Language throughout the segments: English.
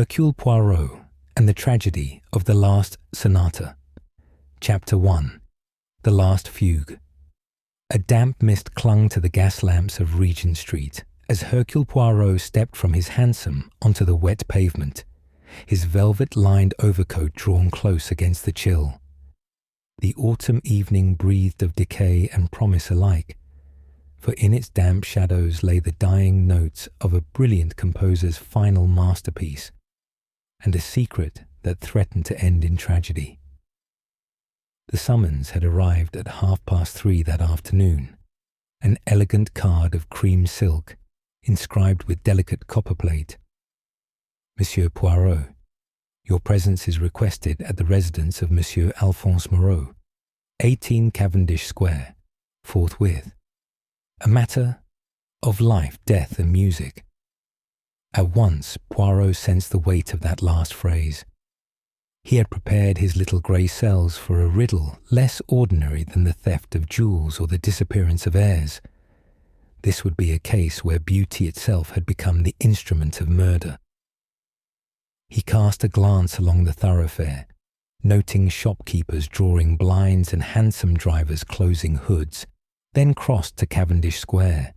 Hercule Poirot and the Tragedy of the Last Sonata. Chapter 1. The Last Fugue. A damp mist clung to the gas lamps of Regent Street as Hercule Poirot stepped from his hansom onto the wet pavement, his velvet-lined overcoat drawn close against the chill. The autumn evening breathed of decay and promise alike, for in its damp shadows lay the dying notes of a brilliant composer's final masterpiece, and a secret that threatened to end in tragedy. The summons had arrived at 3:30 that afternoon, an elegant card of cream silk, inscribed with delicate copperplate. Monsieur Poirot, your presence is requested at the residence of Monsieur Alphonse Moreau, 18 Cavendish Square, forthwith. A matter of life, death, and music. At once Poirot sensed the weight of that last phrase. He had prepared his little grey cells for a riddle less ordinary than the theft of jewels or the disappearance of heirs. This would be a case where beauty itself had become the instrument of murder. He cast a glance along the thoroughfare, noting shopkeepers drawing blinds and hansom drivers closing hoods, then crossed to Cavendish Square,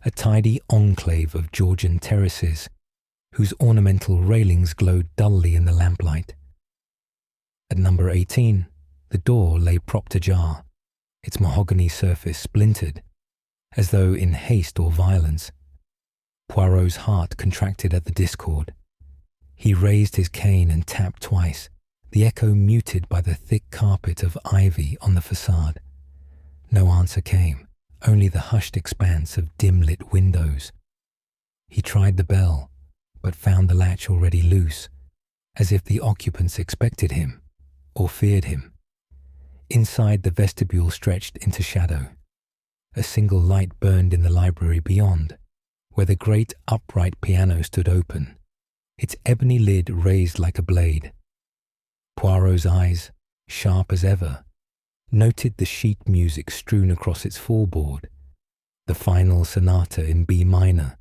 a tidy enclave of Georgian terraces, whose ornamental railings glowed dully in the lamplight. At number 18, the door lay propped ajar, its mahogany surface splintered, as though in haste or violence. Poirot's heart contracted at the discord. He raised his cane and tapped twice, the echo muted by the thick carpet of ivy on the facade. No answer came, only the hushed expanse of dim-lit windows. He tried the bell, but found the latch already loose, as if the occupants expected him, or feared him. Inside, the vestibule stretched into shadow. A single light burned in the library beyond, where the great upright piano stood open, its ebony lid raised like a blade. Poirot's eyes, sharp as ever, noted the sheet music strewn across its floorboard, the final sonata in B minor,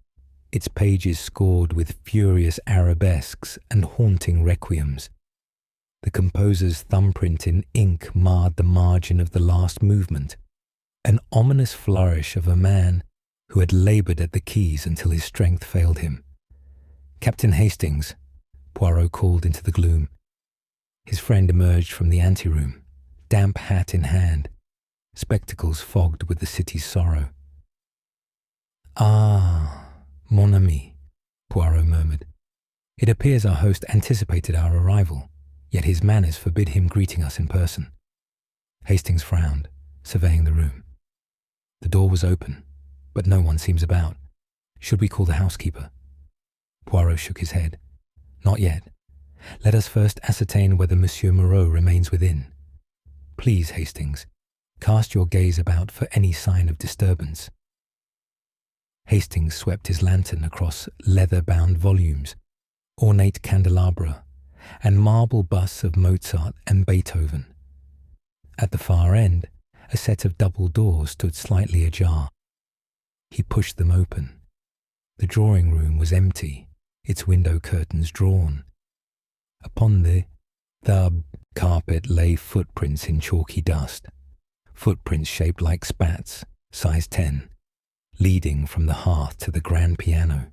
its pages scored with furious arabesques and haunting requiems. The composer's thumbprint in ink marred the margin of the last movement, an ominous flourish of a man who had laboured at the keys until his strength failed him. "Captain Hastings," Poirot called into the gloom. His friend emerged from the anteroom, damp hat in hand, spectacles fogged with the city's sorrow. "Ah, mon ami," Poirot murmured. "It appears our host anticipated our arrival, yet his manners forbid him greeting us in person." Hastings frowned, surveying the room. The door was open, but no one seems about. Should we call the housekeeper? Poirot shook his head. "Not yet. Let us first ascertain whether Monsieur Moreau remains within. Please, Hastings, cast your gaze about for any sign of disturbance." Hastings swept his lantern across leather-bound volumes, ornate candelabra, and marble busts of Mozart and Beethoven. At the far end, a set of double doors stood slightly ajar. He pushed them open. The drawing-room was empty, its window curtains drawn. Upon the carpet lay footprints in chalky dust, footprints shaped like spats, size 10, leading from the hearth to the grand piano.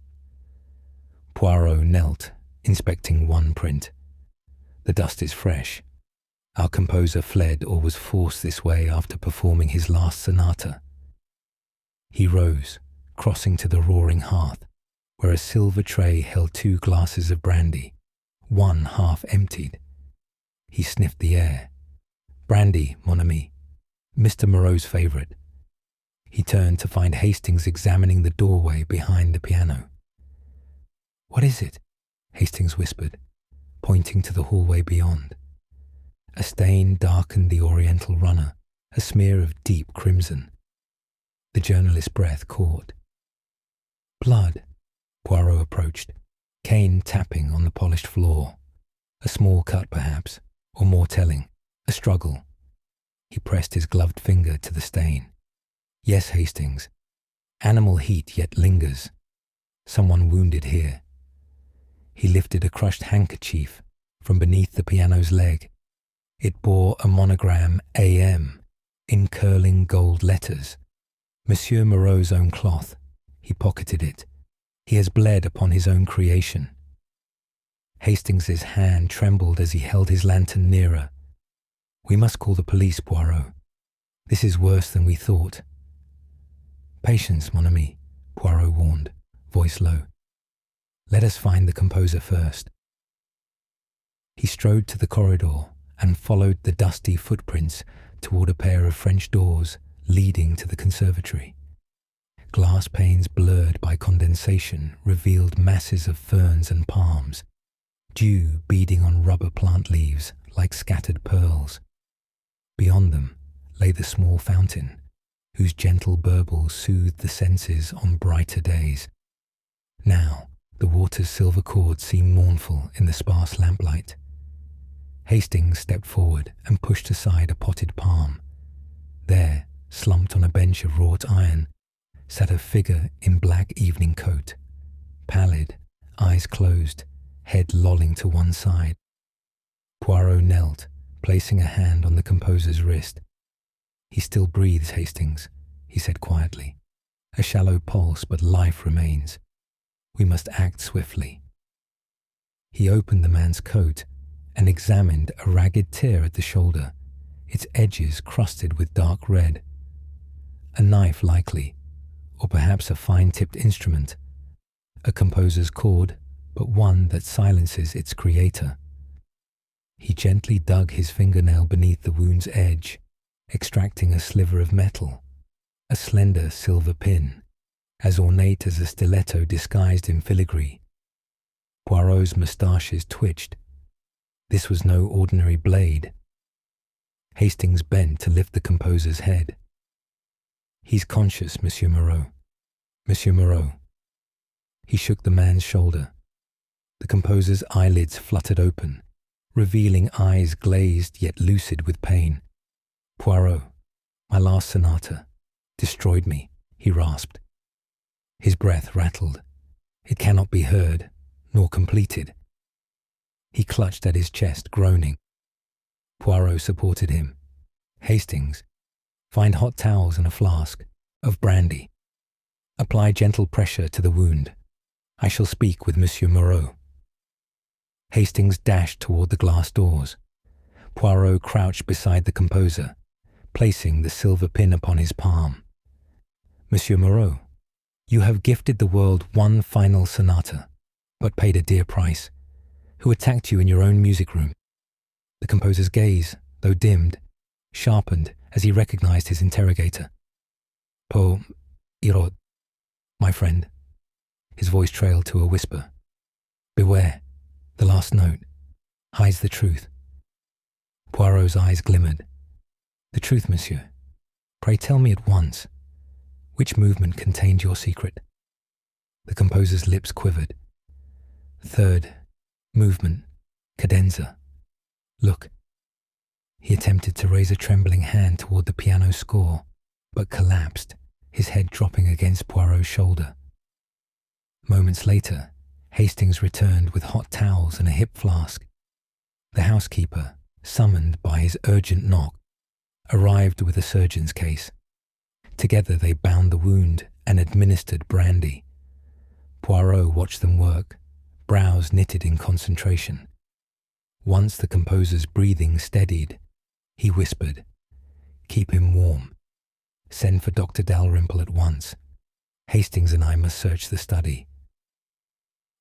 Poirot knelt, inspecting one print. "The dust is fresh. Our composer fled or was forced this way after performing his last sonata." He rose, crossing to the roaring hearth, where a silver tray held 2 glasses of brandy, one half emptied. He sniffed the air. "Brandy, mon ami, Mr. Moreau's favourite." He turned to find Hastings examining the doorway behind the piano. "What is it?" Hastings whispered, pointing to the hallway beyond. A stain darkened the oriental runner, a smear of deep crimson. The journalist's breath caught. "Blood." Poirot approached, cane tapping on the polished floor. A small cut, perhaps, or more telling, a struggle. He pressed his gloved finger to the stain. "Yes, Hastings. Animal heat yet lingers. Someone wounded here." He lifted a crushed handkerchief from beneath the piano's leg. It bore a monogram AM in curling gold letters. Monsieur Moreau's own cloth. He pocketed it. He has bled upon his own creation. Hastings's hand trembled as he held his lantern nearer. We must call the police, Poirot. This is worse than we thought. Patience, mon ami, Poirot warned, voice low. Let us find the composer first. He strode to the corridor and followed the dusty footprints toward a pair of French doors leading to the conservatory. Glass panes blurred by condensation revealed masses of ferns and palms, dew beading on rubber plant leaves like scattered pearls. Beyond them lay the small fountain, whose gentle burble soothed the senses on brighter days. Now the water's silver chords seemed mournful in the sparse lamplight. Hastings stepped forward and pushed aside a potted palm. There, slumped on a bench of wrought iron, sat a figure in black evening coat, pallid, eyes closed, head lolling to one side. Poirot knelt, placing a hand on the composer's wrist. He still breathes, Hastings, he said quietly. A shallow pulse, but life remains. We must act swiftly. He opened the man's coat and examined a ragged tear at the shoulder, its edges crusted with dark red. A knife likely, or perhaps a fine-tipped instrument, a composer's chord, but one that silences its creator. He gently dug his fingernail beneath the wound's edge, extracting a sliver of metal, a slender silver pin, as ornate as a stiletto disguised in filigree. Poirot's moustaches twitched. This was no ordinary blade. Hastings bent to lift the composer's head. He's conscious, Monsieur Moreau. Monsieur Moreau. He shook the man's shoulder. The composer's eyelids fluttered open, revealing eyes glazed yet lucid with pain. Poirot, my last sonata, destroyed me, he rasped. His breath rattled. It cannot be heard, nor completed. He clutched at his chest, groaning. Poirot supported him. Hastings, find hot towels and a flask of brandy. Apply gentle pressure to the wound. I shall speak with Monsieur Moreau. Hastings dashed toward the glass doors. Poirot crouched beside the composer, placing the silver pin upon his palm. Monsieur Moreau, you have gifted the world one final sonata, but paid a dear price. Who attacked you in your own music room? The composer's gaze, though dimmed, sharpened as he recognized his interrogator. Poirot, my friend. His voice trailed to a whisper. Beware, the last note hides the truth. Poirot's eyes glimmered. The truth, monsieur. Pray tell me at once. Which movement contained your secret? The composer's lips quivered. Third movement, cadenza. Look. He attempted to raise a trembling hand toward the piano score, but collapsed, his head dropping against Poirot's shoulder. Moments later, Hastings returned with hot towels and a hip flask. The housekeeper, summoned by his urgent knock, arrived with a surgeon's case. Together they bound the wound and administered brandy. Poirot watched them work, brows knitted in concentration. Once the composer's breathing steadied, he whispered, Keep him warm. Send for Dr. Dalrymple at once. Hastings and I must search the study.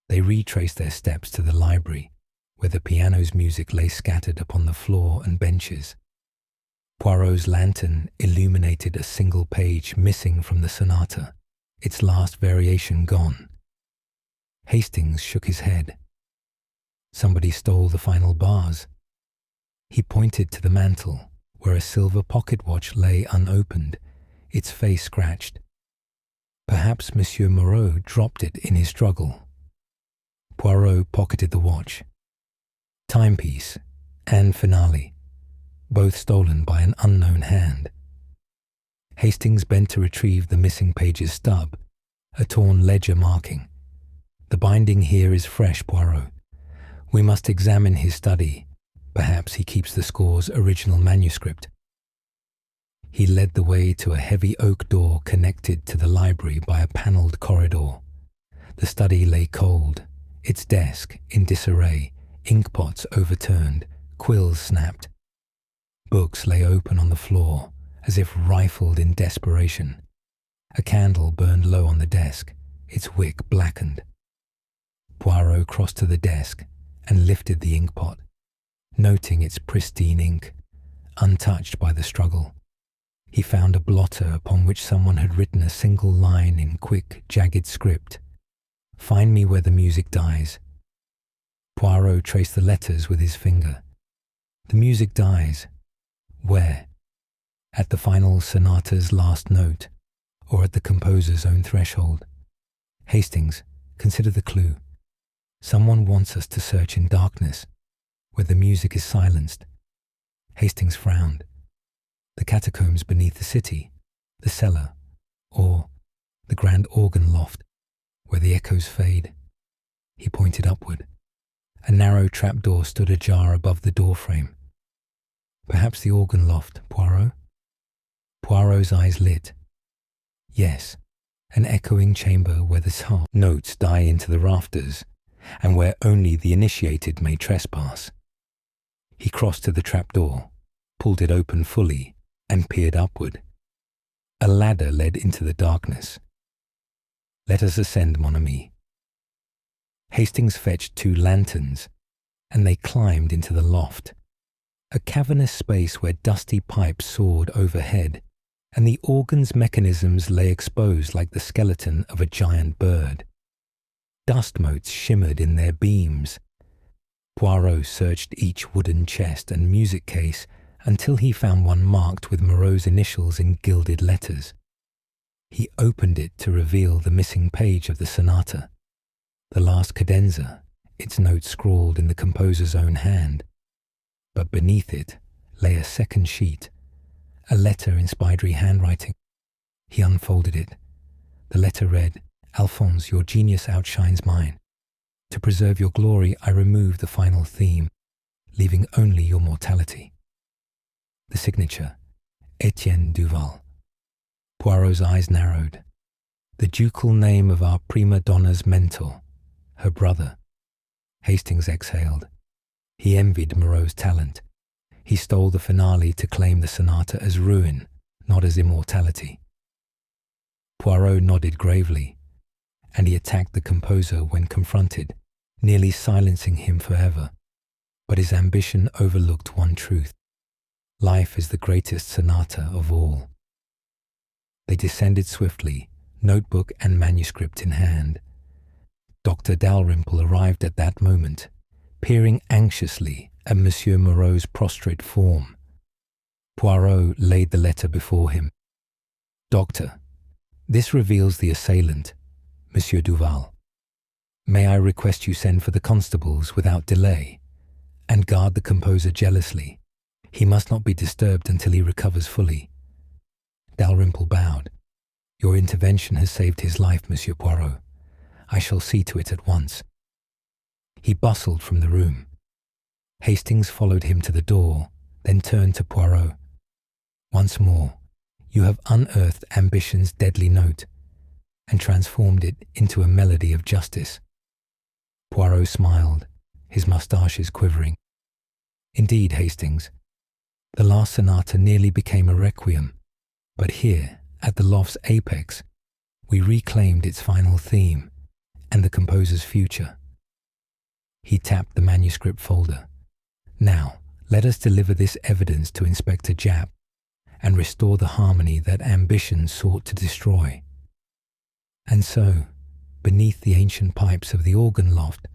They retraced their steps to the library, where the piano's music lay scattered upon the floor and benches. Poirot's lantern illuminated a single page missing from the sonata, its last variation gone. Hastings shook his head. Somebody stole the final bars. He pointed to the mantel, where a silver pocket watch lay unopened, its face scratched. Perhaps Monsieur Moreau dropped it in his struggle. Poirot pocketed the watch. Timepiece and finale, both stolen by an unknown hand. Hastings bent to retrieve the missing page's stub, a torn ledger marking. The binding here is fresh, Poirot. We must examine his study. Perhaps he keeps the score's original manuscript. He led the way to a heavy oak door connected to the library by a panelled corridor. The study lay cold, its desk in disarray, inkpots overturned, quills snapped. Books lay open on the floor, as if rifled in desperation. A candle burned low on the desk, its wick blackened. Poirot crossed to the desk and lifted the inkpot, noting its pristine ink, untouched by the struggle. He found a blotter upon which someone had written a single line in quick, jagged script. "Find me where the music dies." Poirot traced the letters with his finger. The music dies. Where? At the final sonata's last note, or at the composer's own threshold? Hastings, consider the clue. Someone wants us to search in darkness, where the music is silenced. Hastings frowned. The catacombs beneath the city, the cellar, or the grand organ loft, where the echoes fade. He pointed upward. A narrow trapdoor stood ajar above the doorframe. Perhaps the organ loft, Poirot? Poirot's eyes lit. Yes, an echoing chamber where the soft notes die into the rafters, and where only the initiated may trespass. He crossed to the trapdoor, pulled it open fully, and peered upward. A ladder led into the darkness. "Let us ascend, mon ami." Hastings fetched 2 lanterns, and they climbed into the loft, a cavernous space where dusty pipes soared overhead, and the organ's mechanisms lay exposed like the skeleton of a giant bird. Dust motes shimmered in their beams. Poirot searched each wooden chest and music case until he found one marked with Moreau's initials in gilded letters. He opened it to reveal the missing page of the sonata, the last cadenza, its notes scrawled in the composer's own hand. But beneath it lay a second sheet, a letter in spidery handwriting. He unfolded it. The letter read, "Alphonse, your genius outshines mine. To preserve your glory, I remove the final theme, leaving only your mortality." The signature, Etienne Duval. Poirot's eyes narrowed. The ducal name of our prima donna's mentor, her brother. Hastings exhaled. He envied Moreau's talent. He stole the finale to claim the sonata as ruin, not as immortality. Poirot nodded gravely, and he attacked the composer when confronted, nearly silencing him forever. But his ambition overlooked one truth. Life is the greatest sonata of all. They descended swiftly, notebook and manuscript in hand. Dr. Dalrymple arrived at that moment, peering anxiously at Monsieur Moreau's prostrate form. Poirot laid the letter before him. "Doctor, this reveals the assailant, Monsieur Duval. May I request you send for the constables without delay, and guard the composer jealously. He must not be disturbed until he recovers fully." Dalrymple bowed. "Your intervention has saved his life, Monsieur Poirot. I shall see to it at once." He bustled from the room. Hastings followed him to the door, then turned to Poirot. "Once more, you have unearthed ambition's deadly note and transformed it into a melody of justice." Poirot smiled, his moustaches quivering. "Indeed, Hastings, the last sonata nearly became a requiem, but here, at the loft's apex, we reclaimed its final theme and the composer's future." He tapped the manuscript folder. "Now, let us deliver this evidence to Inspector Japp and restore the harmony that ambition sought to destroy." And so, beneath the ancient pipes of the organ loft,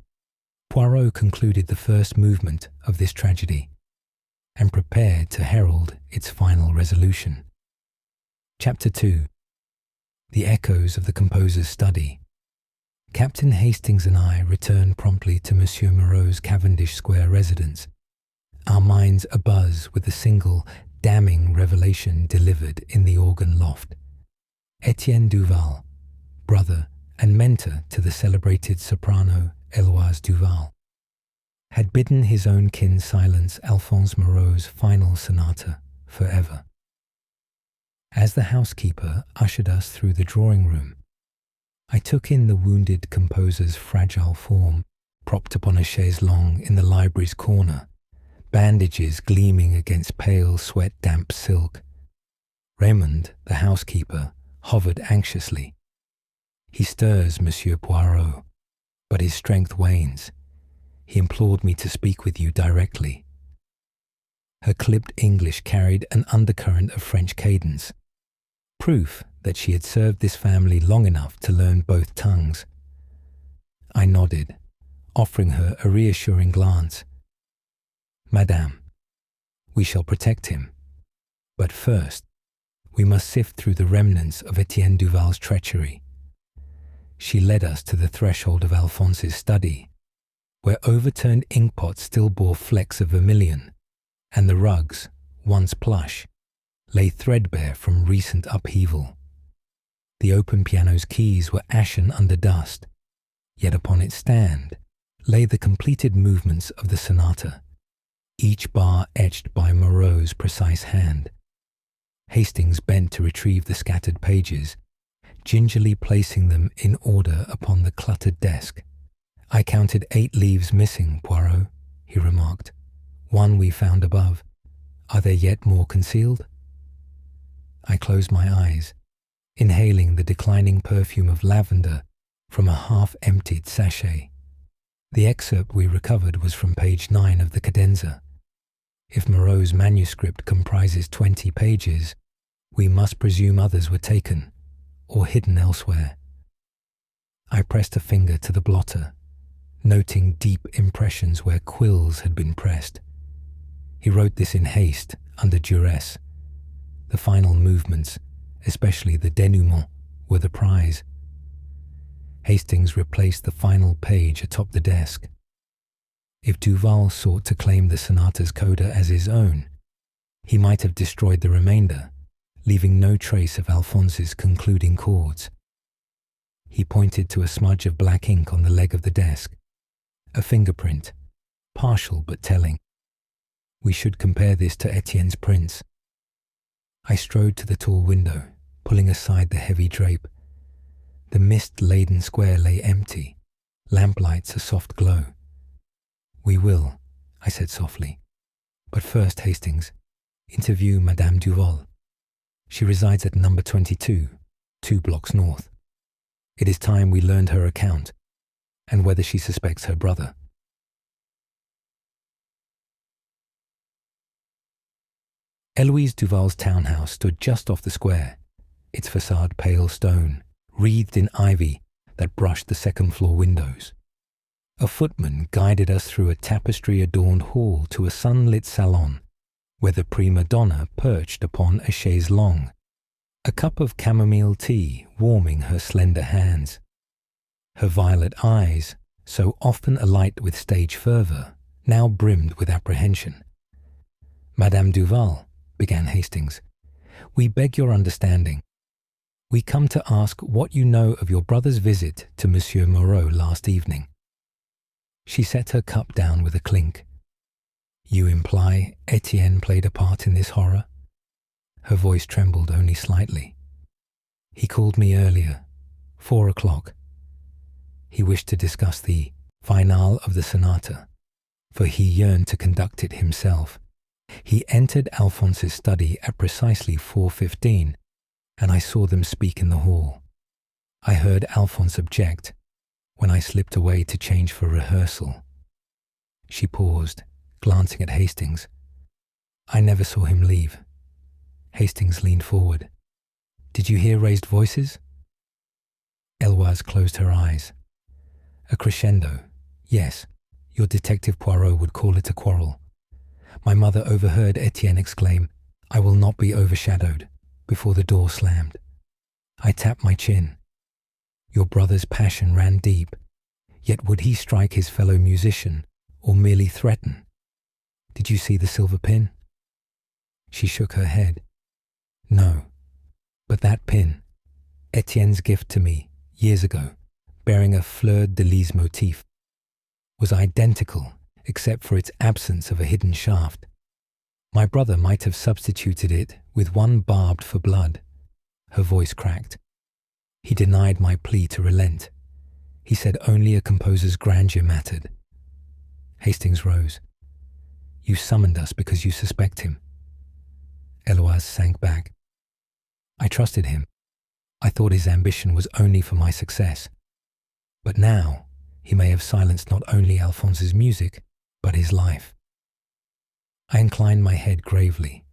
Poirot concluded the first movement of this tragedy and prepared to herald its final resolution. Chapter 2. The echoes of the composer's study. Captain Hastings and I returned promptly to Monsieur Moreau's Cavendish Square residence, our minds abuzz with the single, damning revelation delivered in the organ loft. Etienne Duval, brother and mentor to the celebrated soprano Héloïse Duval, had bidden his own kin silence Alphonse Moreau's final sonata forever. As the housekeeper ushered us through the drawing room, I took in the wounded composer's fragile form propped upon a chaise longue in the library's corner, bandages gleaming against pale sweat-damp silk. Raymond, the housekeeper, hovered anxiously. He stirs, Monsieur Poirot, but his strength wanes. He implored me to speak with you directly. Her clipped English carried an undercurrent of French cadence, proof that she had served this family long enough to learn both tongues. I nodded, offering her a reassuring glance. Madame, we shall protect him, but first we must sift through the remnants of Etienne Duval's treachery. She led us to the threshold of Alphonse's study, where overturned inkpots still bore flecks of vermilion, and the rugs, once plush, lay threadbare from recent upheaval. The open piano's keys were ashen under dust, yet upon its stand lay the completed movements of the sonata, each bar etched by Moreau's precise hand. Hastings bent to retrieve the scattered pages, gingerly placing them in order upon the cluttered desk. I counted 8 leaves missing, Poirot, he remarked. 1 we found above. Are there yet more concealed? I closed my eyes, inhaling the declining perfume of lavender from a half-emptied sachet. The excerpt we recovered was from page 9 of the cadenza. If Moreau's manuscript comprises 20 pages, we must presume others were taken or hidden elsewhere. I pressed a finger to the blotter, noting deep impressions where quills had been pressed. He wrote this in haste, under duress. The final movements, especially the dénouement, were the prize. Hastings replaced the final page atop the desk. If Duval sought to claim the sonata's coda as his own, he might have destroyed the remainder, leaving no trace of Alphonse's concluding chords. He pointed to a smudge of black ink on the leg of the desk, a fingerprint, partial but telling. We should compare this to Etienne's prints. I strode to the tall window, pulling aside the heavy drape. The mist-laden square lay empty, lamplights a soft glow. We will, I said softly. But first, Hastings, interview Madame Duval. She resides at number 22, 2 blocks north. It is time we learned her account, and whether she suspects her brother. Héloïse Duval's townhouse stood just off the square, its facade pale stone, wreathed in ivy that brushed the second-floor windows. A footman guided us through a tapestry-adorned hall to a sunlit salon, where the prima donna perched upon a chaise longue, a cup of chamomile tea warming her slender hands. Her violet eyes, so often alight with stage fervour, now brimmed with apprehension. Madame Duval, began Hastings, we beg your understanding. We come to ask what you know of your brother's visit to Monsieur Moreau last evening. She set her cup down with a clink. You imply Etienne played a part in this horror? Her voice trembled only slightly. He called me earlier, 4 o'clock. He wished to discuss the finale of the sonata, for he yearned to conduct it himself. He entered Alphonse's study at precisely 4:15, and I saw them speak in the hall. I heard Alphonse object when I slipped away to change for rehearsal. She paused, glancing at Hastings. I never saw him leave. Hastings leaned forward. Did you hear raised voices? Héloïse closed her eyes. A crescendo. Yes, your detective Poirot would call it a quarrel. My mother overheard Etienne exclaim, I will not be overshadowed, before the door slammed. I tapped my chin. Your brother's passion ran deep, yet would he strike his fellow musician, or merely threaten? Did you see the silver pin? She shook her head. No, but that pin, Etienne's gift to me, years ago, bearing a fleur-de-lis motif, was identical except for its absence of a hidden shaft. My brother might have substituted it with one barbed for blood. Her voice cracked. He denied my plea to relent. He said only a composer's grandeur mattered. Hastings rose. You summoned us because you suspect him. Eloise sank back. I trusted him. I thought his ambition was only for my success. But now he may have silenced not only Alphonse's music, but his life. I inclined my head gravely.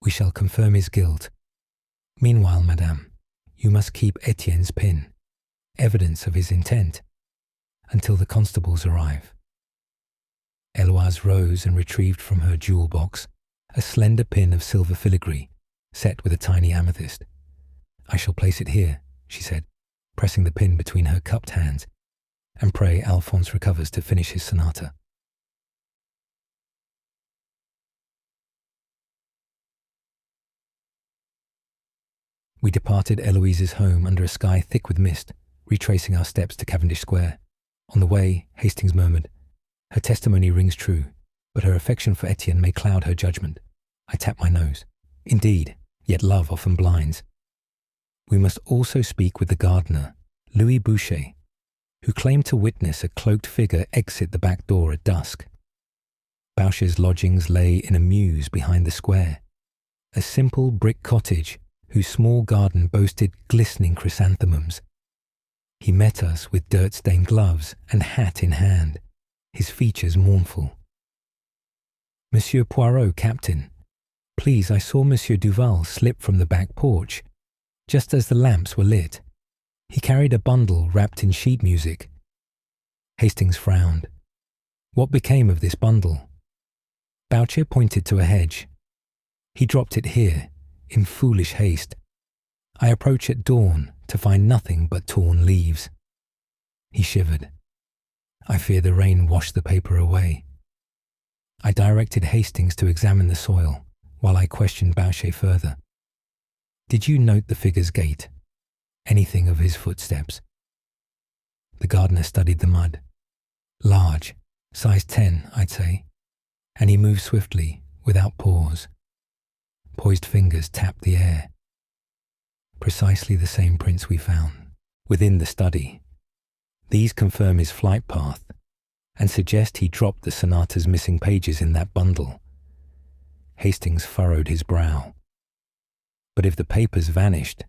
We shall confirm his guilt. Meanwhile, madame, you must keep Etienne's pin, evidence of his intent, until the constables arrive. Eloise rose and retrieved from her jewel box a slender pin of silver filigree, set with a tiny amethyst. I shall place it here, she said, pressing the pin between her cupped hands, and pray Alphonse recovers to finish his sonata. We departed Eloise's home under a sky thick with mist, retracing our steps to Cavendish Square. On the way, Hastings murmured, her testimony rings true, but her affection for Etienne may cloud her judgment. I tapped my nose. Indeed, yet love often blinds. We must also speak with the gardener, Louis Boucher, who claimed to witness a cloaked figure exit the back door at dusk. Boucher's lodgings lay in a mews behind the square, a simple brick cottage whose small garden boasted glistening chrysanthemums. He met us with dirt-stained gloves and hat in hand, his features mournful. Monsieur Poirot, Captain. Please, I saw Monsieur Duval slip from the back porch, just as the lamps were lit. He carried a bundle wrapped in sheet music. Hastings frowned. What became of this bundle? Boucher pointed to a hedge. He dropped it here, in foolish haste. I approach at dawn to find nothing but torn leaves. He shivered. I fear the rain washed the paper away. I directed Hastings to examine the soil, while I questioned Boucher further. Did you note the figure's gait? Anything of his footsteps? The gardener studied the mud. Large, size 10, I'd say, and he moved swiftly, without pause. Poised fingers tapped the air. Precisely the same prints we found, within the study. These confirm his flight path, and suggest he dropped the sonata's missing pages in that bundle. Hastings furrowed his brow. But if the papers vanished,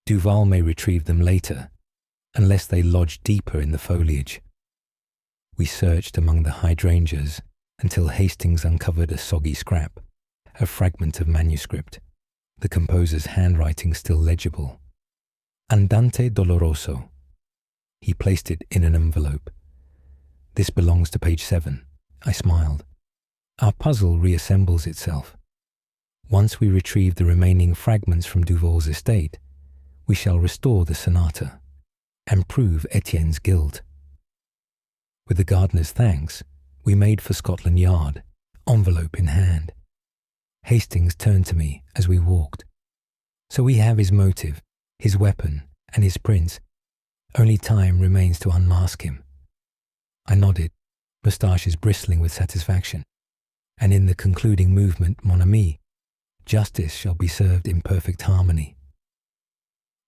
Duval may retrieve them later, unless they lodged deeper in the foliage. We searched among the hydrangeas until Hastings uncovered a soggy scrap, a fragment of manuscript, the composer's handwriting still legible. Andante doloroso. He placed it in an envelope. This belongs to page 7. I smiled. Our puzzle reassembles itself. Once we retrieve the remaining fragments from Duval's estate, we shall restore the sonata and prove Etienne's guilt. With the gardener's thanks, we made for Scotland Yard, envelope in hand. Hastings turned to me as we walked. So we have his motive, his weapon, and his prints. Only time remains to unmask him. I nodded, moustaches bristling with satisfaction, and in the concluding movement, mon ami, justice shall be served in perfect harmony.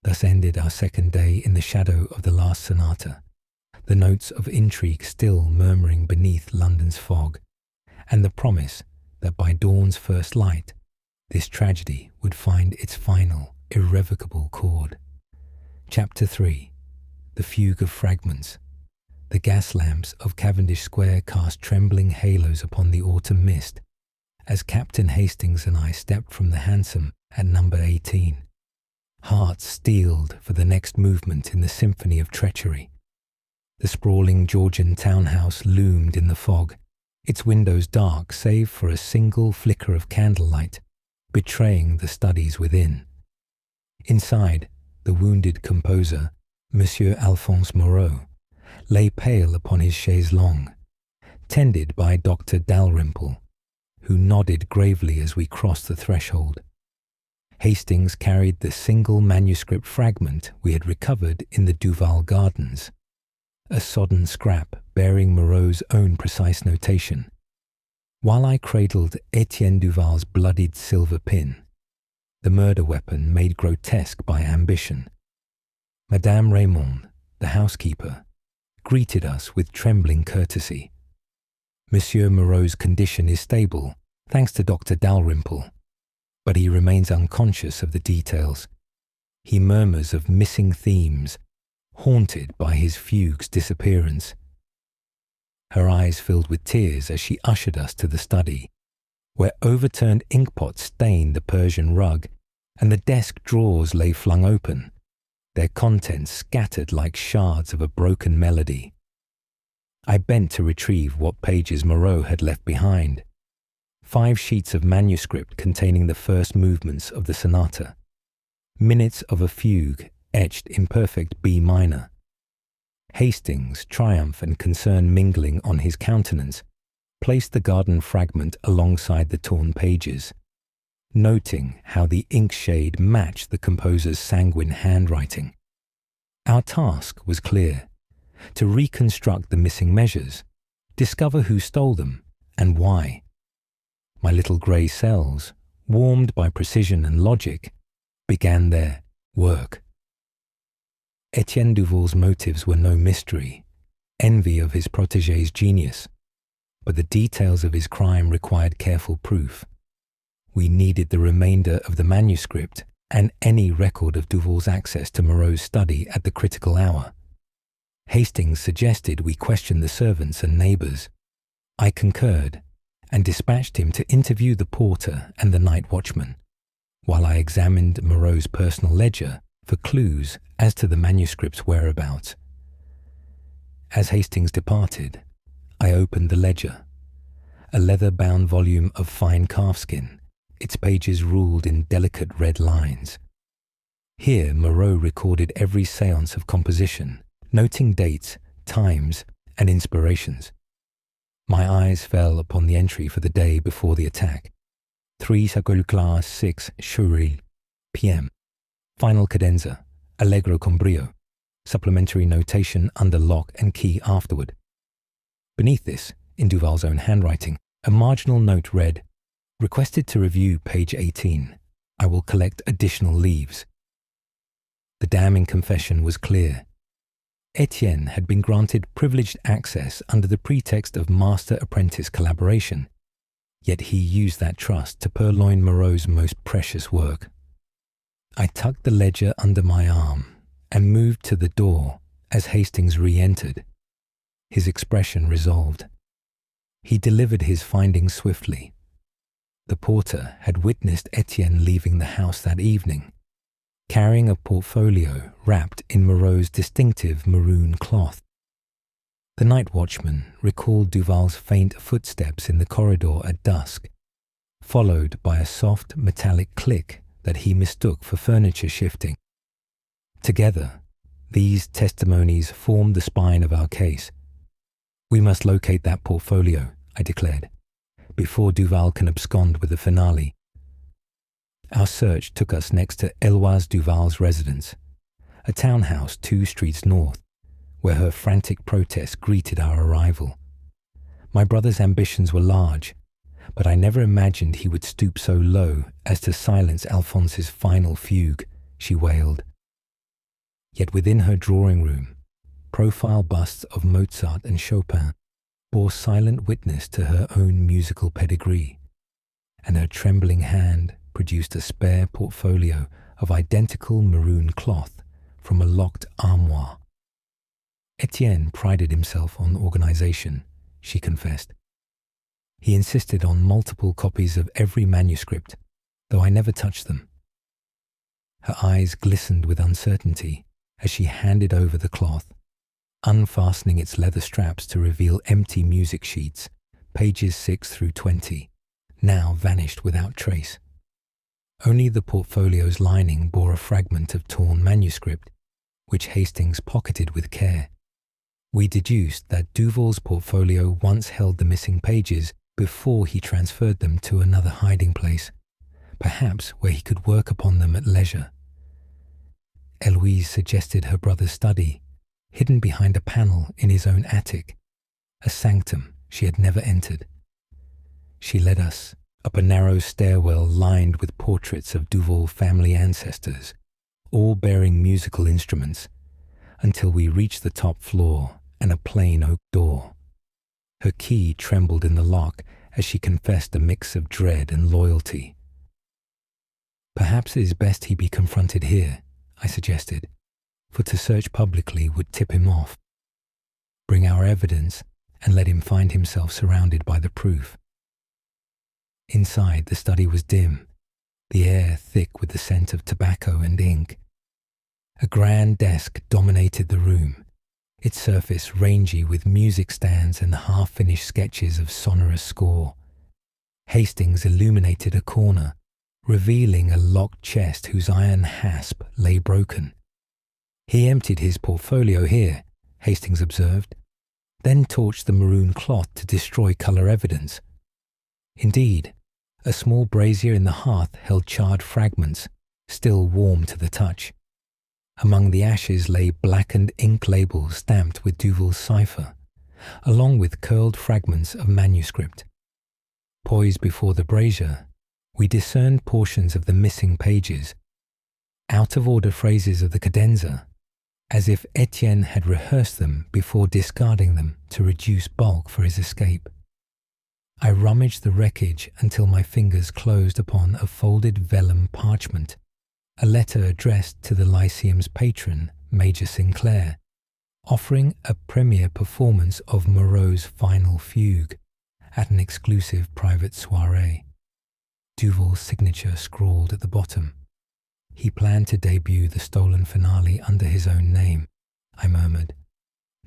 Thus ended our second day in the shadow of the last sonata, the notes of intrigue still murmuring beneath London's fog, and the promise that by dawn's first light, this tragedy would find its final, irrevocable chord. Chapter 3. The Fugue of Fragments. The gas lamps of Cavendish Square cast trembling halos upon the autumn mist, as Captain Hastings and I stepped from the hansom at number 18. Hearts steeled for the next movement in the symphony of treachery. The sprawling Georgian townhouse loomed in the fog, its windows dark save for a single flicker of candlelight, betraying the studies within. Inside, the wounded composer, Monsieur Alphonse Moreau, lay pale upon his chaise longue, tended by Dr. Dalrymple, who nodded gravely as we crossed the threshold. Hastings carried the single manuscript fragment we had recovered in the Duval Gardens, a sodden scrap bearing Moreau's own precise notation. While I cradled Etienne Duval's bloodied silver pin, the murder weapon made grotesque by ambition, Madame Raymond, the housekeeper, greeted us with trembling courtesy. Monsieur Moreau's condition is stable, thanks to Dr. Dalrymple, but he remains unconscious of the details. He murmurs of missing themes, haunted by his fugue's disappearance. Her eyes filled with tears as she ushered us to the study, where overturned inkpots stained the Persian rug and the desk drawers lay flung open, their contents scattered like shards of a broken melody. I bent to retrieve what pages Moreau had left behind. 5 sheets of manuscript containing the first movements of the sonata, minutes of a fugue etched in perfect B minor. Hastings, triumph and concern mingling on his countenance, placed the garden fragment alongside the torn pages, noting how the ink shade matched the composer's sanguine handwriting. Our task was clear: to reconstruct the missing measures, discover who stole them and why. My little grey cells, warmed by precision and logic, began their work. Etienne Duval's motives were no mystery, envy of his protégé's genius, but the details of his crime required careful proof. We needed the remainder of the manuscript and any record of Duval's access to Moreau's study at the critical hour. Hastings suggested we question the servants and neighbours. I concurred and dispatched him to interview the porter and the night watchman, while I examined Moreau's personal ledger for clues as to the manuscript's whereabouts. As Hastings departed, I opened the ledger, a leather-bound volume of fine calfskin, its pages ruled in delicate red lines. Here Moreau recorded every séance of composition, noting dates, times, and inspirations. My eyes fell upon the entry for the day before the attack. 3 class 6 Churil, p.m. Final cadenza, allegro con brio, supplementary notation under lock and key afterward. Beneath this, in Duval's own handwriting, a marginal note read, "Requested to review page 18. I will collect additional leaves." The damning confession was clear. Etienne had been granted privileged access under the pretext of master-apprentice collaboration, yet he used that trust to purloin Moreau's most precious work. I tucked the ledger under my arm and moved to the door as Hastings re-entered, his expression resolved. He delivered his findings swiftly. The porter had witnessed Etienne leaving the house that evening, carrying a portfolio wrapped in Moreau's distinctive maroon cloth. The night watchman recalled Duval's faint footsteps in the corridor at dusk, followed by a soft metallic click that he mistook for furniture shifting. Together, these testimonies formed the spine of our case. "We must locate that portfolio," I declared, "before Duval can abscond with the finale." Our search took us next to Eloise Duval's residence, a townhouse 2 streets north, where her frantic protest greeted our arrival. My brother's ambitions were large, but I never imagined he would stoop so low as to silence Alphonse's final fugue, she wailed. Yet within her drawing room, profile busts of Mozart and Chopin bore silent witness to her own musical pedigree, and her trembling hand produced a spare portfolio of identical maroon cloth from a locked armoire. Etienne prided himself on organization, she confessed. He insisted on multiple copies of every manuscript, though I never touched them. Her eyes glistened with uncertainty as she handed over the cloth, unfastening its leather straps to reveal empty music sheets, pages 6 through 20, now vanished without trace. Only the portfolio's lining bore a fragment of torn manuscript, which Hastings pocketed with care. We deduced that Duval's portfolio once held the missing pages before he transferred them to another hiding place, perhaps where he could work upon them at leisure. Eloise suggested her brother's study, hidden behind a panel in his own attic, a sanctum she had never entered. She led us up a narrow stairwell lined with portraits of Duval family ancestors, all bearing musical instruments, until we reached the top floor and a plain oak door. Her key trembled in the lock as she confessed a mix of dread and loyalty. "Perhaps it is best he be confronted here," I suggested, "for to search publicly would tip him off. Bring our evidence and let him find himself surrounded by the proof." Inside, the study was dim, the air thick with the scent of tobacco and ink. A grand desk dominated the room, its surface rangy with music stands and half-finished sketches of sonorous score. Hastings illuminated a corner, revealing a locked chest whose iron hasp lay broken. "He emptied his portfolio here," Hastings observed, "then torched the maroon cloth to destroy colour evidence." Indeed, a small brazier in the hearth held charred fragments, still warm to the touch. Among the ashes lay blackened ink labels stamped with Duval's cipher, along with curled fragments of manuscript. Poised before the brazier, we discerned portions of the missing pages, out-of-order phrases of the cadenza, as if Etienne had rehearsed them before discarding them to reduce bulk for his escape. I rummaged the wreckage until my fingers closed upon a folded vellum parchment, a letter addressed to the Lyceum's patron, Major Sinclair, offering a premiere performance of Moreau's final fugue at an exclusive private soirée. Duval's signature scrawled at the bottom. He planned to debut the stolen finale under his own name, I murmured.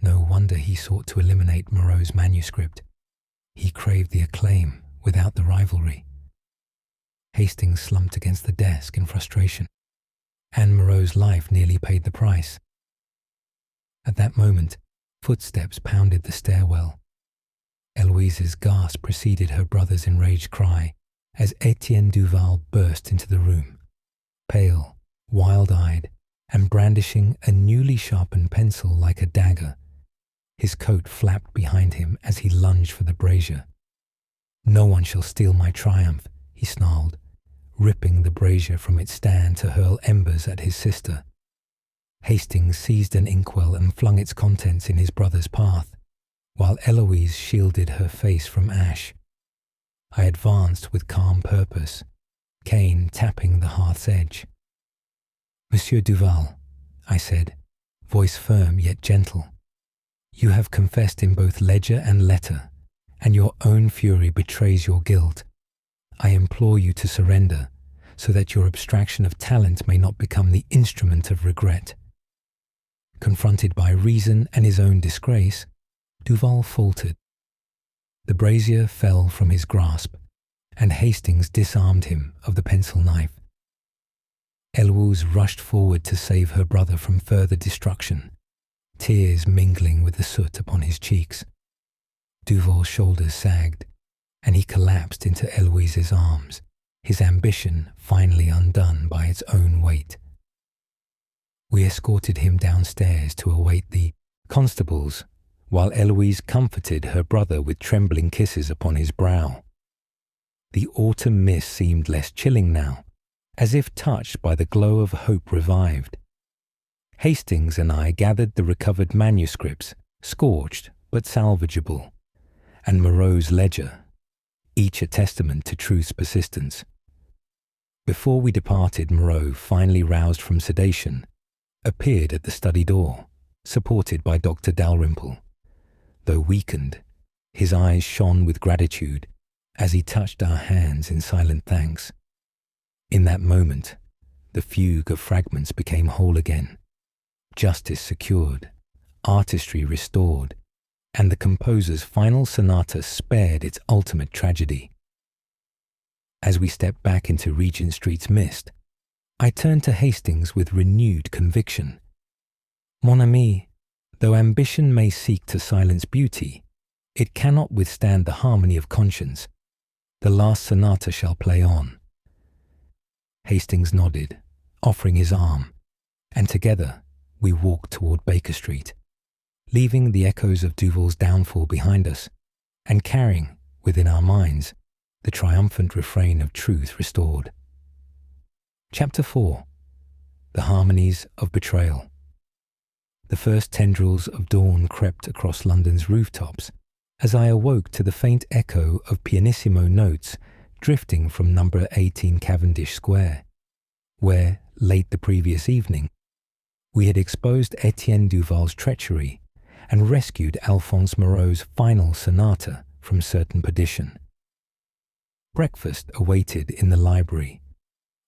No wonder he sought to eliminate Moreau's manuscript. He craved the acclaim without the rivalry. Hastings slumped against the desk in frustration. Anne Moreau's life nearly paid the price. At that moment, footsteps pounded the stairwell. Eloise's gasp preceded her brother's enraged cry as Etienne Duval burst into the room, pale, wild-eyed, and brandishing a newly sharpened pencil like a dagger. His coat flapped behind him as he lunged for the brazier. "No one shall steal my triumph," he snarled, ripping the brazier from its stand to hurl embers at his sister. Hastings seized an inkwell and flung its contents in his brother's path, while Eloise shielded her face from ash. I advanced with calm purpose, cane tapping the hearth's edge. "Monsieur Duval," I said, voice firm yet gentle, "you have confessed in both ledger and letter, and your own fury betrays your guilt. I implore you to surrender, so that your abstraction of talent may not become the instrument of regret." Confronted by reason and his own disgrace, Duval faltered. The brazier fell from his grasp, and Hastings disarmed him of the pencil knife. Eloise rushed forward to save her brother from further destruction, tears mingling with the soot upon his cheeks. Duval's shoulders sagged, and he collapsed into Eloise's arms, his ambition finally undone by its own weight. We escorted him downstairs to await the constables, while Eloise comforted her brother with trembling kisses upon his brow. The autumn mist seemed less chilling now, as if touched by the glow of hope revived. Hastings and I gathered the recovered manuscripts, scorched but salvageable, and Moreau's ledger, each a testament to truth's persistence. Before we departed, Moreau, finally roused from sedation, appeared at the study door, supported by Dr. Dalrymple. Though weakened, his eyes shone with gratitude as he touched our hands in silent thanks. In that moment, the fugue of fragments became whole again, justice secured, artistry restored, and the composer's final sonata spared its ultimate tragedy. As we stepped back into Regent Street's mist, I turned to Hastings with renewed conviction. "Mon ami, though ambition may seek to silence beauty, it cannot withstand the harmony of conscience. The last sonata shall play on." Hastings nodded, offering his arm, and together we walked toward Baker Street. leaving the echoes of Duval's downfall behind us, and carrying, within our minds, the triumphant refrain of truth restored. Chapter 4. The Harmonies of Betrayal. The first tendrils of dawn crept across London's rooftops as I awoke to the faint echo of pianissimo notes drifting from number 18 Cavendish Square, where, late the previous evening, we had exposed Etienne Duval's treachery and rescued Alphonse Moreau's final sonata from certain perdition. Breakfast awaited in the library.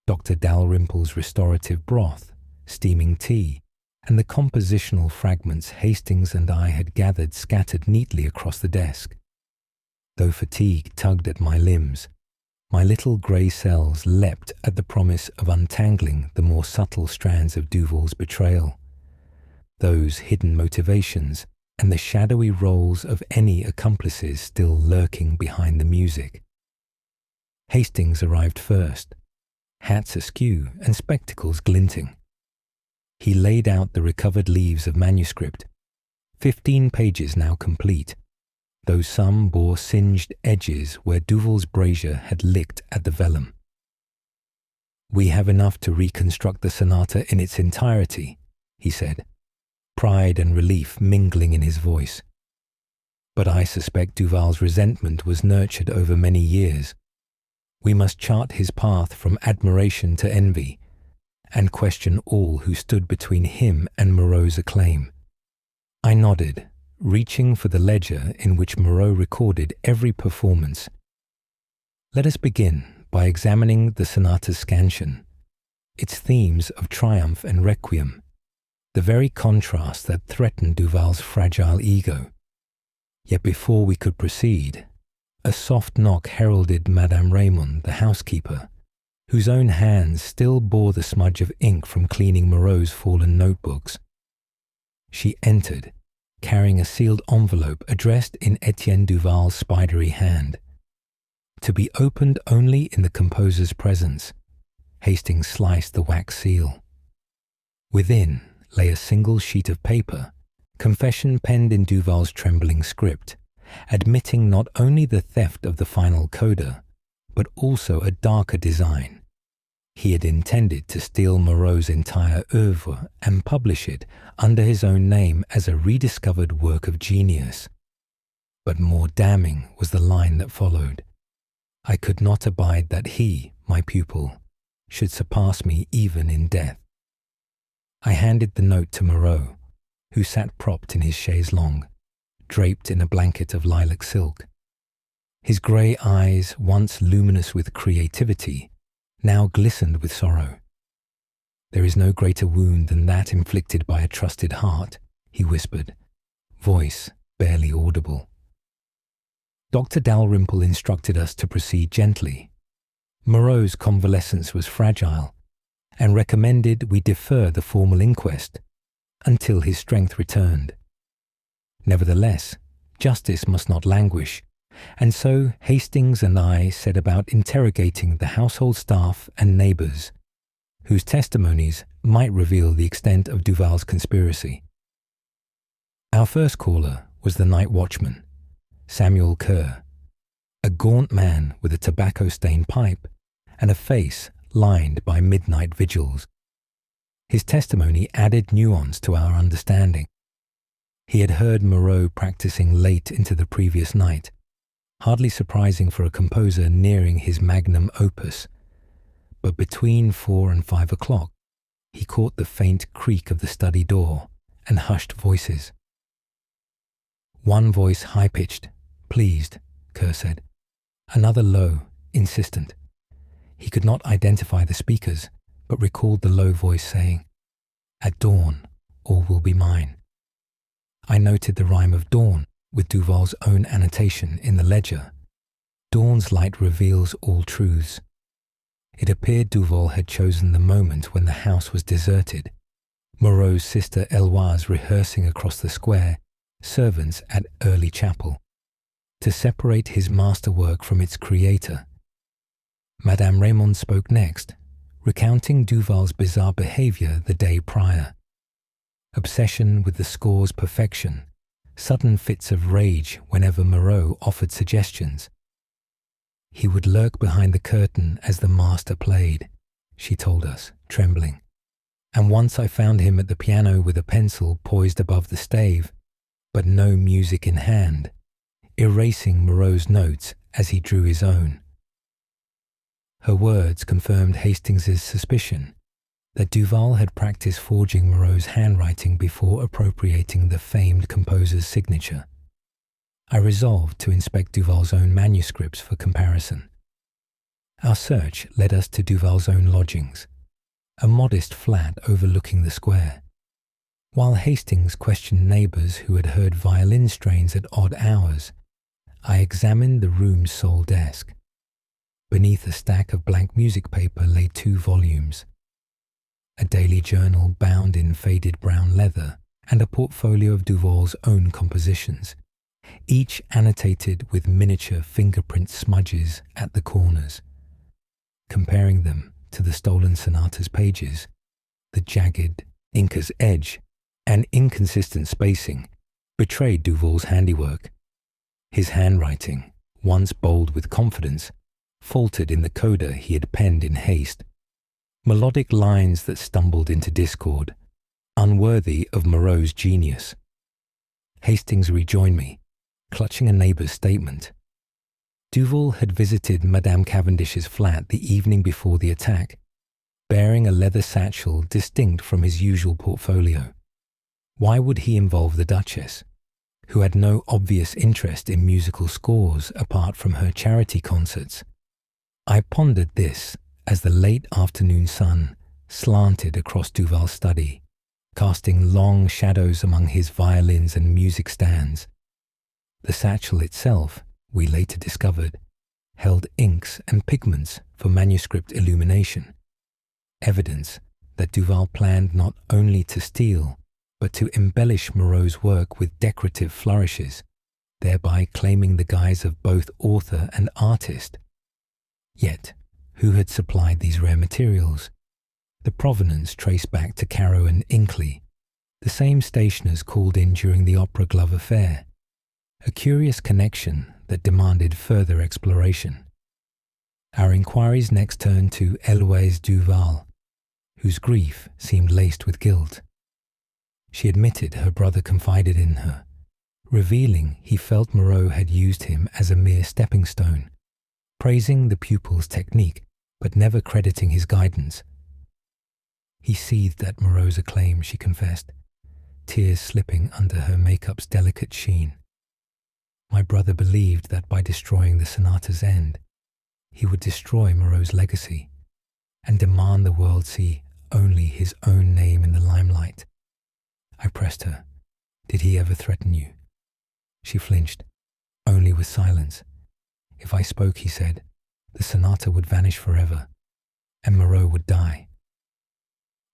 Dr. Dalrymple's restorative broth, steaming tea, and the compositional fragments Hastings and I had gathered scattered neatly across the desk. Though fatigue tugged at my limbs, my little grey cells leapt at the promise of untangling the more subtle strands of Duval's betrayal, those hidden motivations and the shadowy roles of any accomplices still lurking behind the music. Hastings arrived first, hats askew and spectacles glinting. He laid out the recovered leaves of manuscript, 15 pages now complete, though some bore singed edges where Duval's brazier had licked at the vellum. "We have enough to reconstruct the sonata in its entirety," he said, pride and relief mingling in his voice. But I suspect Duval's resentment was nurtured over many years. We must chart his path from admiration to envy, and question all who stood between him and Moreau's acclaim. I nodded, reaching for the ledger in which Moreau recorded every performance. Let us begin by examining the sonata's scansion, its themes of triumph and requiem, the very contrast that threatened Duval's fragile ego. Yet before we could proceed, a soft knock heralded Madame Raymond, the housekeeper, whose own hands still bore the smudge of ink from cleaning Moreau's fallen notebooks. She entered, carrying a sealed envelope addressed in Etienne Duval's spidery hand. To be opened only in the composer's presence, Hastings sliced the wax seal. Within lay a single sheet of paper, confession penned in Duval's trembling script, admitting not only the theft of the final coda, but also a darker design. He had intended to steal Moreau's entire oeuvre and publish it under his own name as a rediscovered work of genius. But more damning was the line that followed. I could not abide that he, my pupil, should surpass me even in death. I handed the note to Moreau, who sat propped in his chaise longue, draped in a blanket of lilac silk. His grey eyes, once luminous with creativity, now glistened with sorrow. "There is no greater wound than that inflicted by a trusted heart," he whispered, voice barely audible. Dr. Dalrymple instructed us to proceed gently. Moreau's convalescence was fragile, and recommended we defer the formal inquest until his strength returned. Nevertheless, justice must not languish, and so Hastings and I set about interrogating the household staff and neighbours, whose testimonies might reveal the extent of Duval's conspiracy. Our first caller was the night watchman, Samuel Kerr, a gaunt man with a tobacco-stained pipe and a face lined by midnight vigils. His testimony added nuance to our understanding. He had heard Moreau practicing late into the previous night, hardly surprising for a composer nearing his magnum opus. But between 4 and 5 o'clock, he caught the faint creak of the study door and hushed voices. One voice high-pitched, pleased, Kerr said. Another low, insistent. He could not identify the speakers, but recalled the low voice saying, "At dawn, all will be mine." I noted the rhyme of dawn with Duval's own annotation in the ledger. Dawn's light reveals all truths. It appeared Duval had chosen the moment when the house was deserted, Moreau's sister Eloise rehearsing across the square, servants at early chapel, to separate his masterwork from its creator. Madame Raymond spoke next, recounting Duval's bizarre behaviour the day prior. Obsession with the score's perfection sudden fits of rage whenever Moreau offered suggestions. He would lurk behind the curtain as the master played, she told us, trembling. And once I found him at the piano with a pencil poised above the stave, but no music in hand, erasing Moreau's notes as he drew his own. Her words confirmed Hastings's suspicion that Duval had practiced forging Moreau's handwriting before appropriating the famed composer's signature. I resolved to inspect Duval's own manuscripts for comparison. Our search led us to Duval's own lodgings, a modest flat overlooking the square. While Hastings questioned neighbours who had heard violin strains at odd hours, I examined the room's sole desk. Beneath a stack of blank music paper lay 2 volumes, a daily journal bound in faded brown leather, and a portfolio of Duval's own compositions, each annotated with miniature fingerprint smudges at the corners. Comparing them to the stolen sonata's pages, the jagged inka's edge and inconsistent spacing betrayed Duval's handiwork. His handwriting, once bold with confidence, faltered in the coda he had penned in haste. Melodic lines that stumbled into discord, unworthy of Moreau's genius. Hastings rejoined me, clutching a neighbour's statement. Duval had visited Madame Cavendish's flat the evening before the attack, bearing a leather satchel distinct from his usual portfolio. Why would he involve the Duchess, who had no obvious interest in musical scores apart from her charity concerts? I pondered this as the late afternoon sun slanted across Duval's study, casting long shadows among his violins and music stands. The satchel itself, we later discovered, held inks and pigments for manuscript illumination, evidence that Duval planned not only to steal, but to embellish Moreau's work with decorative flourishes, thereby claiming the guise of both author and artist. Yet, who had supplied these rare materials? The provenance traced back to Caro and Inkley, the same stationers called in during the Opera Glove affair, a curious connection that demanded further exploration. Our inquiries next turned to Héloïse Duval, whose grief seemed laced with guilt. She admitted her brother confided in her, revealing he felt Moreau had used him as a mere stepping stone, praising the pupil's technique but never crediting his guidance. He seethed at Moreau's acclaim, she confessed, tears slipping under her makeup's delicate sheen. My brother believed that by destroying the sonata's end, he would destroy Moreau's legacy and demand the world see only his own name in the limelight. I pressed her. Did he ever threaten you? She flinched, only with silence. If I spoke, he said, the sonata would vanish forever, and Moreau would die.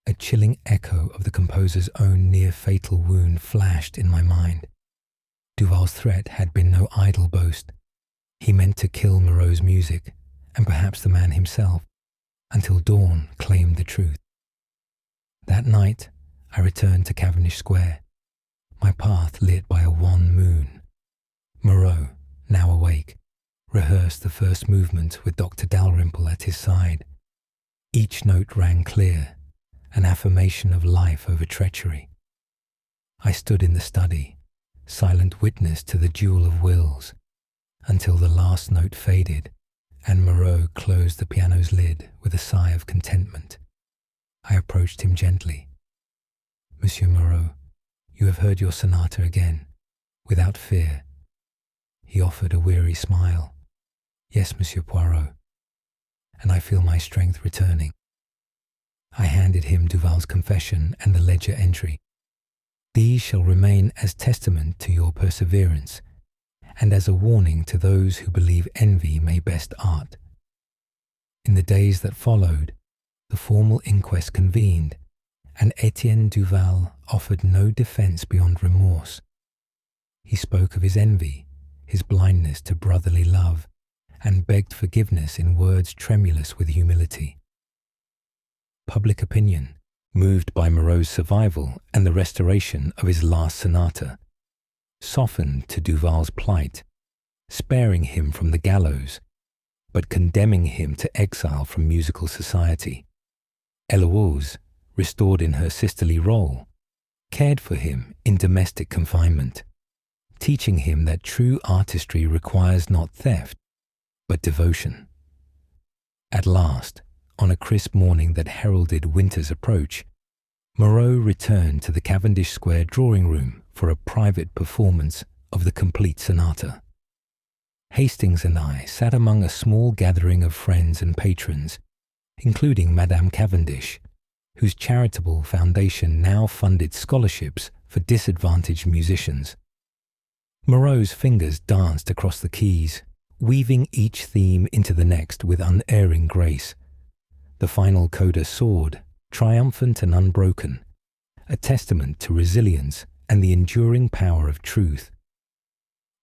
A chilling echo of the composer's own near-fatal wound flashed in my mind. Duval's threat had been no idle boast. He meant to kill Moreau's music, and perhaps the man himself, until dawn claimed the truth. That night, I returned to Cavendish Square, my path lit by a wan moon. Moreau, now awake, rehearsed the first movement with Dr. Dalrymple at his side. Each note rang clear, an affirmation of life over treachery. I stood in the study, silent witness to the duel of wills, until the last note faded and Moreau closed the piano's lid with a sigh of contentment. I approached him gently. Monsieur Moreau, you have heard your sonata again, without fear. He offered a weary smile. Yes, Monsieur Poirot, and I feel my strength returning. I handed him Duval's confession and the ledger entry. These shall remain as testament to your perseverance, and as a warning to those who believe envy may best art. In the days that followed, the formal inquest convened, and Etienne Duval offered no defense beyond remorse. He spoke of his envy, his blindness to brotherly love, and begged forgiveness in words tremulous with humility. Public opinion, moved by Moreau's survival and the restoration of his last sonata, softened to Duval's plight, sparing him from the gallows, but condemning him to exile from musical society. Héloïse, restored in her sisterly role, cared for him in domestic confinement, teaching him that true artistry requires not theft, but devotion. At last, on a crisp morning that heralded winter's approach, Moreau returned to the Cavendish Square drawing room for a private performance of the complete sonata. Hastings and I sat among a small gathering of friends and patrons, including Madame Cavendish, whose charitable foundation now funded scholarships for disadvantaged musicians. Moreau's fingers danced across the keys, weaving each theme into the next with unerring grace. The final coda soared, triumphant and unbroken, a testament to resilience and the enduring power of truth.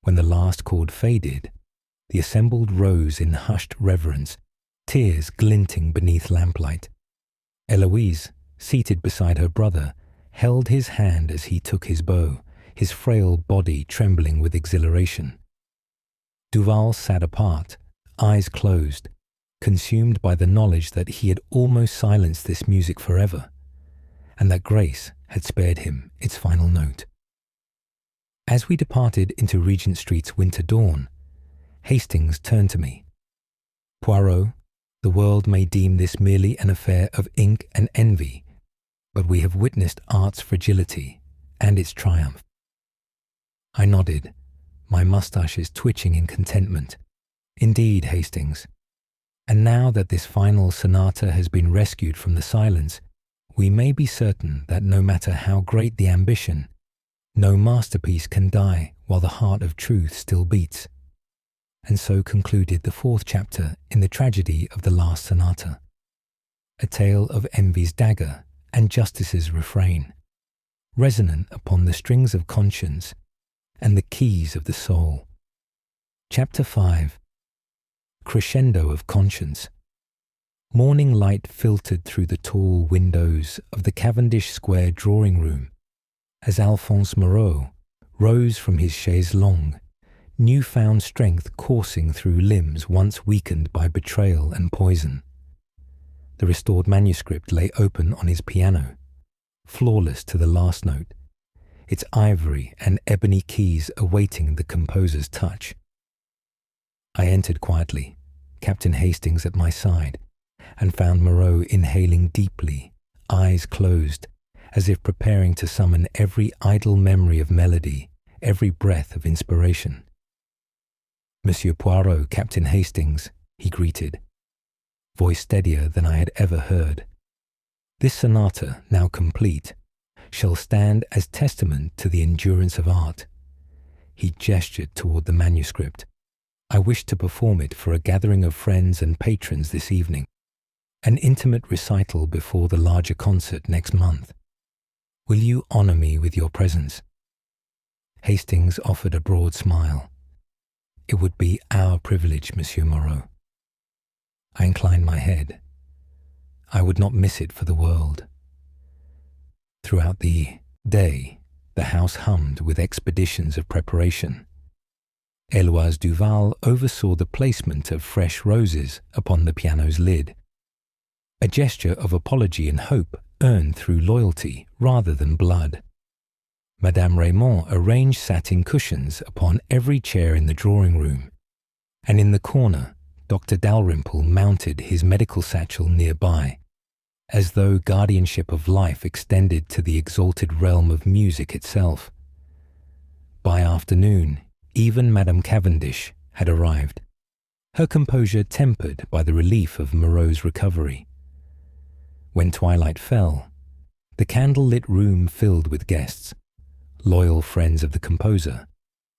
When the last chord faded, the assembled rose in hushed reverence, tears glinting beneath lamplight. Héloïse, seated beside her brother, held his hand as he took his bow, his frail body trembling with exhilaration. Duval sat apart, eyes closed, consumed by the knowledge that he had almost silenced this music forever, and that grace had spared him its final note. As we departed into Regent Street's winter dawn, Hastings turned to me. "Poirot, the world may deem this merely an affair of ink and envy, but we have witnessed art's fragility and its triumph." I nodded, my moustaches twitching in contentment. "Indeed, Hastings. And now that this final sonata has been rescued from the silence, we may be certain that no matter how great the ambition, no masterpiece can die while the heart of truth still beats." And so concluded the fourth chapter in the tragedy of the last sonata, a tale of envy's dagger and justice's refrain, resonant upon the strings of conscience and the keys of the soul. Chapter 5. Crescendo of Conscience. Morning light filtered through the tall windows of the Cavendish Square drawing room as Alphonse Moreau rose from his chaise longue, new-found strength coursing through limbs once weakened by betrayal and poison. The restored manuscript lay open on his piano, flawless to the last note, its ivory and ebony keys awaiting the composer's touch. I entered quietly, Captain Hastings at my side, and found Moreau inhaling deeply, eyes closed, as if preparing to summon every idle memory of melody, every breath of inspiration. "Monsieur Poirot, Captain Hastings," he greeted, voice steadier than I had ever heard. "This sonata, now complete, shall stand as testament to the endurance of art." He gestured toward the manuscript. "I wish to perform it for a gathering of friends and patrons this evening, an intimate recital before the larger concert next month. Will you honor me with your presence?" Hastings offered a broad smile. "It would be our privilege, Monsieur Moreau." I inclined my head. I would not miss it for the world. Throughout the day, the house hummed with expeditions of preparation. Héloïse Duval oversaw the placement of fresh roses upon the piano's lid, a gesture of apology and hope earned through loyalty rather than blood. Madame Raymond arranged satin cushions upon every chair in the drawing room, and in the corner Dr. Dalrymple mounted his medical satchel nearby, as though guardianship of life extended to the exalted realm of music itself. By afternoon, even Madame Cavendish had arrived, her composure tempered by the relief of Moreau's recovery. When twilight fell, the candle-lit room filled with guests, loyal friends of the composer,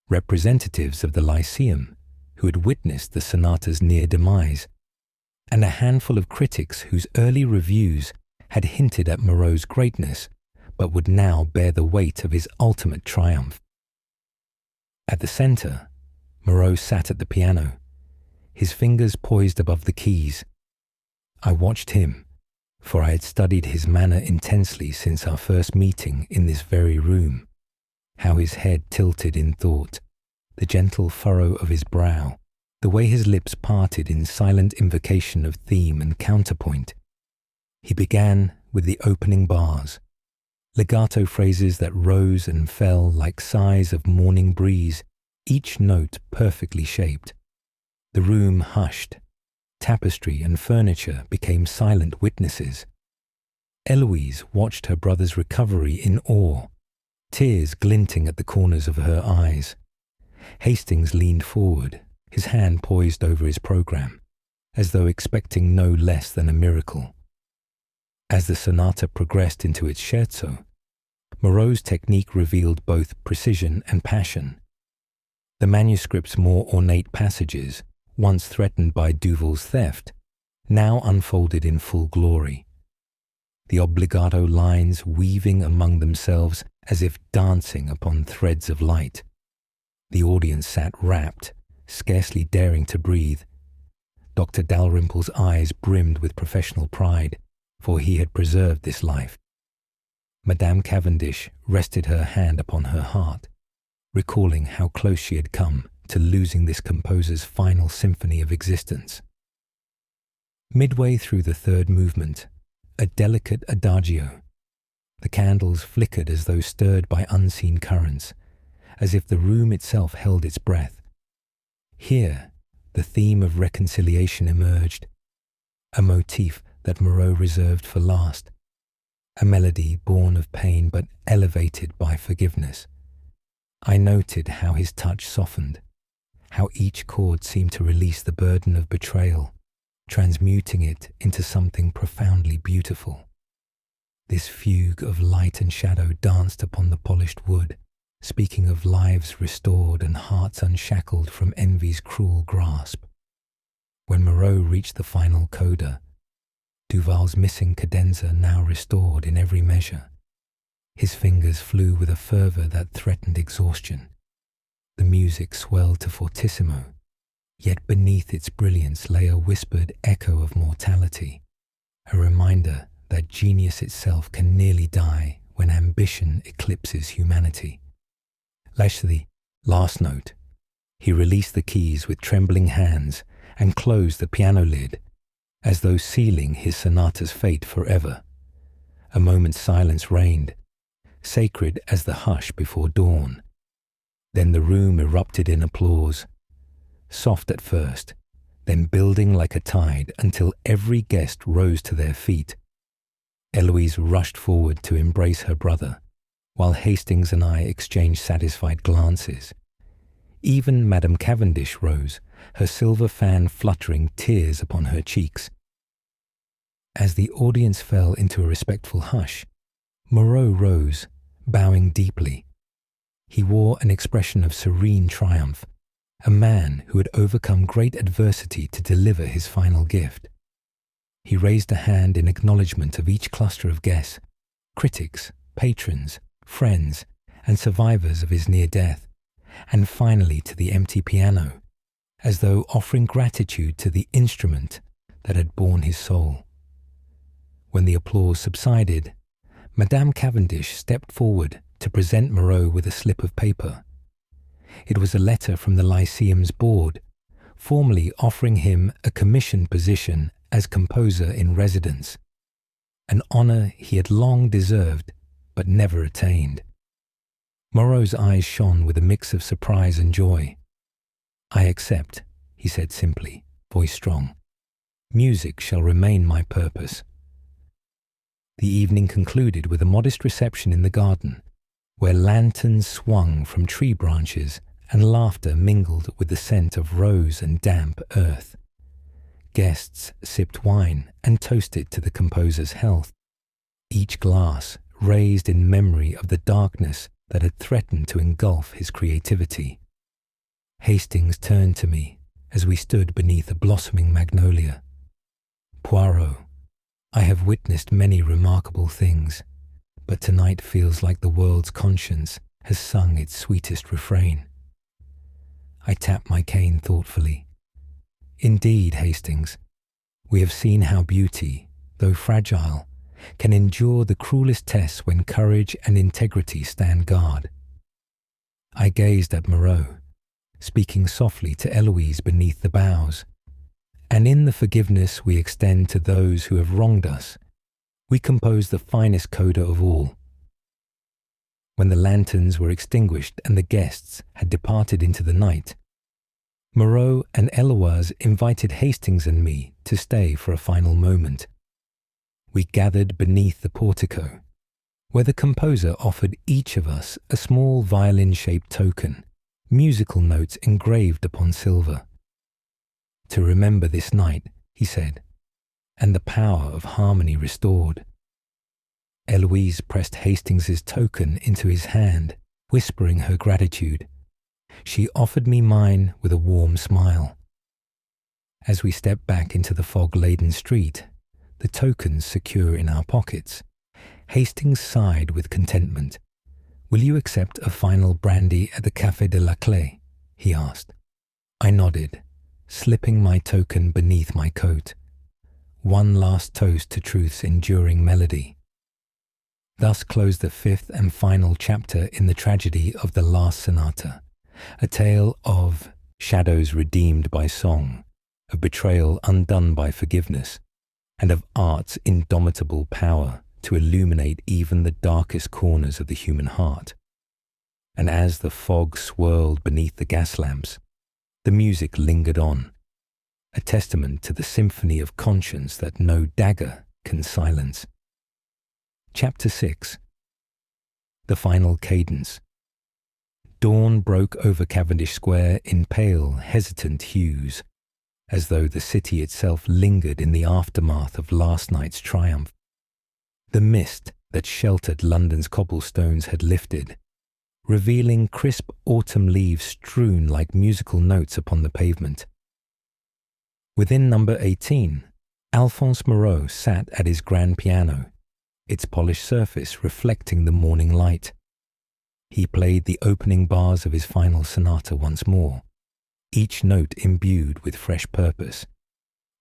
representatives of the Lyceum who had witnessed the sonata's near demise, and a handful of critics whose early reviews had hinted at Moreau's greatness but would now bear the weight of his ultimate triumph. At the center, Moreau sat at the piano, his fingers poised above the keys. I watched him, for I had studied his manner intensely since our first meeting in this very room, how his head tilted in thought, the gentle furrow of his brow, the way his lips parted in silent invocation of theme and counterpoint. He began with the opening bars, legato phrases that rose and fell like sighs of morning breeze, each note perfectly shaped. The room hushed. Tapestry and furniture became silent witnesses. Eloise watched her brother's recovery in awe, tears glinting at the corners of her eyes. Hastings leaned forward, his hand poised over his program, as though expecting no less than a miracle. As the sonata progressed into its scherzo, Moreau's technique revealed both precision and passion. The manuscript's more ornate passages, once threatened by Duval's theft, now unfolded in full glory. The obligato lines weaving among themselves as if dancing upon threads of light. The audience sat rapt, scarcely daring to breathe. Dr. Dalrymple's eyes brimmed with professional pride, for he had preserved this life. Madame Cavendish rested her hand upon her heart, recalling how close she had come to losing this composer's final symphony of existence. Midway through the third movement, a delicate adagio. The candles flickered as though stirred by unseen currents, as if the room itself held its breath. Here, the theme of reconciliation emerged, a motif that Moreau reserved for last, a melody born of pain but elevated by forgiveness. I noted how his touch softened, how each chord seemed to release the burden of betrayal, transmuting it into something profoundly beautiful. This fugue of light and shadow danced upon the polished wood, speaking of lives restored and hearts unshackled from envy's cruel grasp. When Moreau reached the final coda, Duval's missing cadenza now restored in every measure. His fingers flew with a fervour that threatened exhaustion. The music swelled to fortissimo, yet beneath its brilliance lay a whispered echo of mortality, a reminder that genius itself can nearly die when ambition eclipses humanity. Lastly, last note. He released the keys with trembling hands and closed the piano lid, as though sealing his sonata's fate forever. A moment's silence reigned, sacred as the hush before dawn. Then the room erupted in applause, soft at first, then building like a tide until every guest rose to their feet. Eloise rushed forward to embrace her brother, while Hastings and I exchanged satisfied glances. Even Madame Cavendish rose, her silver fan fluttering tears upon her cheeks. As the audience fell into a respectful hush, Moreau rose, bowing deeply. He wore an expression of serene triumph, a man who had overcome great adversity to deliver his final gift. He raised a hand in acknowledgement of each cluster of guests, critics, patrons, friends, and survivors of his near death, and finally to the empty piano, as though offering gratitude to the instrument that had borne his soul. When the applause subsided, Madame Cavendish stepped forward to present Moreau with a slip of paper. It was a letter from the Lyceum's board, formally offering him a commissioned position as composer in residence, an honour he had long deserved but never attained. Moreau's eyes shone with a mix of surprise and joy. "I accept," he said simply, voice strong. "Music shall remain my purpose." The evening concluded with a modest reception in the garden, where lanterns swung from tree branches and laughter mingled with the scent of rose and damp earth. Guests sipped wine and toasted to the composer's health, each glass raised in memory of the darkness that had threatened to engulf his creativity. Hastings turned to me as we stood beneath a blossoming magnolia. "Poirot, I have witnessed many remarkable things, but tonight feels like the world's conscience has sung its sweetest refrain." I tapped my cane thoughtfully. "Indeed, Hastings, we have seen how beauty, though fragile, can endure the cruelest tests when courage and integrity stand guard. I gazed at Moreau, speaking softly to Eloise beneath the boughs. And in the forgiveness we extend to those who have wronged us, we compose the finest coda of all. When the lanterns were extinguished and the guests had departed into the night, Moreau and Eloise invited Hastings and me to stay for a final moment. We gathered beneath the portico, where the composer offered each of us a small violin-shaped token, musical notes engraved upon silver. "To remember this night," he said, "and the power of harmony restored." Eloise pressed Hastings's token into his hand, whispering her gratitude. She offered me mine with a warm smile. As we stepped back into the fog-laden street, the tokens secure in our pockets, Hastings sighed with contentment. "Will you accept a final brandy at the Café de la Clé?" he asked. I nodded, slipping my token beneath my coat. One last toast to truth's enduring melody. Thus closed the fifth and final chapter in the tragedy of the last sonata, a tale of shadows redeemed by song, of betrayal undone by forgiveness, and of art's indomitable power to illuminate even the darkest corners of the human heart. And as the fog swirled beneath the gas lamps, the music lingered on, a testament to the symphony of conscience that no dagger can silence. Chapter 6. The final cadence. Dawn broke over Cavendish Square in pale, hesitant hues, as though the city itself lingered in the aftermath of last night's triumph. The mist that sheltered London's cobblestones had lifted, revealing crisp autumn leaves strewn like musical notes upon the pavement. Within number 18, Alphonse Moreau sat at his grand piano, its polished surface reflecting the morning light. He played the opening bars of his final sonata once more, each note imbued with fresh purpose.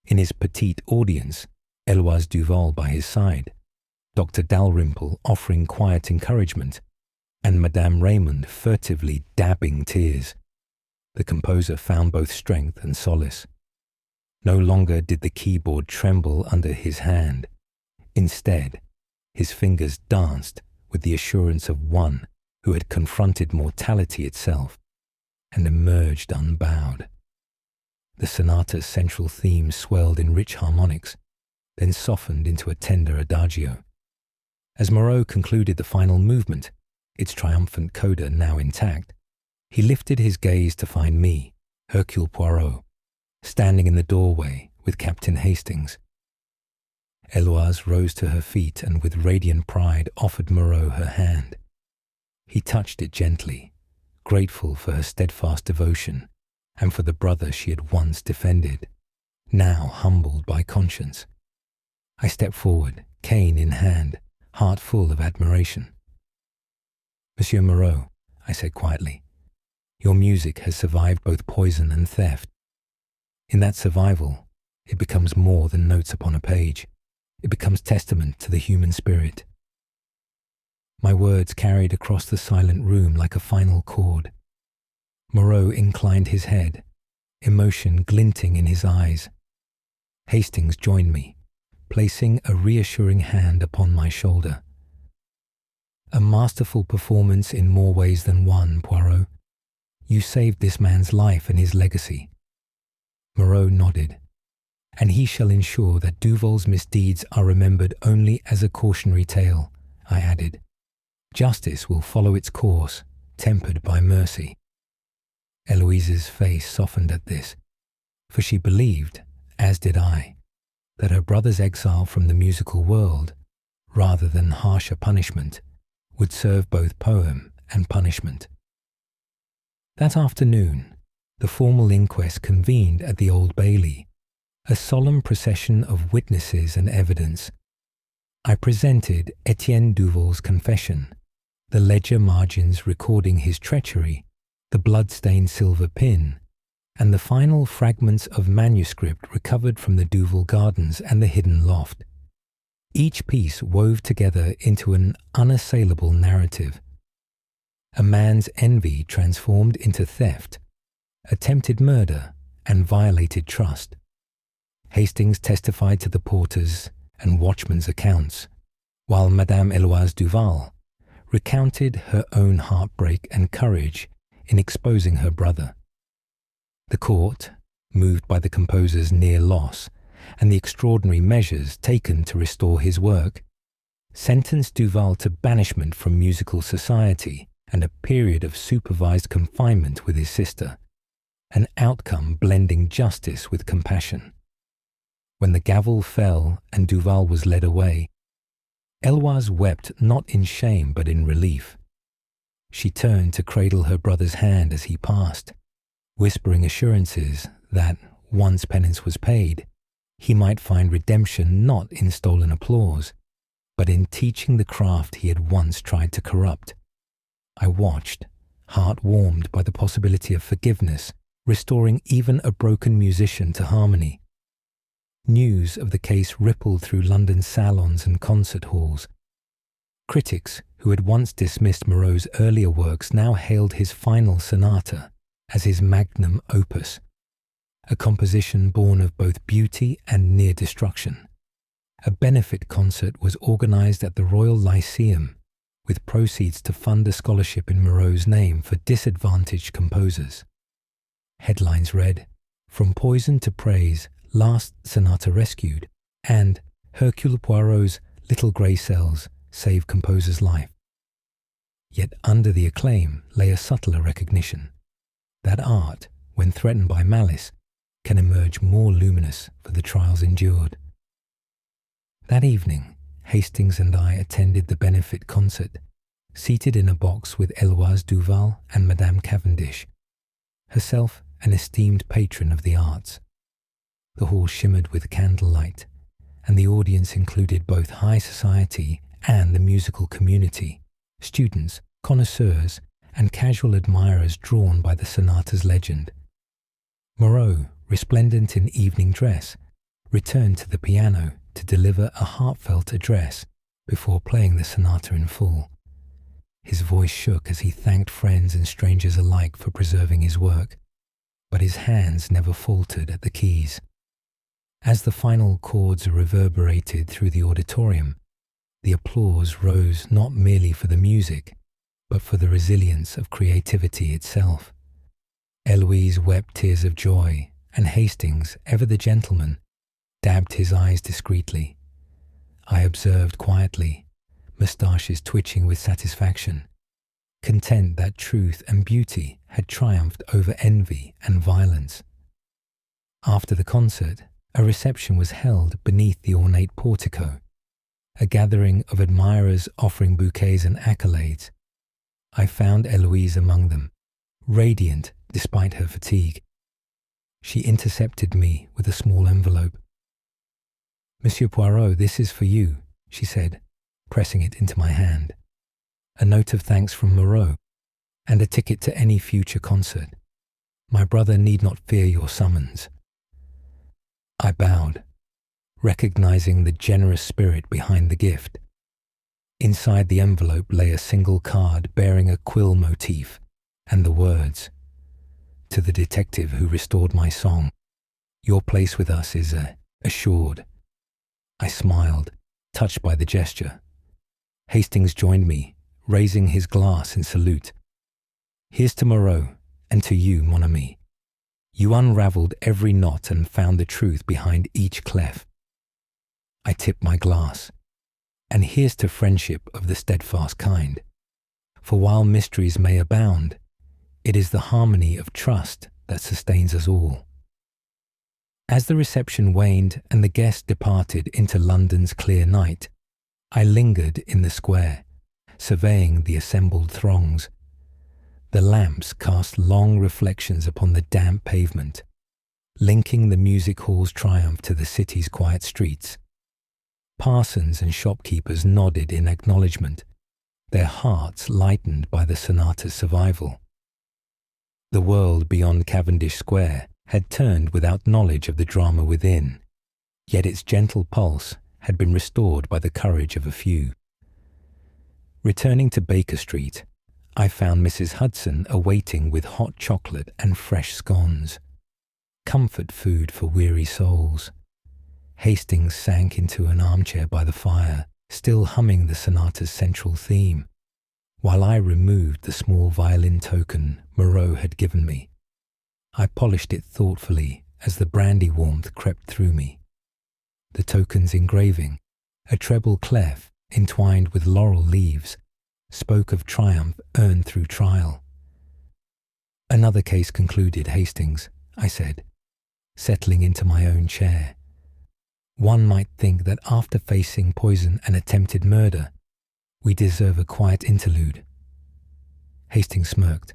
In his petite audience, Eloise Duval by his side, Dr. Dalrymple offering quiet encouragement, and Madame Raymond furtively dabbing tears, the composer found both strength and solace. No longer did the keyboard tremble under his hand. Instead, his fingers danced with the assurance of one who had confronted mortality itself and emerged unbowed. The sonata's central theme swelled in rich harmonics, then softened into a tender adagio. As Moreau concluded the final movement, its triumphant coda now intact, he lifted his gaze to find me, Hercule Poirot, standing in the doorway with Captain Hastings. Eloise rose to her feet and with radiant pride offered Moreau her hand. He touched it gently, grateful for her steadfast devotion and for the brother she had once defended, now humbled by conscience. I stepped forward, cane in hand, heart full of admiration. "Monsieur Moreau," I said quietly, "your music has survived both poison and theft. In that survival, it becomes more than notes upon a page. It becomes testament to the human spirit." My words carried across the silent room like a final chord. Moreau inclined his head, emotion glinting in his eyes. Hastings joined me, placing a reassuring hand upon my shoulder. "A masterful performance in more ways than one, Poirot. You saved this man's life and his legacy." Moreau nodded. "And he shall ensure that Duval's misdeeds are remembered only as a cautionary tale," I added. "Justice will follow its course, tempered by mercy." Eloise's face softened at this, for she believed, as did I, that her brother's exile from the musical world, rather than harsher punishment, would serve both poem and punishment. That afternoon, the formal inquest convened at the Old Bailey, a solemn procession of witnesses and evidence. I presented Etienne Duval's confession, the ledger margins recording his treachery, the blood-stained silver pin, and the final fragments of manuscript recovered from the Duval gardens and the hidden loft. Each piece wove together into an unassailable narrative. a man's envy transformed into theft, attempted murder, and violated trust. Hastings testified to the porter's and watchman's accounts, while Madame Héloise Duval recounted her own heartbreak and courage in exposing her brother. The court, moved by the composer's near loss and the extraordinary measures taken to restore his work, sentenced Duval to banishment from musical society and a period of supervised confinement with his sister, an outcome blending justice with compassion. When the gavel fell and Duval was led away, Héloise wept not in shame but in relief. She turned to cradle her brother's hand as he passed, whispering assurances that, once penance was paid, he might find redemption not in stolen applause, but in teaching the craft he had once tried to corrupt. I watched, heart warmed by the possibility of forgiveness, restoring even a broken musician to harmony. News of the case rippled through London's salons and concert halls. Critics who had once dismissed Moreau's earlier works now hailed his final sonata as his magnum opus, a composition born of both beauty and near destruction. A benefit concert was organized at the Royal Lyceum, with proceeds to fund a scholarship in Moreau's name for disadvantaged composers. Headlines read, "From Poison to Praise, Last Sonata Rescued," and "Hercule Poirot's Little Grey Cells Save Composer's Life." Yet under the acclaim lay a subtler recognition that art, when threatened by malice, can emerge more luminous for the trials endured. That evening, Hastings and I attended the benefit concert, seated in a box with Héloise Duval and Madame Cavendish, herself an esteemed patron of the arts. The hall shimmered with candlelight, and the audience included both high society and the musical community, students, connoisseurs, and casual admirers drawn by the sonata's legend. Moreau, resplendent in evening dress, returned to the piano to deliver a heartfelt address before playing the sonata in full. His voice shook as he thanked friends and strangers alike for preserving his work, but his hands never faltered at the keys. As the final chords reverberated through the auditorium, the applause rose not merely for the music, but for the resilience of creativity itself. Héloise wept tears of joy, and Hastings, ever the gentleman, dabbed his eyes discreetly. I observed quietly, moustaches twitching with satisfaction, content that truth and beauty had triumphed over envy and violence. After the concert, a reception was held beneath the ornate portico, a gathering of admirers offering bouquets and accolades. I found Héloise among them, radiant despite her fatigue. She intercepted me with a small envelope. "Monsieur Poirot, this is for you," she said, pressing it into my hand. "A note of thanks from Moreau, and a ticket to any future concert. My brother need not fear your summons." I bowed, recognizing the generous spirit behind the gift. Inside the envelope lay a single card bearing a quill motif and the words, "To the detective who restored my song, your place with us is assured." I smiled, touched by the gesture. Hastings joined me, raising his glass in salute. "Here's to Moreau, and to you, mon ami. You unraveled every knot and found the truth behind each clef." I tipped my glass. "And here's to friendship of the steadfast kind. For while mysteries may abound, it is the harmony of trust that sustains us all." As the reception waned and the guests departed into London's clear night, I lingered in the square, surveying the assembled throngs. The lamps cast long reflections upon the damp pavement, linking the music hall's triumph to the city's quiet streets. Parsons and shopkeepers nodded in acknowledgement, their hearts lightened by the sonata's survival. The world beyond Cavendish Square had turned without knowledge of the drama within, yet its gentle pulse had been restored by the courage of a few. Returning to Baker Street, I found Mrs. Hudson awaiting with hot chocolate and fresh scones. Comfort food for weary souls. Hastings sank into an armchair by the fire, still humming the sonata's central theme, while I removed the small violin token Moreau had given me. I polished it thoughtfully as the brandy warmth crept through me. The token's engraving, a treble clef entwined with laurel leaves, spoke of triumph earned through trial. "Another case concluded, Hastings," I said, settling into my own chair. "One might think that after facing poison and attempted murder, we deserve a quiet interlude." Hastings smirked.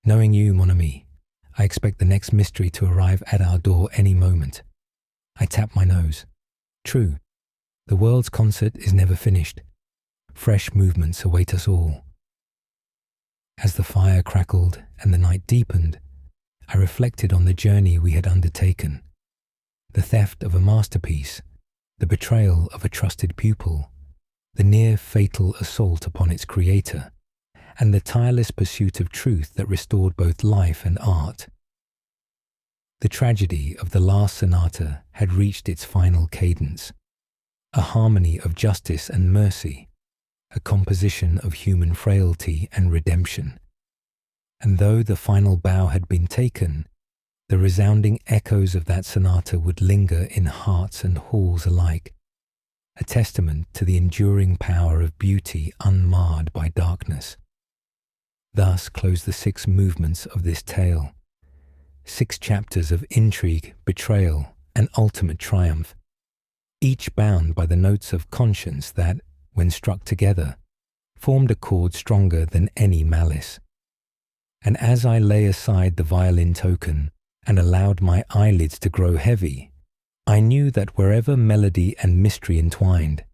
"Knowing you, mon ami, I expect the next mystery to arrive at our door any moment." I tapped my nose. "True, the world's concert is never finished. Fresh movements await us all." As the fire crackled and the night deepened, I reflected on the journey we had undertaken. The theft of a masterpiece, the betrayal of a trusted pupil, the near-fatal assault upon its creator, and the tireless pursuit of truth that restored both life and art. The tragedy of the last sonata had reached its final cadence, a harmony of justice and mercy, a composition of human frailty and redemption. And though the final bow had been taken, the resounding echoes of that sonata would linger in hearts and halls alike, a testament to the enduring power of beauty unmarred by darkness. Thus close the 6 movements of this tale, 6 chapters of intrigue, betrayal, and ultimate triumph, each bound by the notes of conscience that, when struck together, formed a chord stronger than any malice. And as I lay aside the violin token and allowed my eyelids to grow heavy, I knew that wherever melody and mystery entwined,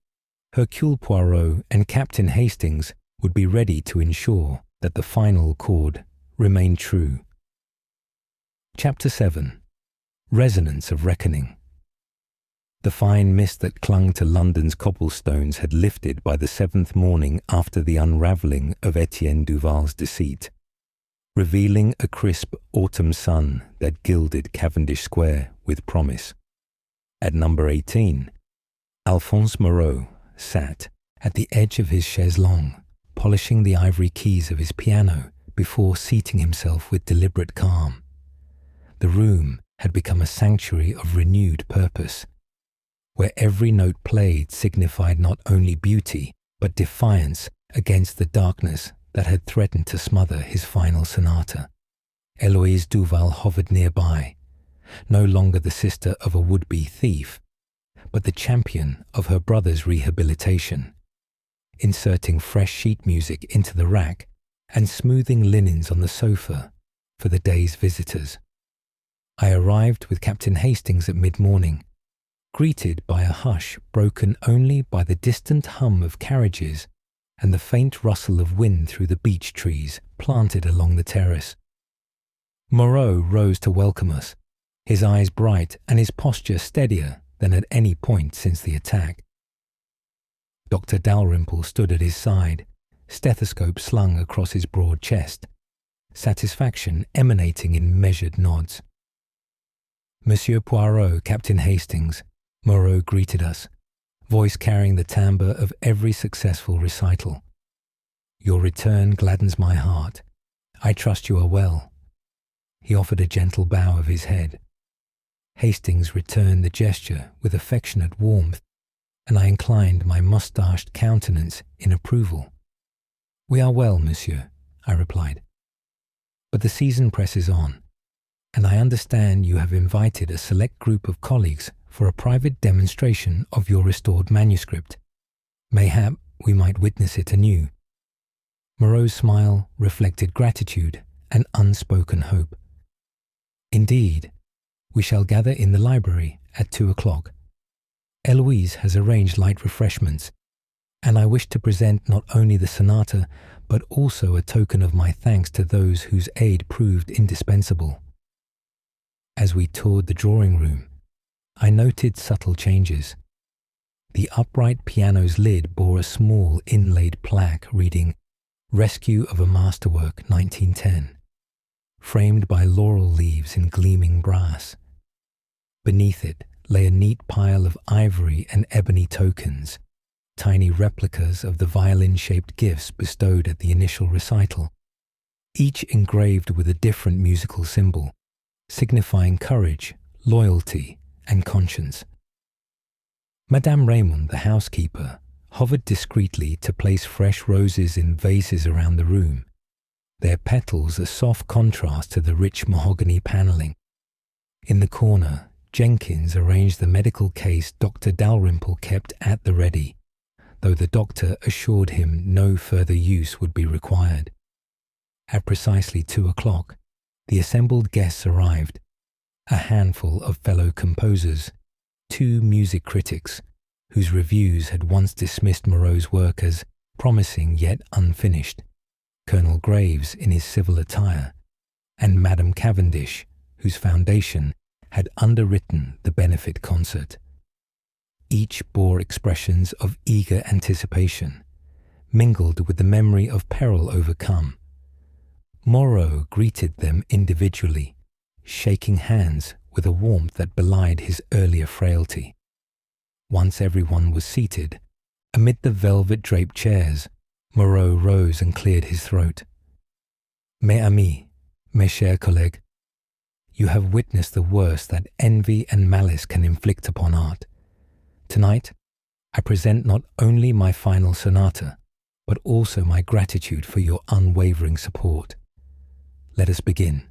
Hercule Poirot and Captain Hastings would be ready to ensure that the final chord remained true. Chapter 7. Resonance of Reckoning. The fine mist that clung to London's cobblestones had lifted by the 7th morning after the unravelling of Etienne Duval's deceit, revealing a crisp autumn sun that gilded Cavendish Square with promise. At number 18, Alphonse Moreau sat at the edge of his chaise longue, polishing the ivory keys of his piano before seating himself with deliberate calm. The room had become a sanctuary of renewed purpose, where every note played signified not only beauty, but defiance against the darkness that had threatened to smother his final sonata. Héloïse Duval hovered nearby, no longer the sister of a would-be thief, but the champion of her brother's rehabilitation, inserting fresh sheet music into the rack and smoothing linens on the sofa for the day's visitors. I arrived with Captain Hastings at mid-morning, greeted by a hush broken only by the distant hum of carriages and the faint rustle of wind through the beech trees planted along the terrace. Moreau rose to welcome us, his eyes bright and his posture steadier than at any point since the attack. Dr. Dalrymple stood at his side, stethoscope slung across his broad chest, satisfaction emanating in measured nods. "Monsieur Poirot, Captain Hastings," Moreau greeted us, voice carrying the timbre of every successful recital. "Your return gladdens my heart. I trust you are well." He offered a gentle bow of his head. Hastings returned the gesture with affectionate warmth, and I inclined my moustached countenance in approval. "We are well, monsieur," I replied. "But the season presses on, and I understand you have invited a select group of colleagues for a private demonstration of your restored manuscript. Mayhap we might witness it anew." Moreau's smile reflected gratitude and unspoken hope. "Indeed, we shall gather in the library at 2:00. Héloïse has arranged light refreshments, and I wish to present not only the sonata, but also a token of my thanks to those whose aid proved indispensable." As we toured the drawing room, I noted subtle changes. The upright piano's lid bore a small inlaid plaque reading, Rescue of a Masterwork, 1910, framed by laurel leaves in gleaming brass. Beneath it lay a neat pile of ivory and ebony tokens, tiny replicas of the violin-shaped gifts bestowed at the initial recital, each engraved with a different musical symbol, signifying courage, loyalty, and conscience. Madame Raymond, the housekeeper, hovered discreetly to place fresh roses in vases around the room, their petals a soft contrast to the rich mahogany panelling. In the corner, Jenkins arranged the medical case Dr. Dalrymple kept at the ready, though the doctor assured him no further use would be required. At precisely 2:00, the assembled guests arrived, a handful of fellow composers, 2 music critics, whose reviews had once dismissed Moreau's work as promising yet unfinished, Colonel Graves in his civil attire, and Madame Cavendish, whose foundation had underwritten the benefit concert. Each bore expressions of eager anticipation, mingled with the memory of peril overcome. Moreau greeted them individually, shaking hands with a warmth that belied his earlier frailty. Once everyone was seated, amid the velvet-draped chairs, Moreau rose and cleared his throat. Mes amis, mes chers collègues, you have witnessed the worst that envy and malice can inflict upon art. Tonight, I present not only my final sonata, but also my gratitude for your unwavering support. Let us begin.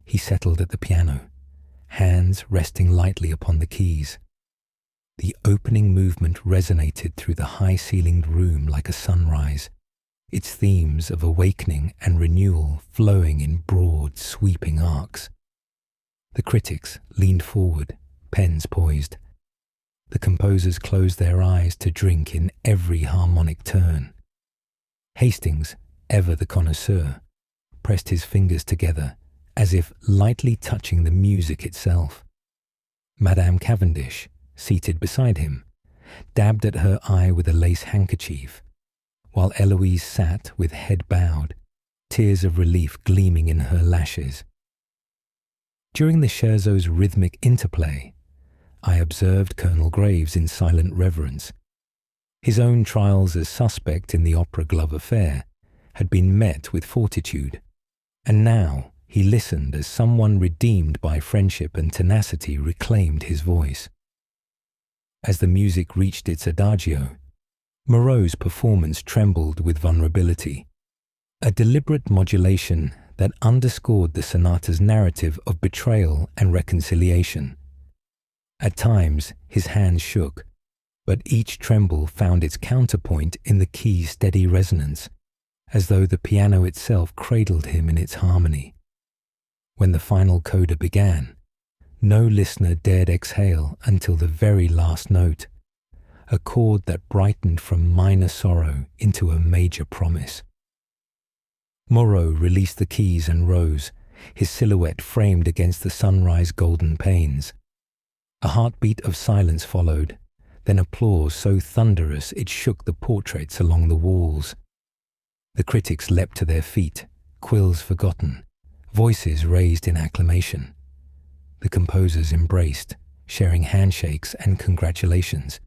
He settled at the piano, hands resting lightly upon the keys. The opening movement resonated through the high-ceilinged room like a sunrise, its themes of awakening and renewal flowing in broad, sweeping arcs. The critics leaned forward, pens poised. The composers closed their eyes to drink in every harmonic turn. Hastings, ever the connoisseur, pressed his fingers together as if lightly touching the music itself. Madame Cavendish, seated beside him, dabbed at her eye with a lace handkerchief, while Eloise sat with head bowed, tears of relief gleaming in her lashes. During the scherzo's rhythmic interplay, I observed Colonel Graves in silent reverence. His own trials as suspect in the opera glove affair had been met with fortitude, and now he listened as someone redeemed by friendship and tenacity reclaimed his voice. As the music reached its adagio, Moreau's performance trembled with vulnerability, a deliberate modulation that underscored the sonata's narrative of betrayal and reconciliation. At times, his hands shook, but each tremble found its counterpoint in the key's steady resonance, as though the piano itself cradled him in its harmony. When the final coda began, no listener dared exhale until the very last note, a chord that brightened from minor sorrow into a major promise. Moreau released the keys and rose, his silhouette framed against the sunrise golden panes. A heartbeat of silence followed, then applause so thunderous it shook the portraits along the walls. The critics leapt to their feet, quills forgotten, voices raised in acclamation. The composers embraced, sharing handshakes and congratulations.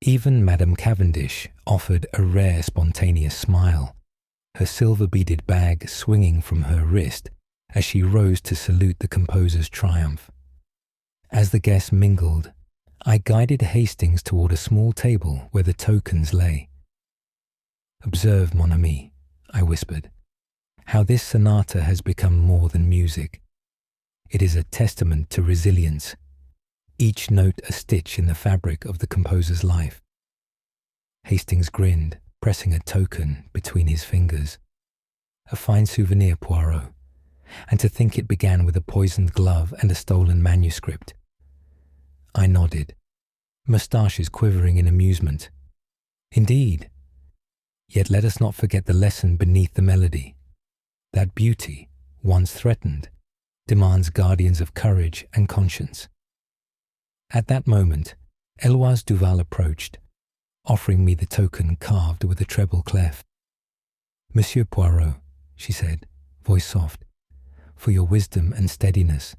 Even Madame Cavendish offered a rare spontaneous smile, her silver-beaded bag swinging from her wrist as she rose to salute the composer's triumph. As the guests mingled, I guided Hastings toward a small table where the tokens lay. "Observe, mon ami," I whispered, "how this sonata has become more than music. It is a testament to resilience, each note a stitch in the fabric of the composer's life." Hastings grinned, pressing a token between his fingers. "A fine souvenir, Poirot. And to think it began with a poisoned glove and a stolen manuscript." I nodded, moustaches quivering in amusement. "Indeed. Yet let us not forget the lesson beneath the melody. That beauty, once threatened, demands guardians of courage and conscience." At that moment, Eloise Duval approached, offering me the token carved with a treble clef. Monsieur Poirot, she said, voice soft, for your wisdom and steadiness,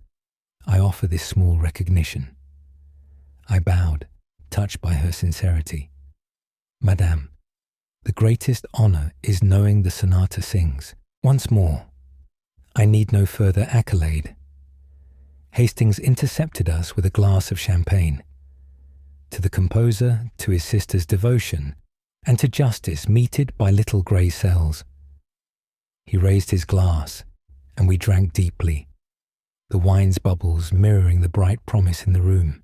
I offer this small recognition. I bowed, touched by her sincerity. Madame, the greatest honour is knowing the sonata sings. Once more, I need no further accolade. Hastings intercepted us with a glass of champagne. To the composer, to his sister's devotion, and to justice meted by little grey cells. He raised his glass, and we drank deeply, the wine's bubbles mirroring the bright promise in the room.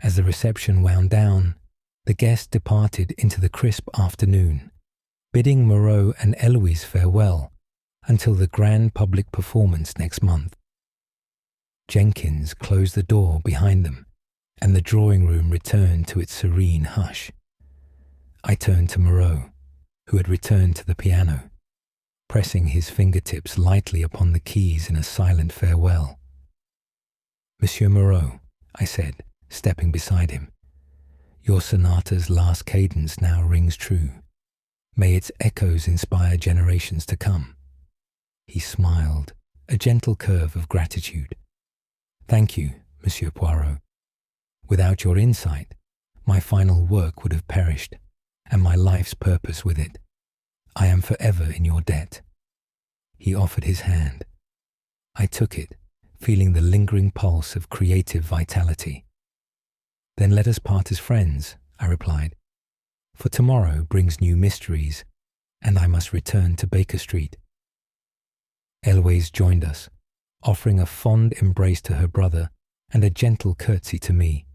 As the reception wound down, the guests departed into the crisp afternoon, bidding Moreau and Eloise farewell until the grand public performance next month. Jenkins closed the door behind them, and the drawing-room returned to its serene hush. I turned to Moreau, who had returned to the piano, pressing his fingertips lightly upon the keys in a silent farewell. Monsieur Moreau, I said, stepping beside him, your sonata's last cadence now rings true. May its echoes inspire generations to come. He smiled, a gentle curve of gratitude. Thank you, Monsieur Poirot. Without your insight, my final work would have perished, and my life's purpose with it. I am forever in your debt. He offered his hand. I took it, feeling the lingering pulse of creative vitality. Then let us part as friends, I replied, for tomorrow brings new mysteries, and I must return to Baker Street. Eloise joined us, offering a fond embrace to her brother and a gentle curtsy to me.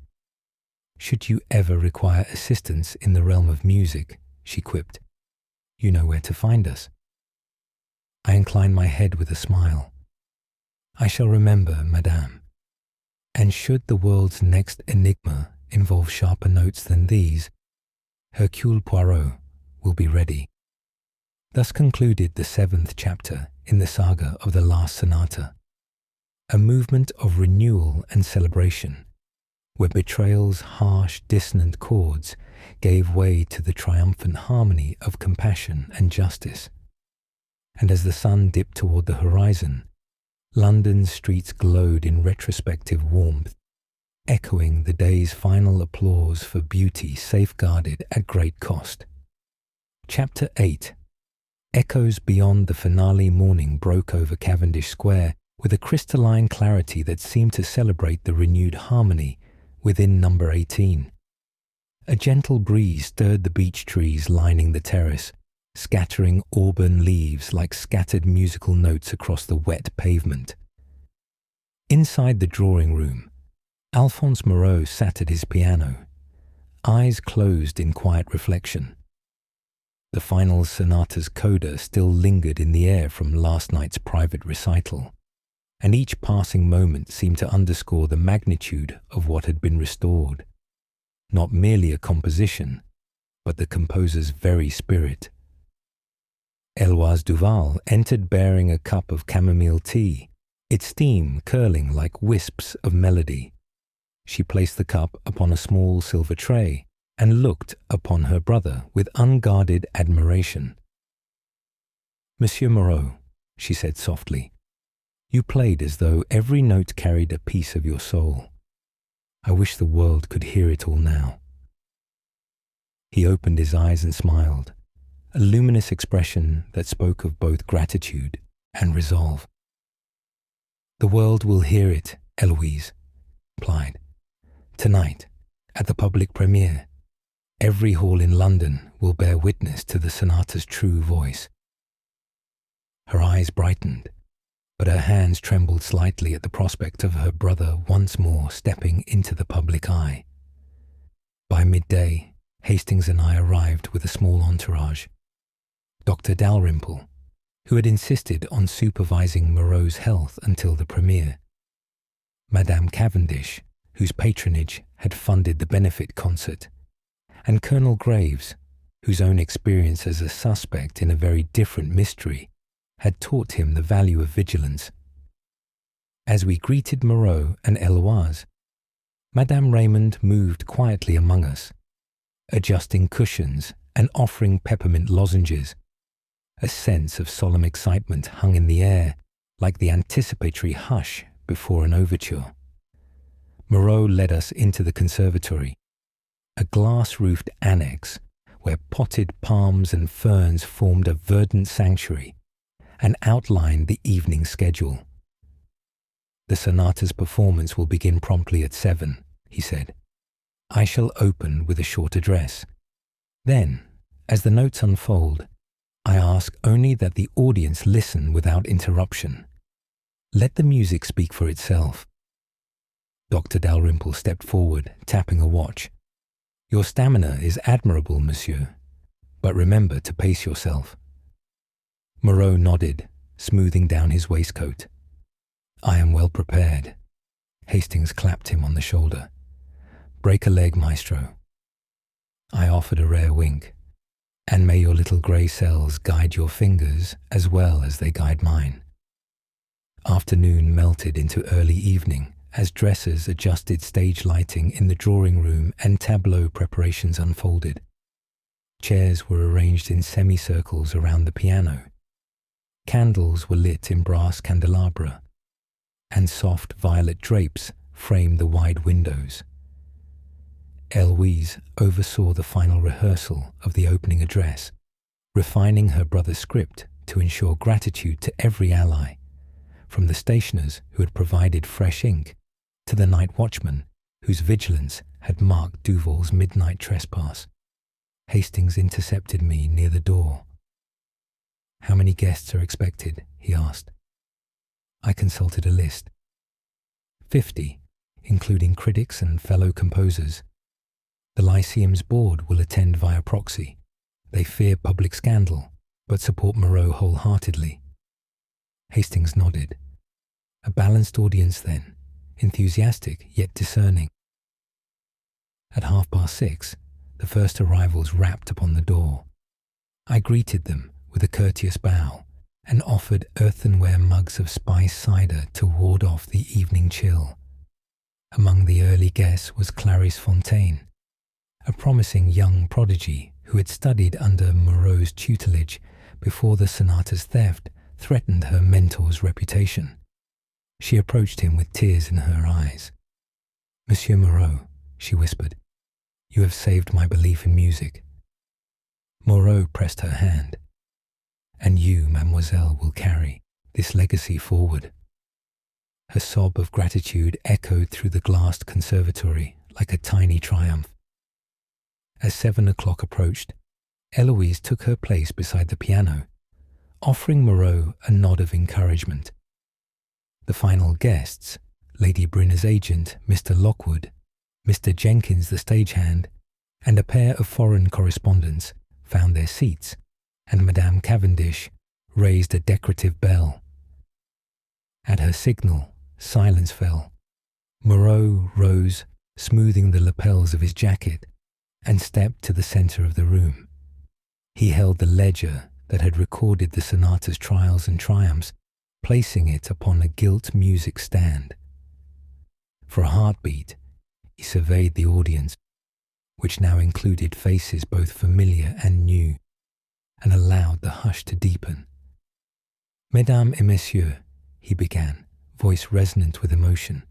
Should you ever require assistance in the realm of music, she quipped, you know where to find us. I inclined my head with a smile. I shall remember, madame. And should the world's next enigma involve sharper notes than these, Hercule Poirot will be ready. Thus concluded the 7th chapter in the saga of the last sonata, a movement of renewal and celebration, where betrayal's harsh, dissonant chords gave way to the triumphant harmony of compassion and justice. And as the sun dipped toward the horizon, London's streets glowed in retrospective warmth, echoing the day's final applause for beauty safeguarded at great cost. Chapter 8. Echoes beyond the finale morning broke over Cavendish Square with a crystalline clarity that seemed to celebrate the renewed harmony within number 18. A gentle breeze stirred the beech trees lining the terrace, scattering auburn leaves like scattered musical notes across the wet pavement. Inside the drawing-room, Alphonse Moreau sat at his piano, eyes closed in quiet reflection. The final sonata's coda still lingered in the air from last night's private recital, and each passing moment seemed to underscore the magnitude of what had been restored. Not merely a composition, but the composer's very spirit. Eloise Duval entered bearing a cup of chamomile tea, its steam curling like wisps of melody. She placed the cup upon a small silver tray and looked upon her brother with unguarded admiration. Monsieur Moreau, she said softly, you played as though every note carried a piece of your soul. I wish the world could hear it all now. He opened his eyes and smiled, a luminous expression that spoke of both gratitude and resolve. The world will hear it, Eloise replied. Tonight, at the public premiere, every hall in London will bear witness to the sonata's true voice. Her eyes brightened, but her hands trembled slightly at the prospect of her brother once more stepping into the public eye. By midday, Hastings and I arrived with a small entourage. Dr. Dalrymple, who had insisted on supervising Moreau's health until the premiere, Madame Cavendish, whose patronage had funded the benefit concert, and Colonel Graves, whose own experience as a suspect in a very different mystery had taught him the value of vigilance. As we greeted Moreau and Eloise, Madame Raymond moved quietly among us, adjusting cushions and offering peppermint lozenges, A sense of solemn excitement hung in the air, like the anticipatory hush before an overture. Moreau led us into the conservatory, a glass-roofed annex where potted palms and ferns formed a verdant sanctuary and outlined the evening schedule. "The sonata's performance will begin promptly at 7, he said. "I shall open with a short address. Then, as the notes unfold, I ask only that the audience listen without interruption. Let the music speak for itself." Dr. Dalrymple stepped forward, tapping a watch. "Your stamina is admirable, monsieur, but remember to pace yourself." Moreau nodded, smoothing down his waistcoat. "I am well prepared." Hastings clapped him on the shoulder. "Break a leg, maestro." I offered a rare wink. "And may your little grey cells guide your fingers as well as they guide mine." Afternoon melted into early evening as dressers adjusted stage lighting in the drawing room and tableau preparations unfolded. Chairs were arranged in semicircles around the piano. Candles were lit in brass candelabra, and soft violet drapes framed the wide windows. Eloise oversaw the final rehearsal of the opening address, refining her brother's script to ensure gratitude to every ally, from the stationers who had provided fresh ink to the night watchman whose vigilance had marked Duval's midnight trespass. Hastings intercepted me near the door. "How many guests are expected?" he asked. I consulted a list. 50, including critics and fellow composers. The Lyceum's board will attend via proxy. They fear public scandal, but support Moreau wholeheartedly. Hastings nodded. A balanced audience then, enthusiastic yet discerning. At 6:30, the first arrivals rapped upon the door. I greeted them with a courteous bow and offered earthenware mugs of spiced cider to ward off the evening chill. Among the early guests was Clarice Fontaine, a promising young prodigy who had studied under Moreau's tutelage before the sonata's theft threatened her mentor's reputation. She approached him with tears in her eyes. "Monsieur Moreau," she whispered, "you have saved my belief in music." Moreau pressed her hand. "And you, mademoiselle, will carry this legacy forward." Her sob of gratitude echoed through the glassed conservatory like a tiny triumph. As 7 o'clock approached, Eloise took her place beside the piano, offering Moreau a nod of encouragement. The final guests, Lady Brynner's agent, Mr. Lockwood, Mr. Jenkins the stagehand, and a pair of foreign correspondents, found their seats, and Madame Cavendish raised a decorative bell. At her signal, silence fell. Moreau rose, smoothing the lapels of his jacket, and stepped to the centre of the room. He held the ledger that had recorded the sonata's trials and triumphs, placing it upon a gilt music stand. For a heartbeat, he surveyed the audience, which now included faces both familiar and new, and allowed the hush to deepen. "Mesdames et messieurs," he began, voice resonant with emotion,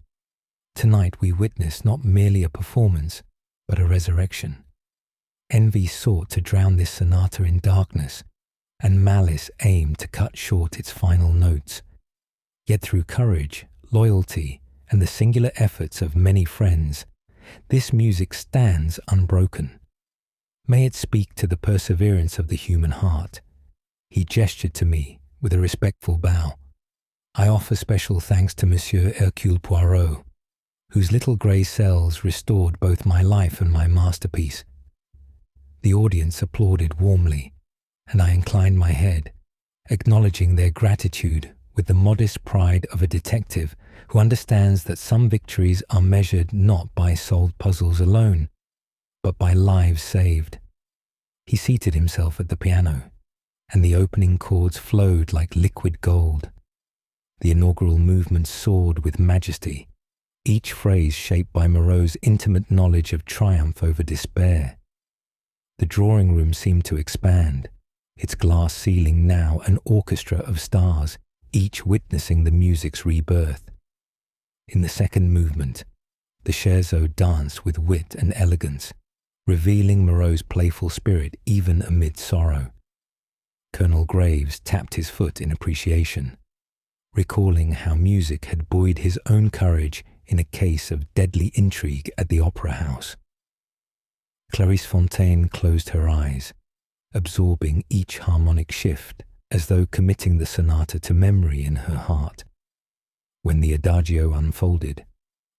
"tonight we witness not merely a performance, but a resurrection. Envy sought to drown this sonata in darkness, and malice aimed to cut short its final notes. Yet through courage, loyalty, and the singular efforts of many friends, this music stands unbroken. May it speak to the perseverance of the human heart." He gestured to me with a respectful bow. "I offer special thanks to Monsieur Hercule Poirot, whose little grey cells restored both my life and my masterpiece." The audience applauded warmly, and I inclined my head, acknowledging their gratitude with the modest pride of a detective who understands that some victories are measured not by solved puzzles alone, but by lives saved. He seated himself at the piano, and the opening chords flowed like liquid gold. The inaugural movement soared with majesty, each phrase shaped by Moreau's intimate knowledge of triumph over despair. The drawing room seemed to expand, its glass ceiling now an orchestra of stars, each witnessing the music's rebirth. In the second movement, the scherzo danced with wit and elegance, revealing Moreau's playful spirit even amid sorrow. Colonel Graves tapped his foot in appreciation, recalling how music had buoyed his own courage in a case of deadly intrigue at the opera house. Clarice Fontaine closed her eyes, absorbing each harmonic shift as though committing the sonata to memory in her heart. When the adagio unfolded,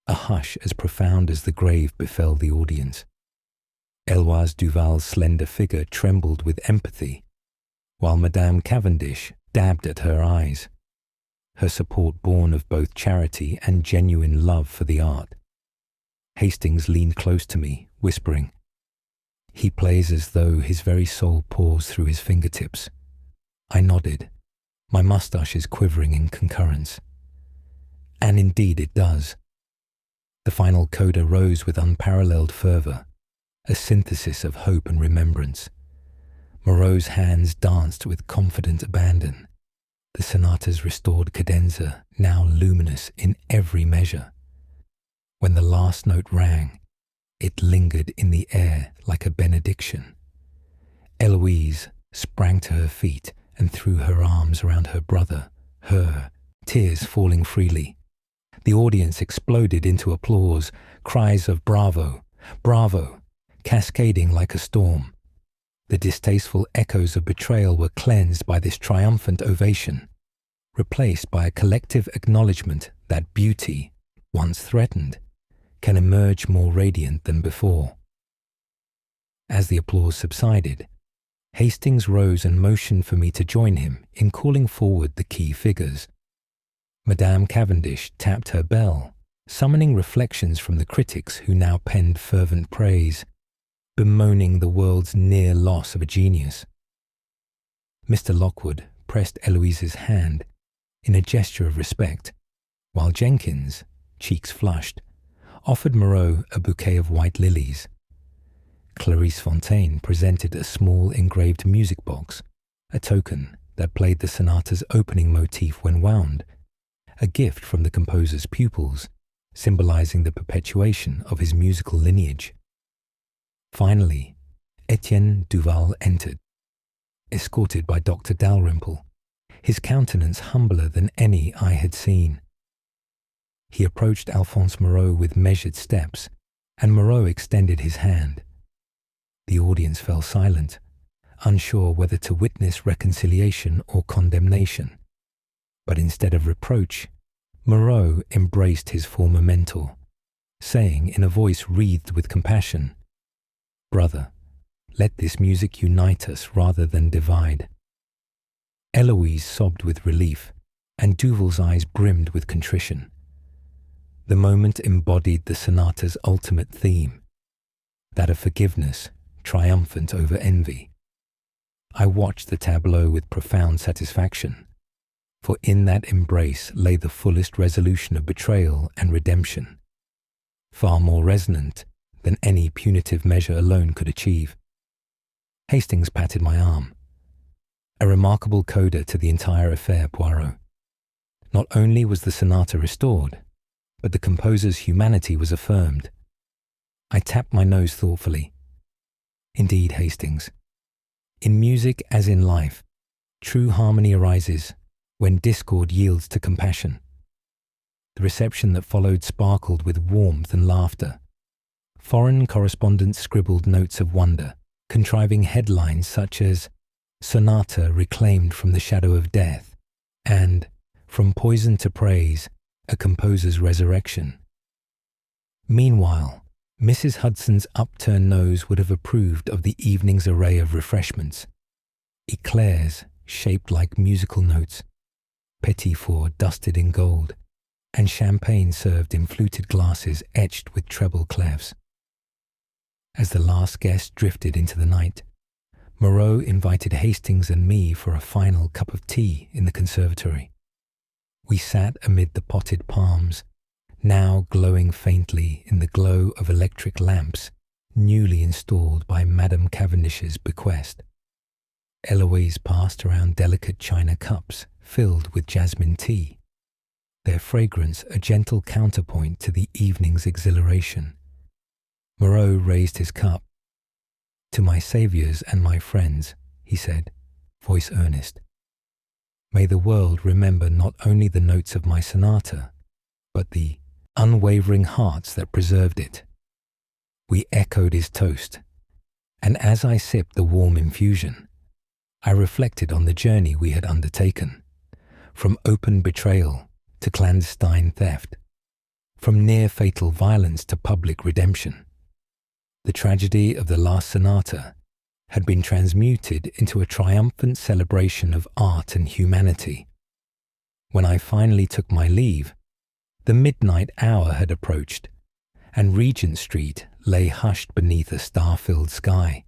a hush as profound as the grave befell the audience. Eloise Duval's slender figure trembled with empathy, while Madame Cavendish dabbed at her eyes, her support born of both charity and genuine love for the art. Hastings leaned close to me, whispering, "He plays as though his very soul pours through his fingertips." I nodded, my moustaches quivering in concurrence. And indeed it does. The final coda rose with unparalleled fervour, a synthesis of hope and remembrance. Moreau's hands danced with confident abandon, the sonata's restored cadenza now luminous in every measure. When the last note rang, it lingered in the air like a benediction. Eloise sprang to her feet and threw her arms around her brother, tears falling freely. The audience exploded into applause, cries of "Bravo! Bravo!" cascading like a storm. The distasteful echoes of betrayal were cleansed by this triumphant ovation, replaced by a collective acknowledgement that beauty, once threatened, can emerge more radiant than before. As the applause subsided, Hastings rose and motioned for me to join him in calling forward the key figures. Madame Cavendish tapped her bell, summoning reflections from the critics who now penned fervent praise, bemoaning the world's near loss of a genius. Mr. Lockwood pressed Eloise's hand in a gesture of respect, while Jenkins, cheeks flushed, offered Moreau a bouquet of white lilies. Clarice Fontaine presented a small engraved music box, a token that played the sonata's opening motif when wound, a gift from the composer's pupils, symbolizing the perpetuation of his musical lineage. Finally, Etienne Duval entered, escorted by Dr. Dalrymple, his countenance humbler than any I had seen. He approached Alphonse Moreau with measured steps, and Moreau extended his hand. The audience fell silent, unsure whether to witness reconciliation or condemnation. But instead of reproach, Moreau embraced his former mentor, saying in a voice wreathed with compassion, "Brother, let this music unite us rather than divide." Eloise sobbed with relief, and Duval's eyes brimmed with contrition. The moment embodied the sonata's ultimate theme, that of forgiveness triumphant over envy. I watched the tableau with profound satisfaction, for in that embrace lay the fullest resolution of betrayal and redemption, far more resonant than any punitive measure alone could achieve. Hastings patted my arm. A remarkable coda to the entire affair, Poirot. Not only was the sonata restored, but the composer's humanity was affirmed. I tapped my nose thoughtfully. Indeed, Hastings, in music as in life, true harmony arises when discord yields to compassion. The reception that followed sparkled with warmth and laughter. Foreign correspondents scribbled notes of wonder, contriving headlines such as "Sonata reclaimed from the shadow of death" and "From poison to praise, a composer's resurrection." Meanwhile, Mrs. Hudson's upturned nose would have approved of the evening's array of refreshments. Eclairs shaped like musical notes, petit fours dusted in gold, and champagne served in fluted glasses etched with treble clefs. As the last guest drifted into the night, Moreau invited Hastings and me for a final cup of tea in the conservatory. We sat amid the potted palms, now glowing faintly in the glow of electric lamps newly installed by Madame Cavendish's bequest. Eloise passed around delicate china cups filled with jasmine tea, their fragrance a gentle counterpoint to the evening's exhilaration. Moreau raised his cup. "To my saviours and my friends," he said, voice earnest. "May the world remember not only the notes of my sonata, but the unwavering hearts that preserved it." We echoed his toast, and as I sipped the warm infusion, I reflected on the journey we had undertaken, from open betrayal to clandestine theft, from near-fatal violence to public redemption. The tragedy of the last sonata had been transmuted into a triumphant celebration of art and humanity. When I finally took my leave, the midnight hour had approached, and Regent Street lay hushed beneath a star-filled sky.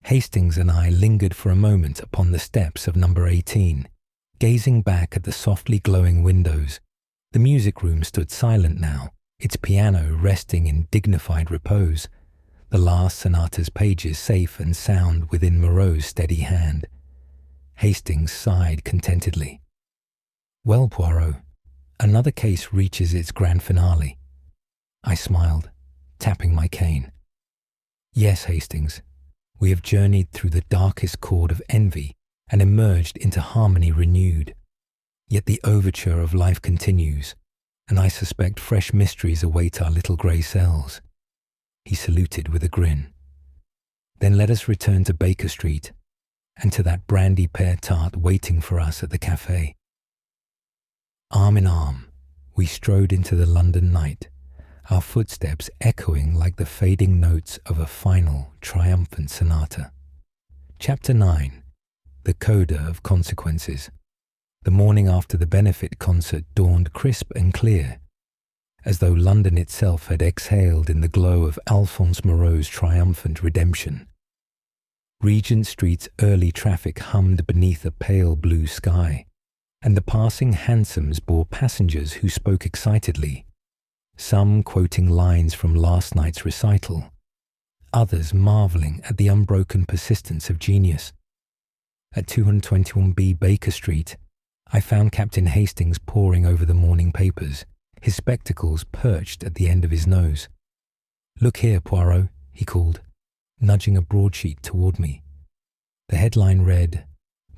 Hastings and I lingered for a moment upon the steps of number 18, gazing back at the softly glowing windows. The music room stood silent now, its piano resting in dignified repose, the last sonata's pages safe and sound within Moreau's steady hand. Hastings sighed contentedly. "Well, Poirot, another case reaches its grand finale." I smiled, tapping my cane. "Yes, Hastings, we have journeyed through the darkest chord of envy and emerged into harmony renewed. Yet the overture of life continues, and I suspect fresh mysteries await our little grey cells." He saluted with a grin. "Then let us return to Baker Street and to that brandy pear tart waiting for us at the cafe." Arm in arm, we strode into the London night, our footsteps echoing like the fading notes of a final, triumphant sonata. Chapter 9. The Coda of Consequences. The morning after the benefit concert dawned crisp and clear, as though London itself had exhaled in the glow of Alphonse Moreau's triumphant redemption. Regent Street's early traffic hummed beneath a pale blue sky, and the passing hansoms bore passengers who spoke excitedly, some quoting lines from last night's recital, others marvelling at the unbroken persistence of genius. At 221B Baker Street, I found Captain Hastings poring over the morning papers, his spectacles perched at the end of his nose. "Look here, Poirot," he called, nudging a broadsheet toward me. The headline read,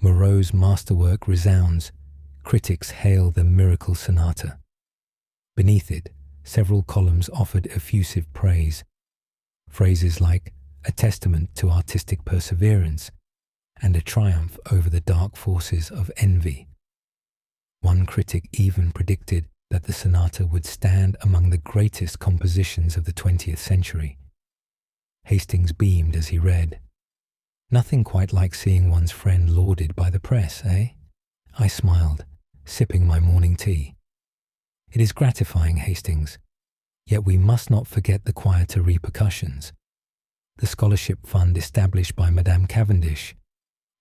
"Moreau's masterwork resounds. Critics hail the miracle sonata." Beneath it, several columns offered effusive praise. Phrases like "a testament to artistic perseverance" and "a triumph over the dark forces of envy." One critic even predicted that the sonata would stand among the greatest compositions of the 20th century. Hastings beamed as he read. "Nothing quite like seeing one's friend lauded by the press, eh?" I smiled, sipping my morning tea. "It is gratifying, Hastings, yet we must not forget the quieter repercussions. The scholarship fund established by Madame Cavendish,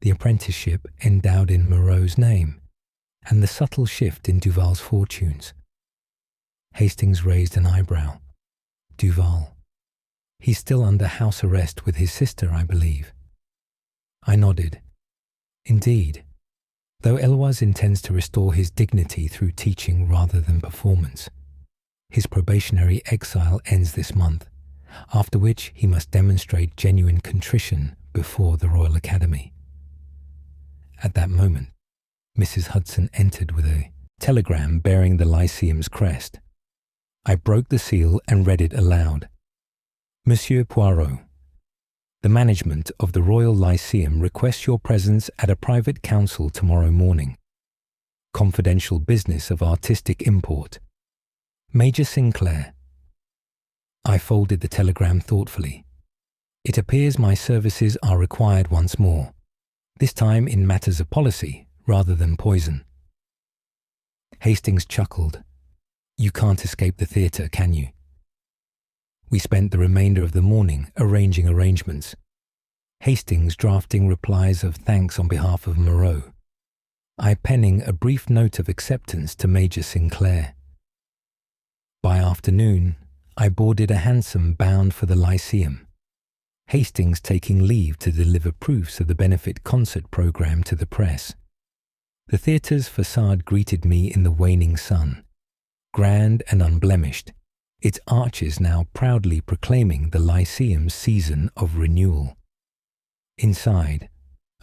the apprenticeship endowed in Moreau's name, and the subtle shift in Duval's fortunes." Hastings raised an eyebrow. "Duval. He's still under house arrest with his sister, I believe." I nodded. "Indeed, though Eloise intends to restore his dignity through teaching rather than performance. His probationary exile ends this month, after which he must demonstrate genuine contrition before the Royal Academy." At that moment, Mrs. Hudson entered with a telegram bearing the Lyceum's crest. I broke the seal and read it aloud. "Monsieur Poirot, the management of the Royal Lyceum requests your presence at a private council tomorrow morning. Confidential business of artistic import. Major Sinclair." I folded the telegram thoughtfully. "It appears my services are required once more, this time in matters of policy rather than poison." Hastings chuckled. "You can't escape the theatre, can you?" We spent the remainder of the morning arranging arrangements, Hastings drafting replies of thanks on behalf of Moreau, I penning a brief note of acceptance to Major Sinclair. By afternoon, I boarded a hansom bound for the Lyceum. Hastings taking leave to deliver proofs of the benefit concert programme to the press. The theatre's facade greeted me in the waning sun, grand and unblemished, its arches now proudly proclaiming the Lyceum's season of renewal. Inside,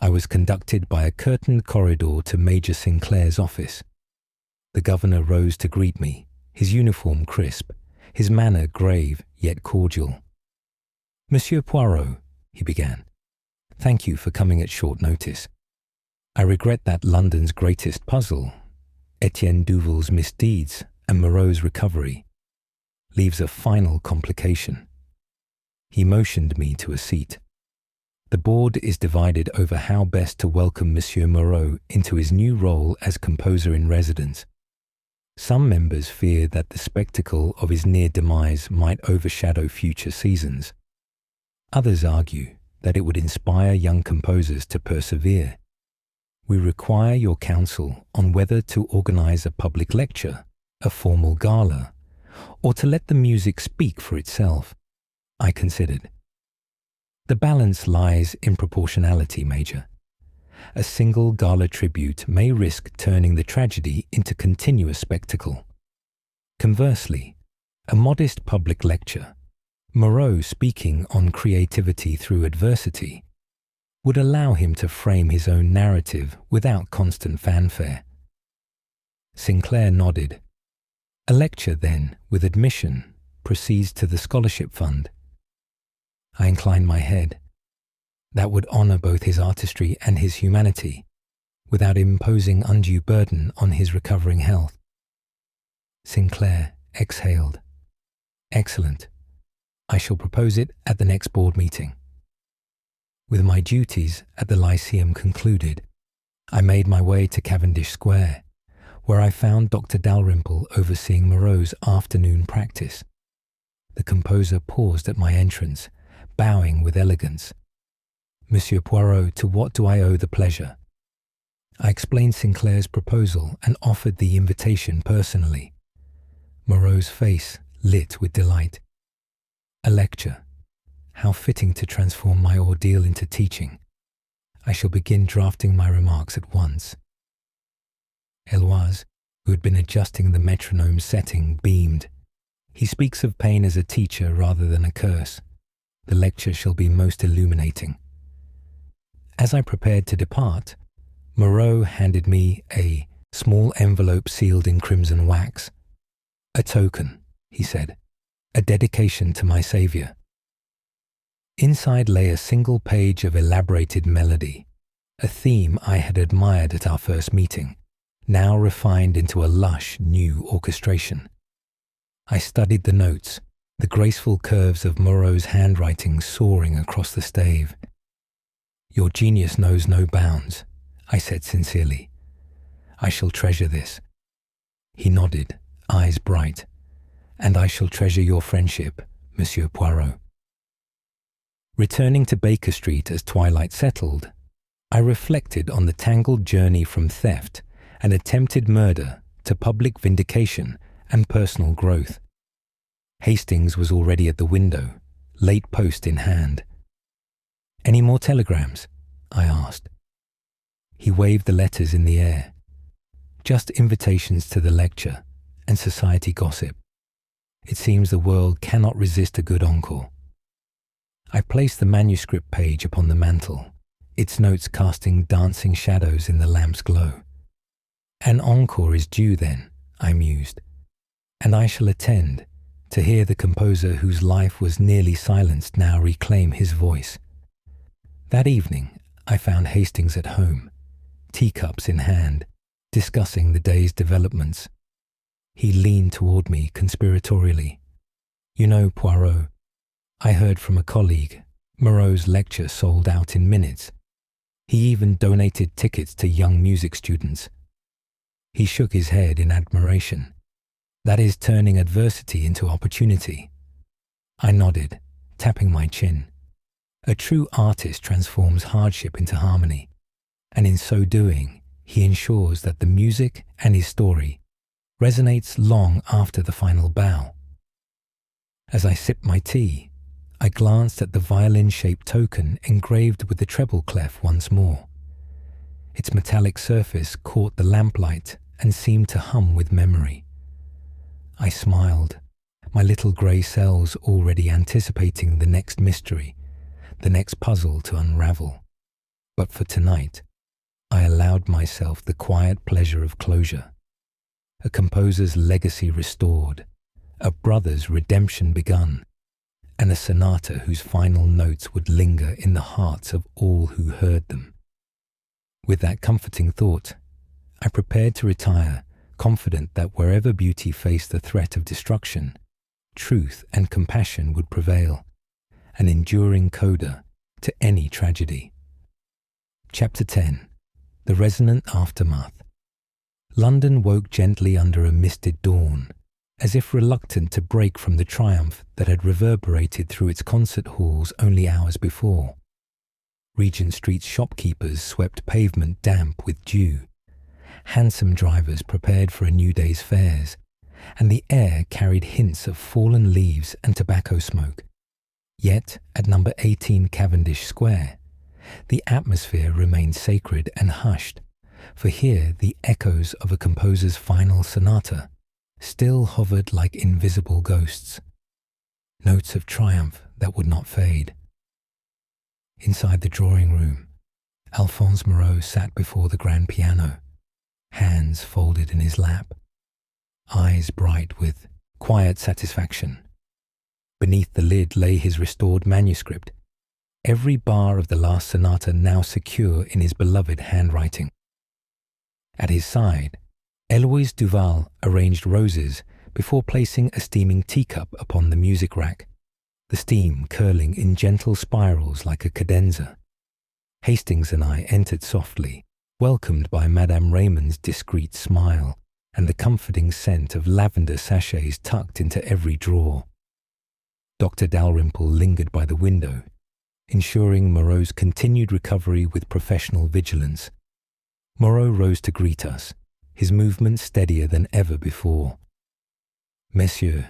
I was conducted by a curtained corridor to Major Sinclair's office. The governor rose to greet me, his uniform crisp, his manner grave yet cordial. "Monsieur Poirot," he began, "thank you for coming at short notice. I regret that London's greatest puzzle, Etienne Duval's misdeeds and Moreau's recovery, leaves a final complication." He motioned me to a seat. "The board is divided over how best to welcome Monsieur Moreau into his new role as composer in residence. Some members fear that the spectacle of his near demise might overshadow future seasons. Others argue that it would inspire young composers to persevere. We require your counsel on whether to organize a public lecture, a formal gala, or to let the music speak for itself." I considered. "The balance lies in proportionality, Major. A single gala tribute may risk turning the tragedy into continuous spectacle. Conversely, a modest public lecture, Moreau speaking on creativity through adversity, would allow him to frame his own narrative without constant fanfare." Sinclair nodded. "A lecture, then, with admission, proceeds to the scholarship fund." I inclined my head. That would honour both his artistry and his humanity, without imposing undue burden on his recovering health. Sinclair exhaled. "Excellent. I shall propose it at the next board meeting." With my duties at the Lyceum concluded, I made my way to Cavendish Square, where I found Dr. Dalrymple overseeing Moreau's afternoon practice. The composer paused at my entrance, bowing with elegance. "Monsieur Poirot, to what do I owe the pleasure?" I explained Sinclair's proposal and offered the invitation personally. Moreau's face lit with delight. "A lecture. How fitting to transform my ordeal into teaching. I shall begin drafting my remarks at once." Eloise, who had been adjusting the metronome's setting, beamed. "He speaks of pain as a teacher rather than a curse. The lecture shall be most illuminating." As I prepared to depart, Moreau handed me a small envelope sealed in crimson wax. "A token," he said, "a dedication to my Saviour." Inside lay a single page of elaborated melody, a theme I had admired at our first meeting, now refined into a lush new orchestration. I studied the notes, the graceful curves of Moreau's handwriting soaring across the stave. "Your genius knows no bounds," I said sincerely. "I shall treasure this." He nodded, eyes bright. "And I shall treasure your friendship, Monsieur Poirot." Returning to Baker Street as twilight settled, I reflected on the tangled journey from theft and attempted murder to public vindication and personal growth. Hastings was already at the window, late post in hand. "Any more telegrams?" I asked. He waved the letters in the air. "Just invitations to the lecture and society gossip. It seems the world cannot resist a good encore." I placed the manuscript page upon the mantel, its notes casting dancing shadows in the lamp's glow. "An encore is due then," I mused, "and I shall attend to hear the composer whose life was nearly silenced now reclaim his voice." That evening, I found Hastings at home, teacups in hand, discussing the day's developments. He leaned toward me conspiratorially. "You know, Poirot, I heard from a colleague, Moreau's lecture sold out in minutes. He even donated tickets to young music students." He shook his head in admiration. "That is turning adversity into opportunity." I nodded, tapping my chin. A true artist transforms hardship into harmony, and in so doing, he ensures that the music and his story resonates long after the final bow. As I sipped my tea, I glanced at the violin-shaped token engraved with the treble clef once more. Its metallic surface caught the lamplight and seemed to hum with memory. I smiled, my little grey cells already anticipating the next mystery, the next puzzle to unravel. But for tonight, I allowed myself the quiet pleasure of closure. A composer's legacy restored, a brother's redemption begun, and a sonata whose final notes would linger in the hearts of all who heard them. With that comforting thought, I prepared to retire, confident that wherever beauty faced the threat of destruction, truth and compassion would prevail, an enduring coda to any tragedy. Chapter 10. The Resonant Aftermath. London woke gently under a misted dawn, as if reluctant to break from the triumph that had reverberated through its concert halls only hours before. Regent Street's shopkeepers swept pavement damp with dew. Hansom drivers prepared for a new day's fares, and the air carried hints of fallen leaves and tobacco smoke. Yet, at number 18 Cavendish Square, the atmosphere remained sacred and hushed, for here the echoes of a composer's final sonata still hovered like invisible ghosts, notes of triumph that would not fade. Inside the drawing room, Alphonse Moreau sat before the grand piano, hands folded in his lap, eyes bright with quiet satisfaction. Beneath the lid lay his restored manuscript, every bar of the last sonata now secure in his beloved handwriting. At his side, Eloise Duval arranged roses before placing a steaming teacup upon the music rack, the steam curling in gentle spirals like a cadenza. Hastings and I entered softly, welcomed by Madame Raymond's discreet smile and the comforting scent of lavender sachets tucked into every drawer. Dr. Dalrymple lingered by the window, ensuring Moreau's continued recovery with professional vigilance. Moreau rose to greet us, his movements steadier than ever before. "Messieurs,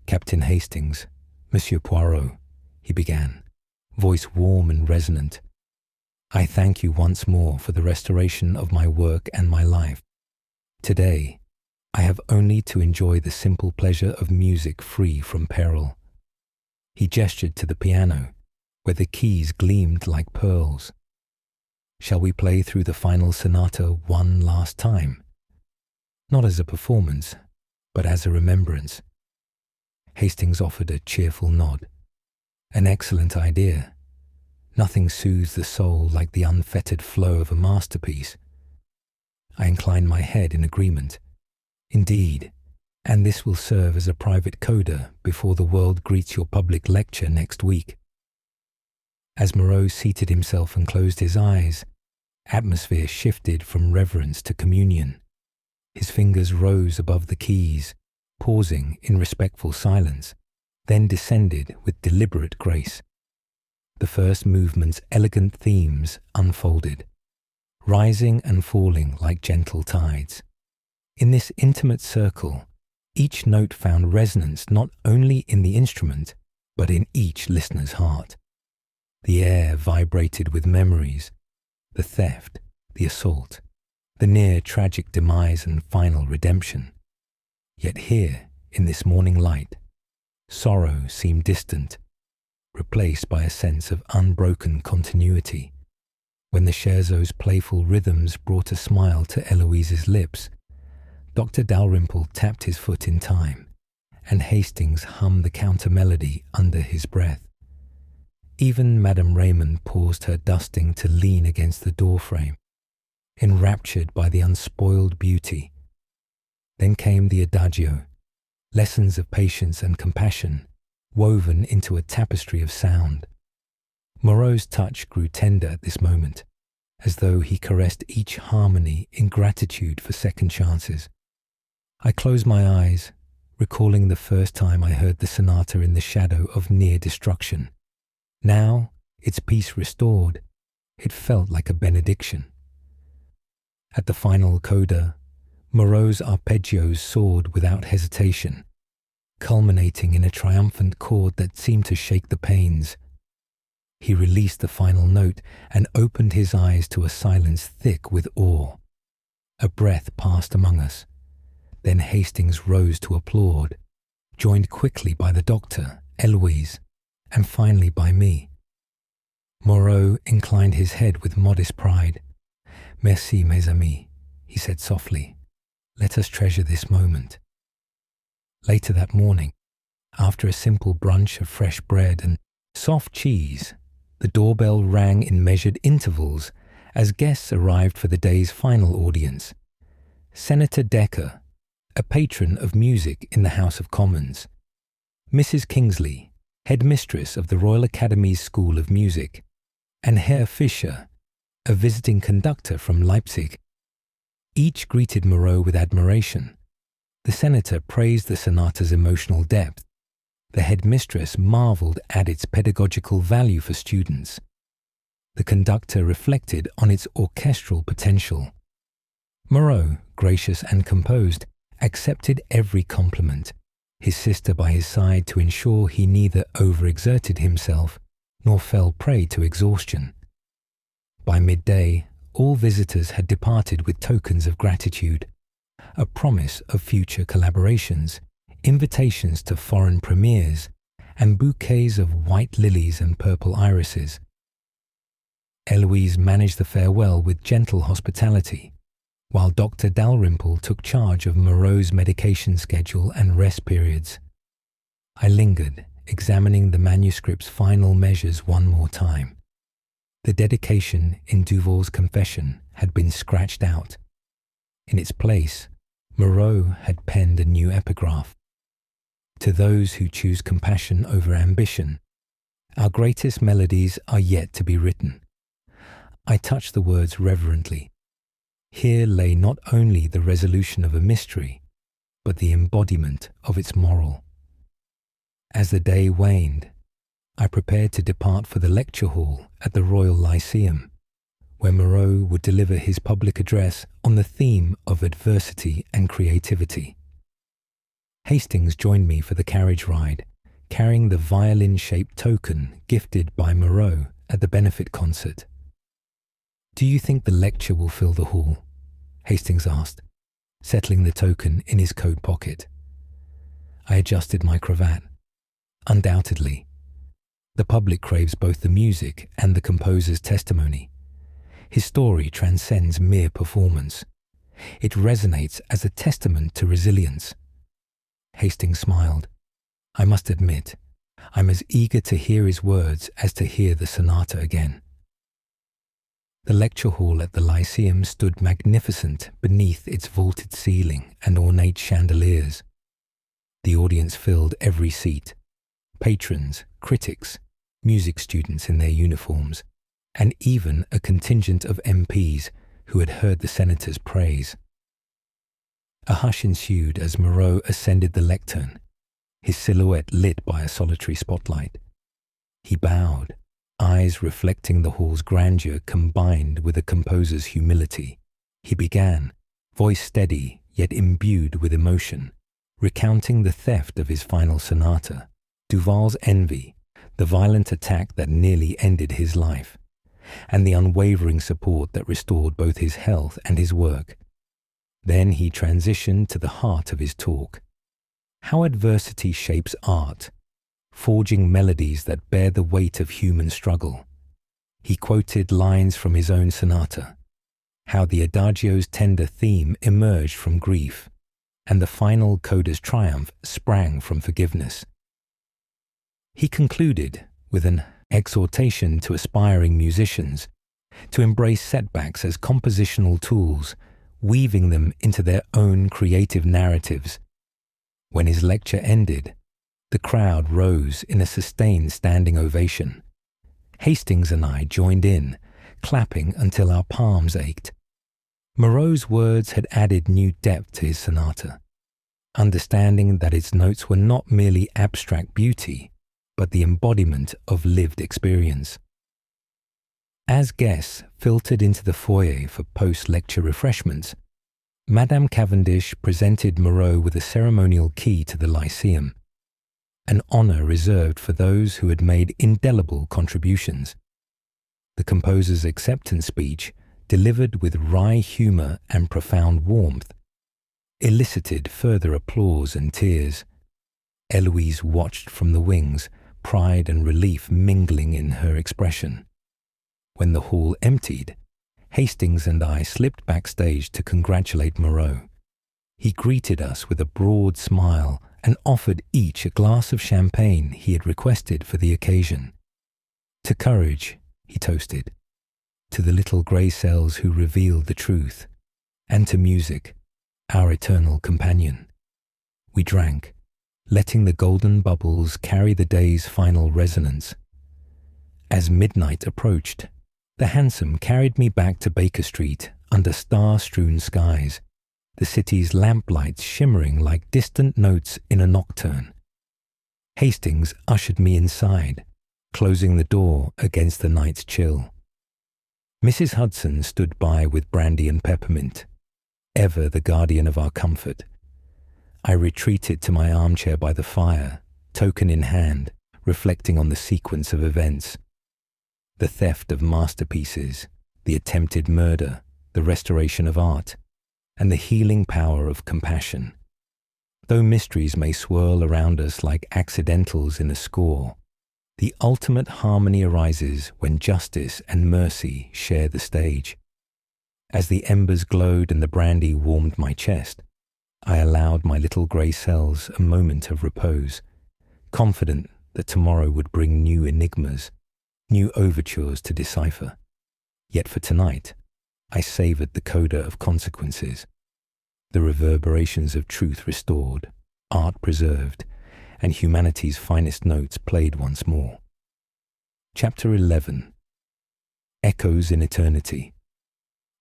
Captain Hastings, Monsieur Poirot," he began, voice warm and resonant. "I thank you once more for the restoration of my work and my life. Today, I have only to enjoy the simple pleasure of music free from peril." He gestured to the piano, where the keys gleamed like pearls. "Shall we play through the final sonata one last time? Not as a performance, but as a remembrance." Hastings offered a cheerful nod. "An excellent idea. Nothing soothes the soul like the unfettered flow of a masterpiece." I inclined my head in agreement. "Indeed, and this will serve as a private coda before the world greets your public lecture next week." As Moreau seated himself and closed his eyes, atmosphere shifted from reverence to communion. His fingers rose above the keys, pausing in respectful silence, then descended with deliberate grace. The first movement's elegant themes unfolded, rising and falling like gentle tides. In this intimate circle, each note found resonance not only in the instrument, but in each listener's heart. The air vibrated with memories, the theft, the assault, the near tragic demise and final redemption. Yet here, in this morning light, sorrow seemed distant, replaced by a sense of unbroken continuity. When the scherzo's playful rhythms brought a smile to Eloise's lips, Dr. Dalrymple tapped his foot in time, and Hastings hummed the counter-melody under his breath. Even Madame Raymond paused her dusting to lean against the doorframe, enraptured by the unspoiled beauty. Then came the adagio, lessons of patience and compassion, woven into a tapestry of sound. Moreau's touch grew tender at this moment, as though he caressed each harmony in gratitude for second chances. I closed my eyes, recalling the first time I heard the sonata in the shadow of near destruction. Now, its peace restored, it felt like a benediction. At the final coda, Moreau's arpeggios soared without hesitation, culminating in a triumphant chord that seemed to shake the panes. He released the final note and opened his eyes to a silence thick with awe. A breath passed among us. Then Hastings rose to applaud, joined quickly by the doctor, Eloise, and finally by me. Moreau inclined his head with modest pride. "Merci, mes amis," he said softly. "Let us treasure this moment." Later that morning, after a simple brunch of fresh bread and soft cheese, the doorbell rang in measured intervals as guests arrived for the day's final audience. Senator Decker, a patron of music in the House of Commons, Mrs. Kingsley, headmistress of the Royal Academy's School of Music, and Herr Fischer, a visiting conductor from Leipzig. Each greeted Moreau with admiration. The senator praised the sonata's emotional depth. The headmistress marveled at its pedagogical value for students. The conductor reflected on its orchestral potential. Moreau, gracious and composed, accepted every compliment, his sister by his side to ensure he neither overexerted himself nor fell prey to exhaustion. By midday, all visitors had departed with tokens of gratitude, a promise of future collaborations, invitations to foreign premieres, and bouquets of white lilies and purple irises. Eloise managed the farewell with gentle hospitality, while Dr. Dalrymple took charge of Moreau's medication schedule and rest periods. I lingered, examining the manuscript's final measures one more time. The dedication in Duval's confession had been scratched out. In its place, Moreau had penned a new epigraph. To those who choose compassion over ambition, our greatest melodies are yet to be written. I touched the words reverently. Here lay not only the resolution of a mystery, but the embodiment of its moral. As the day waned, I prepared to depart for the lecture hall at the Royal Lyceum, where Moreau would deliver his public address on the theme of adversity and creativity. Hastings joined me for the carriage ride, carrying the violin-shaped token gifted by Moreau at the benefit concert. "Do you think the lecture will fill the hall?" Hastings asked, settling the token in his coat pocket. I adjusted my cravat. Undoubtedly. The public craves both the music and the composer's testimony. His story transcends mere performance. It resonates as a testament to resilience. Hastings smiled. I must admit, I'm as eager to hear his words as to hear the sonata again. The lecture hall at the Lyceum stood magnificent beneath its vaulted ceiling and ornate chandeliers. The audience filled every seat. Patrons, critics, music students in their uniforms, and even a contingent of MPs who had heard the senator's praise. A hush ensued as Moreau ascended the lectern, his silhouette lit by a solitary spotlight. He bowed, eyes reflecting the hall's grandeur combined with the composer's humility. He began, voice steady yet imbued with emotion, recounting the theft of his final sonata, Duval's envy, the violent attack that nearly ended his life, and the unwavering support that restored both his health and his work. Then he transitioned to the heart of his talk. How adversity shapes art, forging melodies that bear the weight of human struggle. He quoted lines from his own sonata, how the adagio's tender theme emerged from grief, and the final coda's triumph sprang from forgiveness. He concluded with an exhortation to aspiring musicians to embrace setbacks as compositional tools, weaving them into their own creative narratives. When his lecture ended, the crowd rose in a sustained standing ovation. Hastings and I joined in, clapping until our palms ached. Moreau's words had added new depth to his sonata, understanding that its notes were not merely abstract beauty, but the embodiment of lived experience. As guests filtered into the foyer for post-lecture refreshments, Madame Cavendish presented Moreau with a ceremonial key to the Lyceum, an honor reserved for those who had made indelible contributions. The composer's acceptance speech, delivered with wry humor and profound warmth, elicited further applause and tears. Eloise watched from the wings, pride and relief mingling in her expression. When the hall emptied, Hastings and I slipped backstage to congratulate Moreau. He greeted us with a broad smile and offered each a glass of champagne he had requested for the occasion. To courage, he toasted, to the little grey cells who revealed the truth, and to music, our eternal companion. We drank, letting the golden bubbles carry the day's final resonance. As midnight approached, the hansom carried me back to Baker Street under star-strewn skies, the city's lamplights shimmering like distant notes in a nocturne. Hastings ushered me inside, closing the door against the night's chill. Mrs. Hudson stood by with brandy and peppermint, ever the guardian of our comfort. I retreated to my armchair by the fire, token in hand, reflecting on the sequence of events. The theft of masterpieces, the attempted murder, the restoration of art, and the healing power of compassion. Though mysteries may swirl around us like accidentals in a score, the ultimate harmony arises when justice and mercy share the stage. As the embers glowed and the brandy warmed my chest, I allowed my little grey cells a moment of repose, confident that tomorrow would bring new enigmas, new overtures to decipher. Yet for tonight, I savoured the coda of consequences, the reverberations of truth restored, art preserved, and humanity's finest notes played once more. Chapter 11. Echoes in Eternity.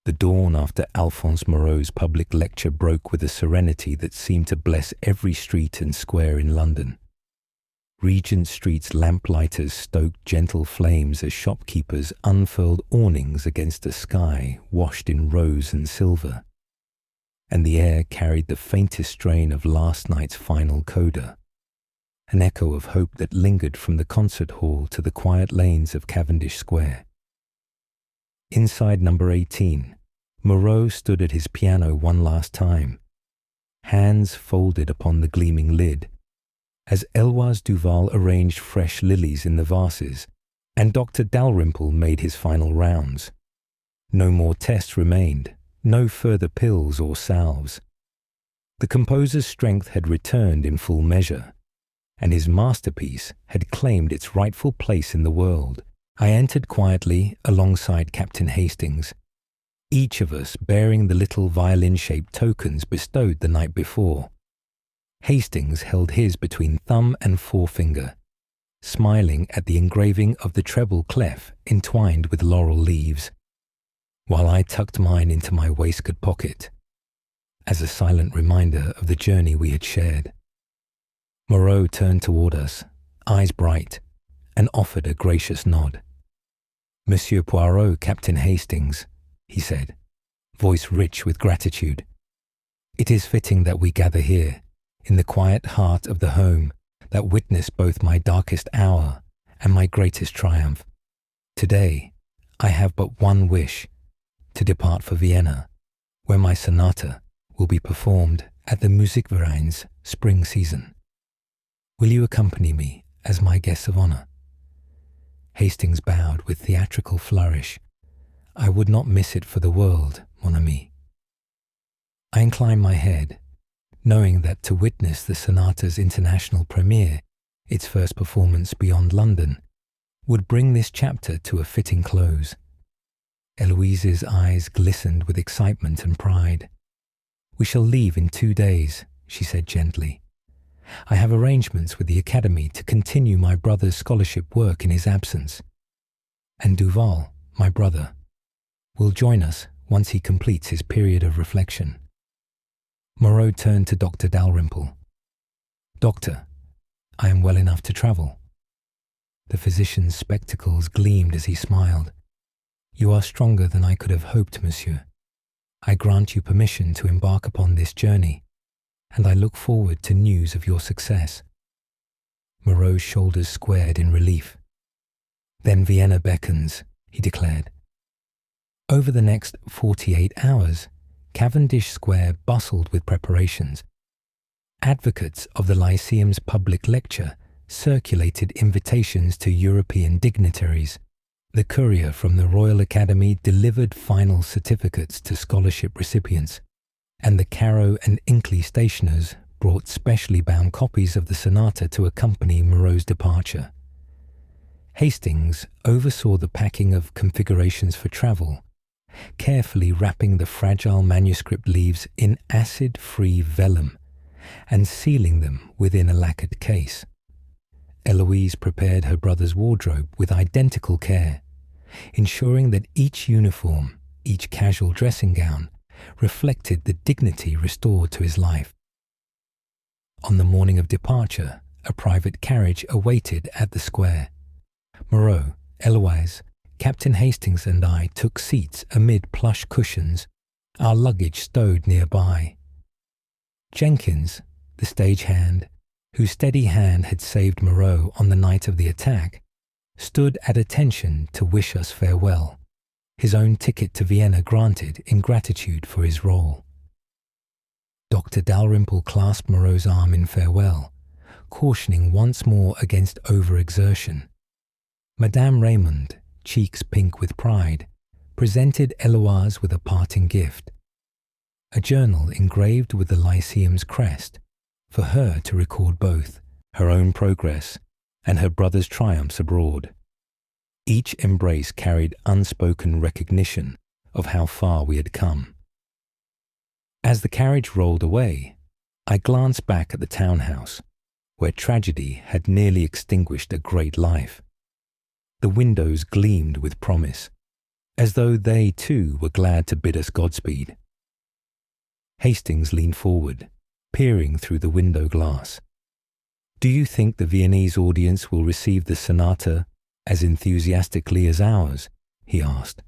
The dawn after Alphonse Moreau's public lecture broke with a serenity that seemed to bless every street and square in London. Regent Street's lamplighters stoked gentle flames as shopkeepers unfurled awnings against a sky washed in rose and silver, and the air carried the faintest strain of last night's final coda, an echo of hope that lingered from the concert hall to the quiet lanes of Cavendish Square. Inside number 18, Moreau stood at his piano one last time, hands folded upon the gleaming lid, as Eloise Duval arranged fresh lilies in the vases, and Dr. Dalrymple made his final rounds. No more tests remained, no further pills or salves. The composer's strength had returned in full measure, and his masterpiece had claimed its rightful place in the world. I entered quietly alongside Captain Hastings, each of us bearing the little violin-shaped tokens bestowed the night before. Hastings held his between thumb and forefinger, smiling at the engraving of the treble clef entwined with laurel leaves, while I tucked mine into my waistcoat pocket, as a silent reminder of the journey we had shared. Moreau turned toward us, eyes bright, and offered a gracious nod. "Monsieur Poirot, Captain Hastings," he said, voice rich with gratitude. "It is fitting that we gather here, in the quiet heart of the home that witnessed both my darkest hour and my greatest triumph. Today, I have but one wish, to depart for Vienna, where my sonata will be performed at the Musikverein's spring season. Will you accompany me as my guest of honor?" Hastings bowed with theatrical flourish. "I would not miss it for the world, mon ami." I inclined my head, knowing that to witness the sonata's international premiere, its first performance beyond London, would bring this chapter to a fitting close. Eloise's eyes glistened with excitement and pride. "We shall leave in 2 days," she said gently. "I have arrangements with the Academy to continue my brother's scholarship work in his absence. And Duval, my brother, will join us once he completes his period of reflection." Moreau turned to Dr. Dalrymple. "Doctor, I am well enough to travel." The physician's spectacles gleamed as he smiled. "You are stronger than I could have hoped, monsieur. I grant you permission to embark upon this journey, and I look forward to news of your success." Moreau's shoulders squared in relief. "Then Vienna beckons," he declared. Over the next 48 hours, Cavendish Square bustled with preparations. Advocates of the Lyceum's public lecture circulated invitations to European dignitaries. The courier from the Royal Academy delivered final certificates to scholarship recipients, and the Carrow and Inkley stationers brought specially bound copies of the sonata to accompany Moreau's departure. Hastings oversaw the packing of configurations for travel, carefully wrapping the fragile manuscript leaves in acid-free vellum and sealing them within a lacquered case. Eloise prepared her brother's wardrobe with identical care, ensuring that each uniform, each casual dressing gown, reflected the dignity restored to his life. On the morning of departure, a private carriage awaited at the square. Moreau, Eloise, Captain Hastings and I took seats amid plush cushions, our luggage stowed nearby. Jenkins, the stagehand, whose steady hand had saved Moreau on the night of the attack, stood at attention to wish us farewell, his own ticket to Vienna granted in gratitude for his role. Dr. Dalrymple clasped Moreau's arm in farewell, cautioning once more against overexertion. Madame Raymond, cheeks pink with pride, presented Eloise with a parting gift, a journal engraved with the Lyceum's crest, for her to record both her own progress and her brother's triumphs abroad. Each embrace carried unspoken recognition of how far we had come. As the carriage rolled away, I glanced back at the townhouse, where tragedy had nearly extinguished a great life. The windows gleamed with promise, as though they too were glad to bid us Godspeed. Hastings leaned forward, peering through the window glass. "Do you think the Viennese audience will receive the sonata as enthusiastically as ours?" he asked.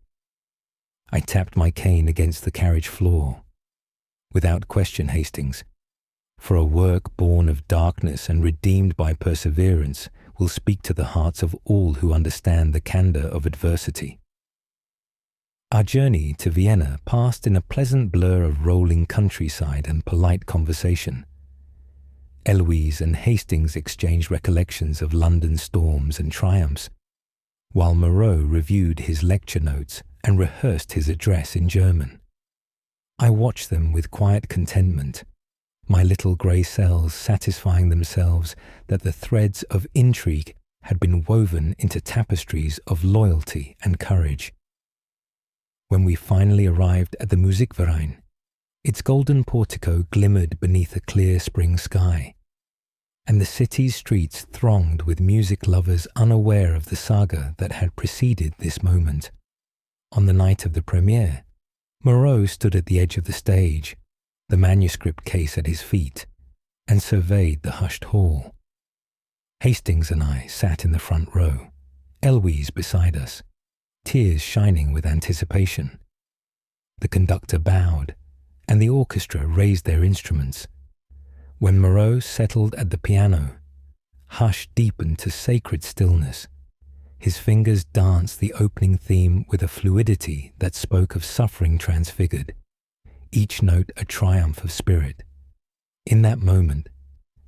I tapped my cane against the carriage floor. "Without question, Hastings, for a work born of darkness and redeemed by perseverance will speak to the hearts of all who understand the candour of adversity." Our journey to Vienna passed in a pleasant blur of rolling countryside and polite conversation. Eloise and Hastings exchanged recollections of London storms and triumphs, while Moreau reviewed his lecture notes and rehearsed his address in German. I watched them with quiet contentment, my little grey cells satisfying themselves that the threads of intrigue had been woven into tapestries of loyalty and courage. When we finally arrived at the Musikverein, its golden portico glimmered beneath a clear spring sky, and the city's streets thronged with music lovers unaware of the saga that had preceded this moment. On the night of the premiere, Moreau stood at the edge of the stage, the manuscript case at his feet, and surveyed the hushed hall. Hastings and I sat in the front row, Eloise beside us, tears shining with anticipation. The conductor bowed, and the orchestra raised their instruments. When Moreau settled at the piano, hush deepened to sacred stillness. His fingers danced the opening theme with a fluidity that spoke of suffering transfigured, each note a triumph of spirit. In that moment,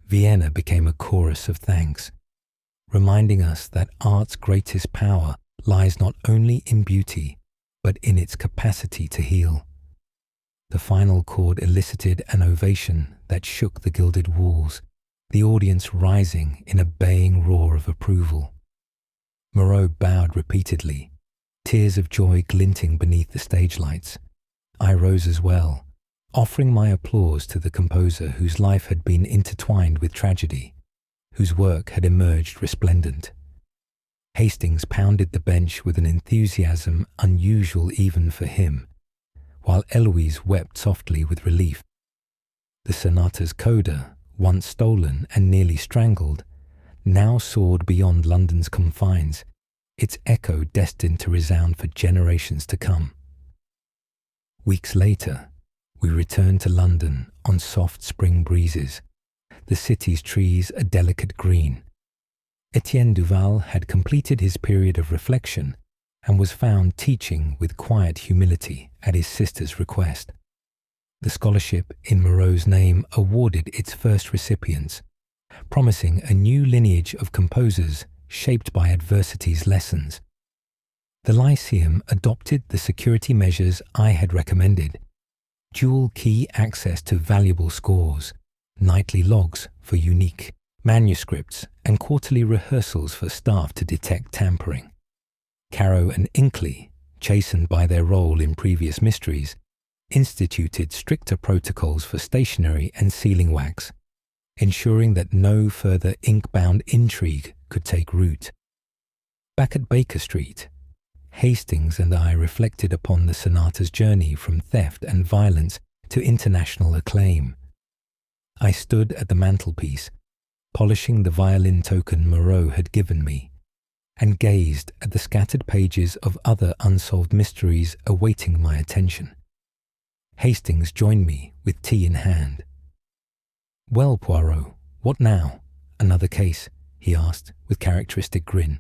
Vienna became a chorus of thanks, reminding us that art's greatest power lies not only in beauty, but in its capacity to heal. The final chord elicited an ovation that shook the gilded walls, the audience rising in a baying roar of approval. Moreau bowed repeatedly, tears of joy glinting beneath the stage lights. I rose as well, offering my applause to the composer whose life had been intertwined with tragedy, whose work had emerged resplendent. Hastings pounded the bench with an enthusiasm unusual even for him, while Eloise wept softly with relief. The sonata's coda, once stolen and nearly strangled, now soared beyond London's confines, its echo destined to resound for generations to come. Weeks later, we returned to London on soft spring breezes, the city's trees a delicate green, Etienne Duval had completed his period of reflection and was found teaching with quiet humility at his sister's request. The scholarship in Moreau's name awarded its first recipients, promising a new lineage of composers shaped by adversity's lessons. The Lyceum adopted the security measures I had recommended: dual key access to valuable scores, nightly logs for unique manuscripts, and quarterly rehearsals for staff to detect tampering. Caro and Inkley, chastened by their role in previous mysteries, instituted stricter protocols for stationery and sealing wax, ensuring that no further ink-bound intrigue could take root. Back at Baker Street, Hastings and I reflected upon the sonata's journey from theft and violence to international acclaim. I stood at the mantelpiece, polishing the violin token Moreau had given me, and gazed at the scattered pages of other unsolved mysteries awaiting my attention. Hastings joined me with tea in hand. "Well, Poirot, what now? Another case?" he asked with characteristic grin.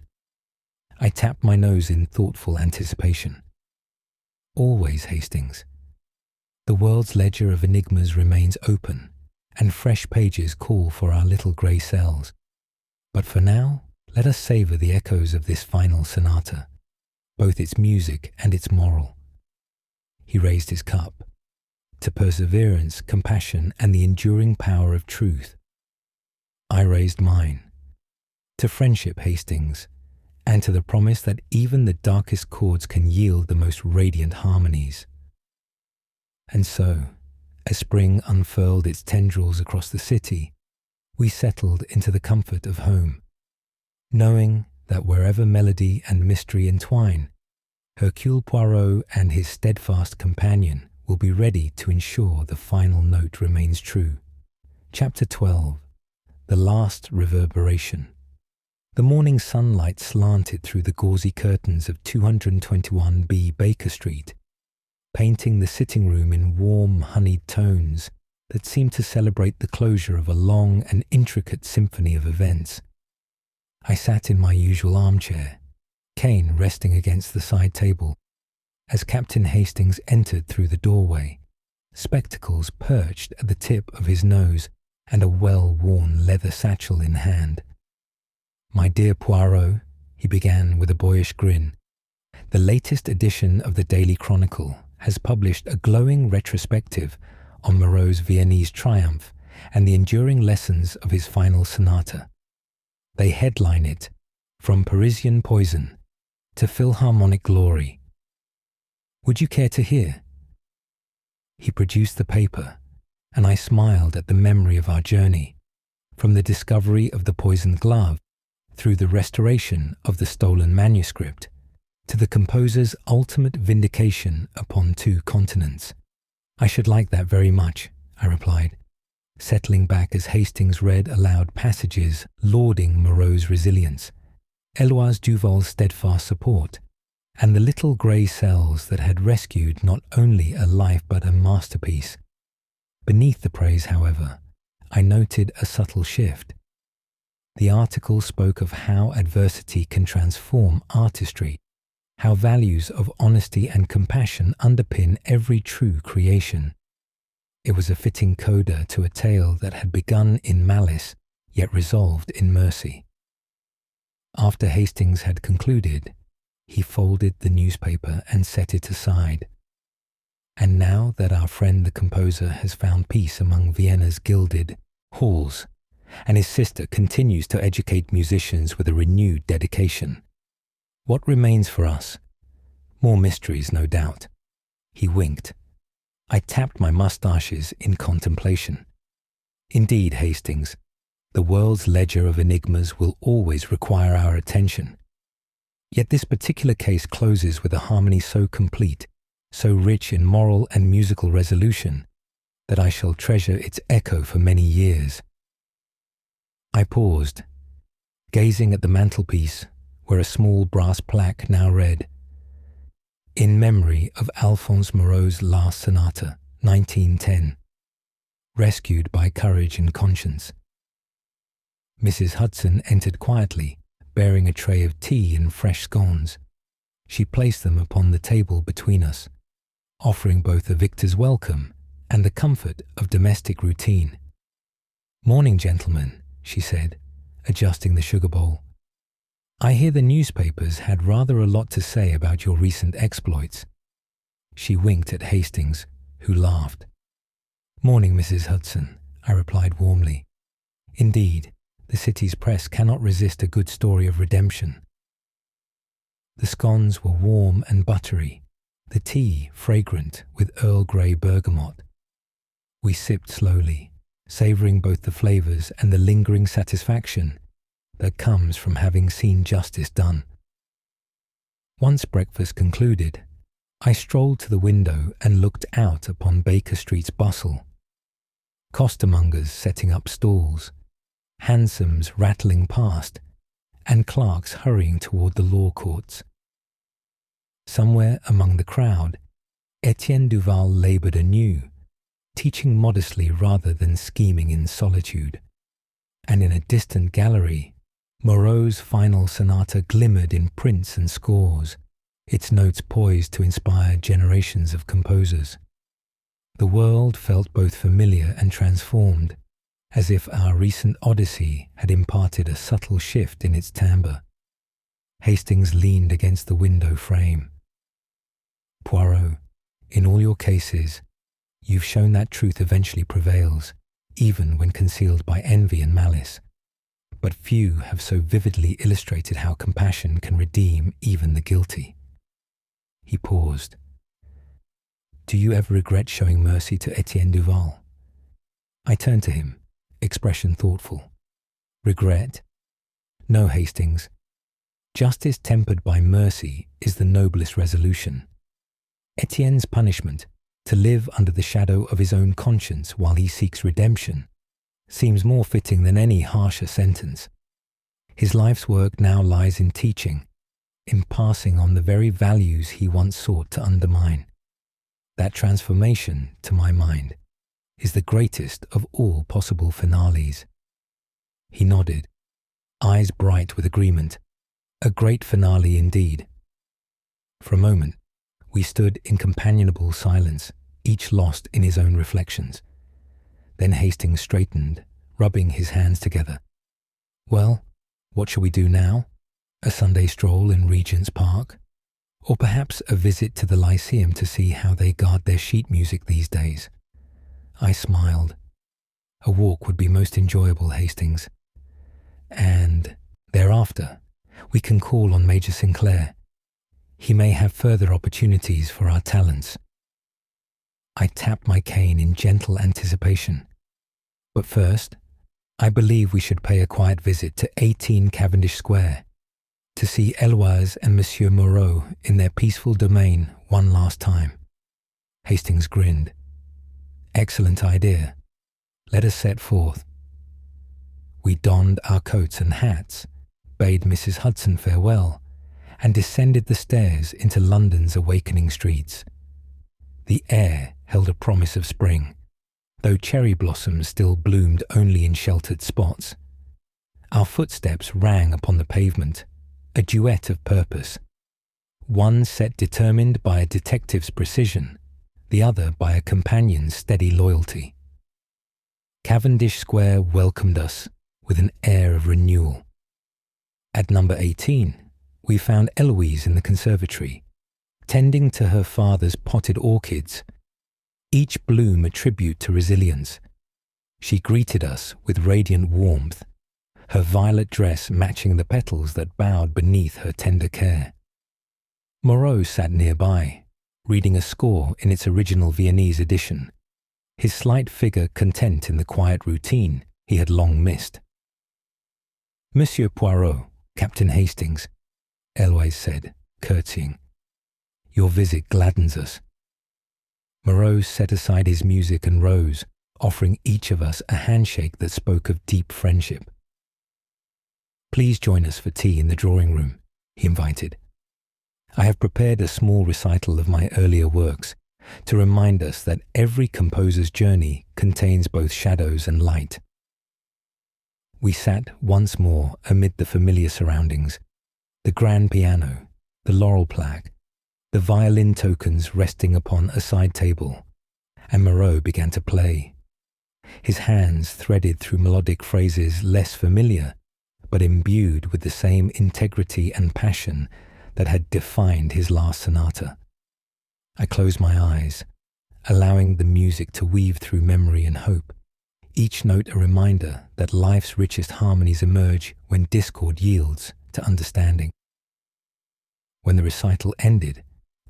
I tapped my nose in thoughtful anticipation. "Always, Hastings. The world's ledger of enigmas remains open, and fresh pages call for our little grey cells. But for now, let us savour the echoes of this final sonata, both its music and its moral." He raised his cup. "To perseverance, compassion, and the enduring power of truth." I raised mine. "To friendship, Hastings, and to the promise that even the darkest chords can yield the most radiant harmonies." And so, as spring unfurled its tendrils across the city, we settled into the comfort of home, knowing that wherever melody and mystery entwine, Hercule Poirot and his steadfast companion will be ready to ensure the final note remains true. Chapter 12. The Last Reverberation. The morning sunlight slanted through the gauzy curtains of 221B Baker Street, painting the sitting room in warm, honeyed tones that seemed to celebrate the closure of a long and intricate symphony of events. I sat in my usual armchair, cane resting against the side table, as Captain Hastings entered through the doorway, spectacles perched at the tip of his nose and a well-worn leather satchel in hand. "My dear Poirot," he began with a boyish grin, "the latest edition of the Daily Chronicle has published a glowing retrospective on Moreau's Viennese triumph and the enduring lessons of his final sonata. They headline it, 'From Parisian Poison to Philharmonic Glory.' Would you care to hear?" He produced the paper, and I smiled at the memory of our journey, from the discovery of the poisoned glove, through the restoration of the stolen manuscript, to the composer's ultimate vindication upon 2 continents. "I should like that very much," I replied, settling back as Hastings read aloud passages lauding Moreau's resilience, Eloise Duval's steadfast support, and the little grey cells that had rescued not only a life but a masterpiece. Beneath the praise, however, I noted a subtle shift. The article spoke of how adversity can transform artistry, how values of honesty and compassion underpin every true creation. It was a fitting coda to a tale that had begun in malice, yet resolved in mercy. After Hastings had concluded, he folded the newspaper and set it aside. And now that our friend the composer has found peace among Vienna's gilded halls, and his sister continues to educate musicians with a renewed dedication, what remains for us? More mysteries, no doubt. He winked. I tapped my moustaches in contemplation. Indeed, Hastings, the world's ledger of enigmas will always require our attention. Yet this particular case closes with a harmony so complete, so rich in moral and musical resolution, that I shall treasure its echo for many years. I paused, gazing at the mantelpiece where a small brass plaque now read, "In memory of Alphonse Moreau's last sonata, 1910, rescued by courage and conscience." Mrs. Hudson entered quietly, bearing a tray of tea and fresh scones. She placed them upon the table between us, offering both a victor's welcome and the comfort of domestic routine. "Morning, gentlemen," she said, adjusting the sugar bowl. "I hear the newspapers had rather a lot to say about your recent exploits." She winked at Hastings, who laughed. "Morning, Mrs. Hudson," I replied warmly. "Indeed, the city's press cannot resist a good story of redemption." The scones were warm and buttery, the tea fragrant with Earl Grey bergamot. We sipped slowly, savouring both the flavours and the lingering satisfaction that comes from having seen justice done. Once breakfast concluded, I strolled to the window and looked out upon Baker Street's bustle. Costermongers setting up stalls, hansoms rattling past, and clerks hurrying toward the law courts. Somewhere among the crowd, Etienne Duval laboured anew, teaching modestly rather than scheming in solitude. And in a distant gallery, Moreau's final sonata glimmered in prints and scores, its notes poised to inspire generations of composers. The world felt both familiar and transformed, as if our recent odyssey had imparted a subtle shift in its timbre. Hastings leaned against the window frame. "Poirot, in all your cases, you've shown that truth eventually prevails, even when concealed by envy and malice. But few have so vividly illustrated how compassion can redeem even the guilty." He paused. "Do you ever regret showing mercy to Etienne Duval?" I turned to him, expression thoughtful. "Regret? No, Hastings. Justice tempered by mercy is the noblest resolution. Etienne's punishment, to live under the shadow of his own conscience while he seeks redemption, seems more fitting than any harsher sentence. His life's work now lies in teaching, in passing on the very values he once sought to undermine. That transformation, to my mind, is the greatest of all possible finales." He nodded, eyes bright with agreement. A great finale indeed. For a moment, we stood in companionable silence, each lost in his own reflections. Then Hastings straightened, rubbing his hands together. "Well, what shall we do now? A Sunday stroll in Regent's Park? Or perhaps a visit to the Lyceum to see how they guard their sheet music these days?" I smiled. "A walk would be most enjoyable, Hastings. And thereafter, we can call on Major Sinclair. He may have further opportunities for our talents." I tapped my cane in gentle anticipation. "But first, I believe we should pay a quiet visit to 18 Cavendish Square, to see Eloise and Monsieur Moreau in their peaceful domain one last time." Hastings grinned. "Excellent idea. Let us set forth." We donned our coats and hats, bade Mrs. Hudson farewell, and descended the stairs into London's awakening streets. The air held a promise of spring, though cherry blossoms still bloomed only in sheltered spots. Our footsteps rang upon the pavement, a duet of purpose, one set determined by a detective's precision, the other by a companion's steady loyalty. Cavendish Square welcomed us with an air of renewal. At number 18, we found Eloise in the conservatory, tending to her father's potted orchids, each bloom a tribute to resilience. She greeted us with radiant warmth, her violet dress matching the petals that bowed beneath her tender care. Moreau sat nearby, reading a score in its original Viennese edition, his slight figure content in the quiet routine he had long missed. "Monsieur Poirot, Captain Hastings," Eloise said, curtsying. "Your visit gladdens us." Moreau set aside his music and rose, offering each of us a handshake that spoke of deep friendship. "Please join us for tea in the drawing room," he invited. "I have prepared a small recital of my earlier works to remind us that every composer's journey contains both shadows and light." We sat once more amid the familiar surroundings, the grand piano, the laurel plaque, the violin tokens resting upon a side table, and Moreau began to play. His hands threaded through melodic phrases less familiar, but imbued with the same integrity and passion that had defined his last sonata. I closed my eyes, allowing the music to weave through memory and hope, each note a reminder that life's richest harmonies emerge when discord yields to understanding. When the recital ended,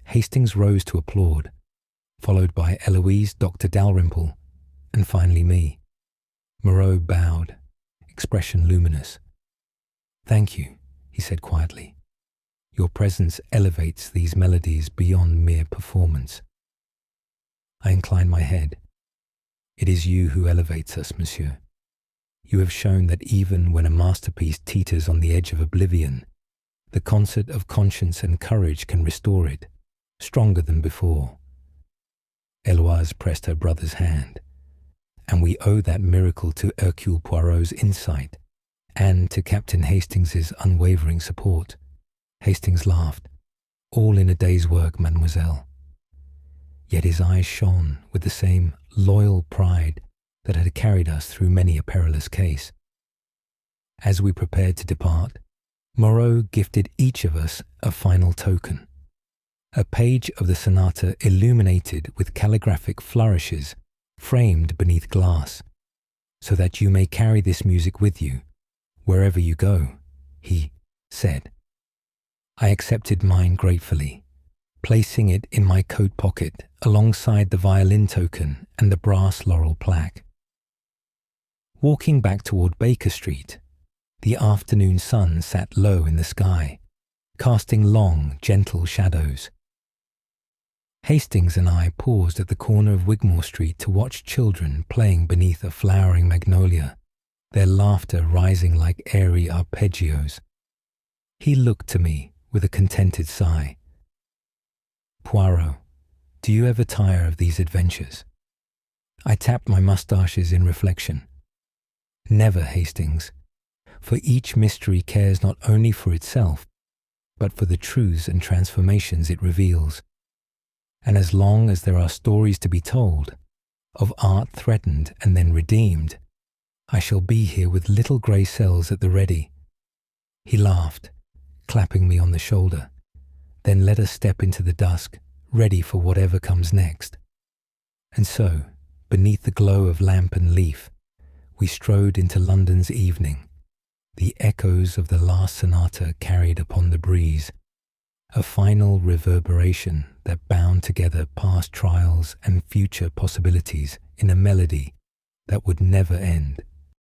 Hastings rose to applaud, followed by Eloise, Dr. Dalrymple, and finally me. Moreau bowed, expression luminous. "Thank you," he said quietly. "Your presence elevates these melodies beyond mere performance." I inclined my head. "It is you who elevates us, monsieur. You have shown that even when a masterpiece teeters on the edge of oblivion, the concert of conscience and courage can restore it, stronger than before." Eloise pressed her brother's hand. "And we owe that miracle to Hercule Poirot's insight and to Captain Hastings's unwavering support." Hastings laughed. "All in a day's work, mademoiselle." Yet his eyes shone with the same loyal pride that had carried us through many a perilous case. As we prepared to depart, Moreau gifted each of us a final token. A page of the sonata illuminated with calligraphic flourishes, framed beneath glass, "so that you may carry this music with you, wherever you go," he said. I accepted mine gratefully, placing it in my coat pocket alongside the violin token and the brass laurel plaque. Walking back toward Baker Street, the afternoon sun sat low in the sky, casting long, gentle shadows. Hastings and I paused at the corner of Wigmore Street to watch children playing beneath a flowering magnolia, their laughter rising like airy arpeggios. He looked to me with a contented sigh. "Poirot, do you ever tire of these adventures?" I tapped my moustaches in reflection. "Never, Hastings, for each mystery cares not only for itself, but for the truths and transformations it reveals. And as long as there are stories to be told, of art threatened and then redeemed, I shall be here with little grey cells at the ready." He laughed, clapping me on the shoulder. "Then let us step into the dusk, ready for whatever comes next." And so, beneath the glow of lamp and leaf, we strode into London's evening, the echoes of the last sonata carried upon the breeze, a final reverberation that bound together past trials and future possibilities in a melody that would never end.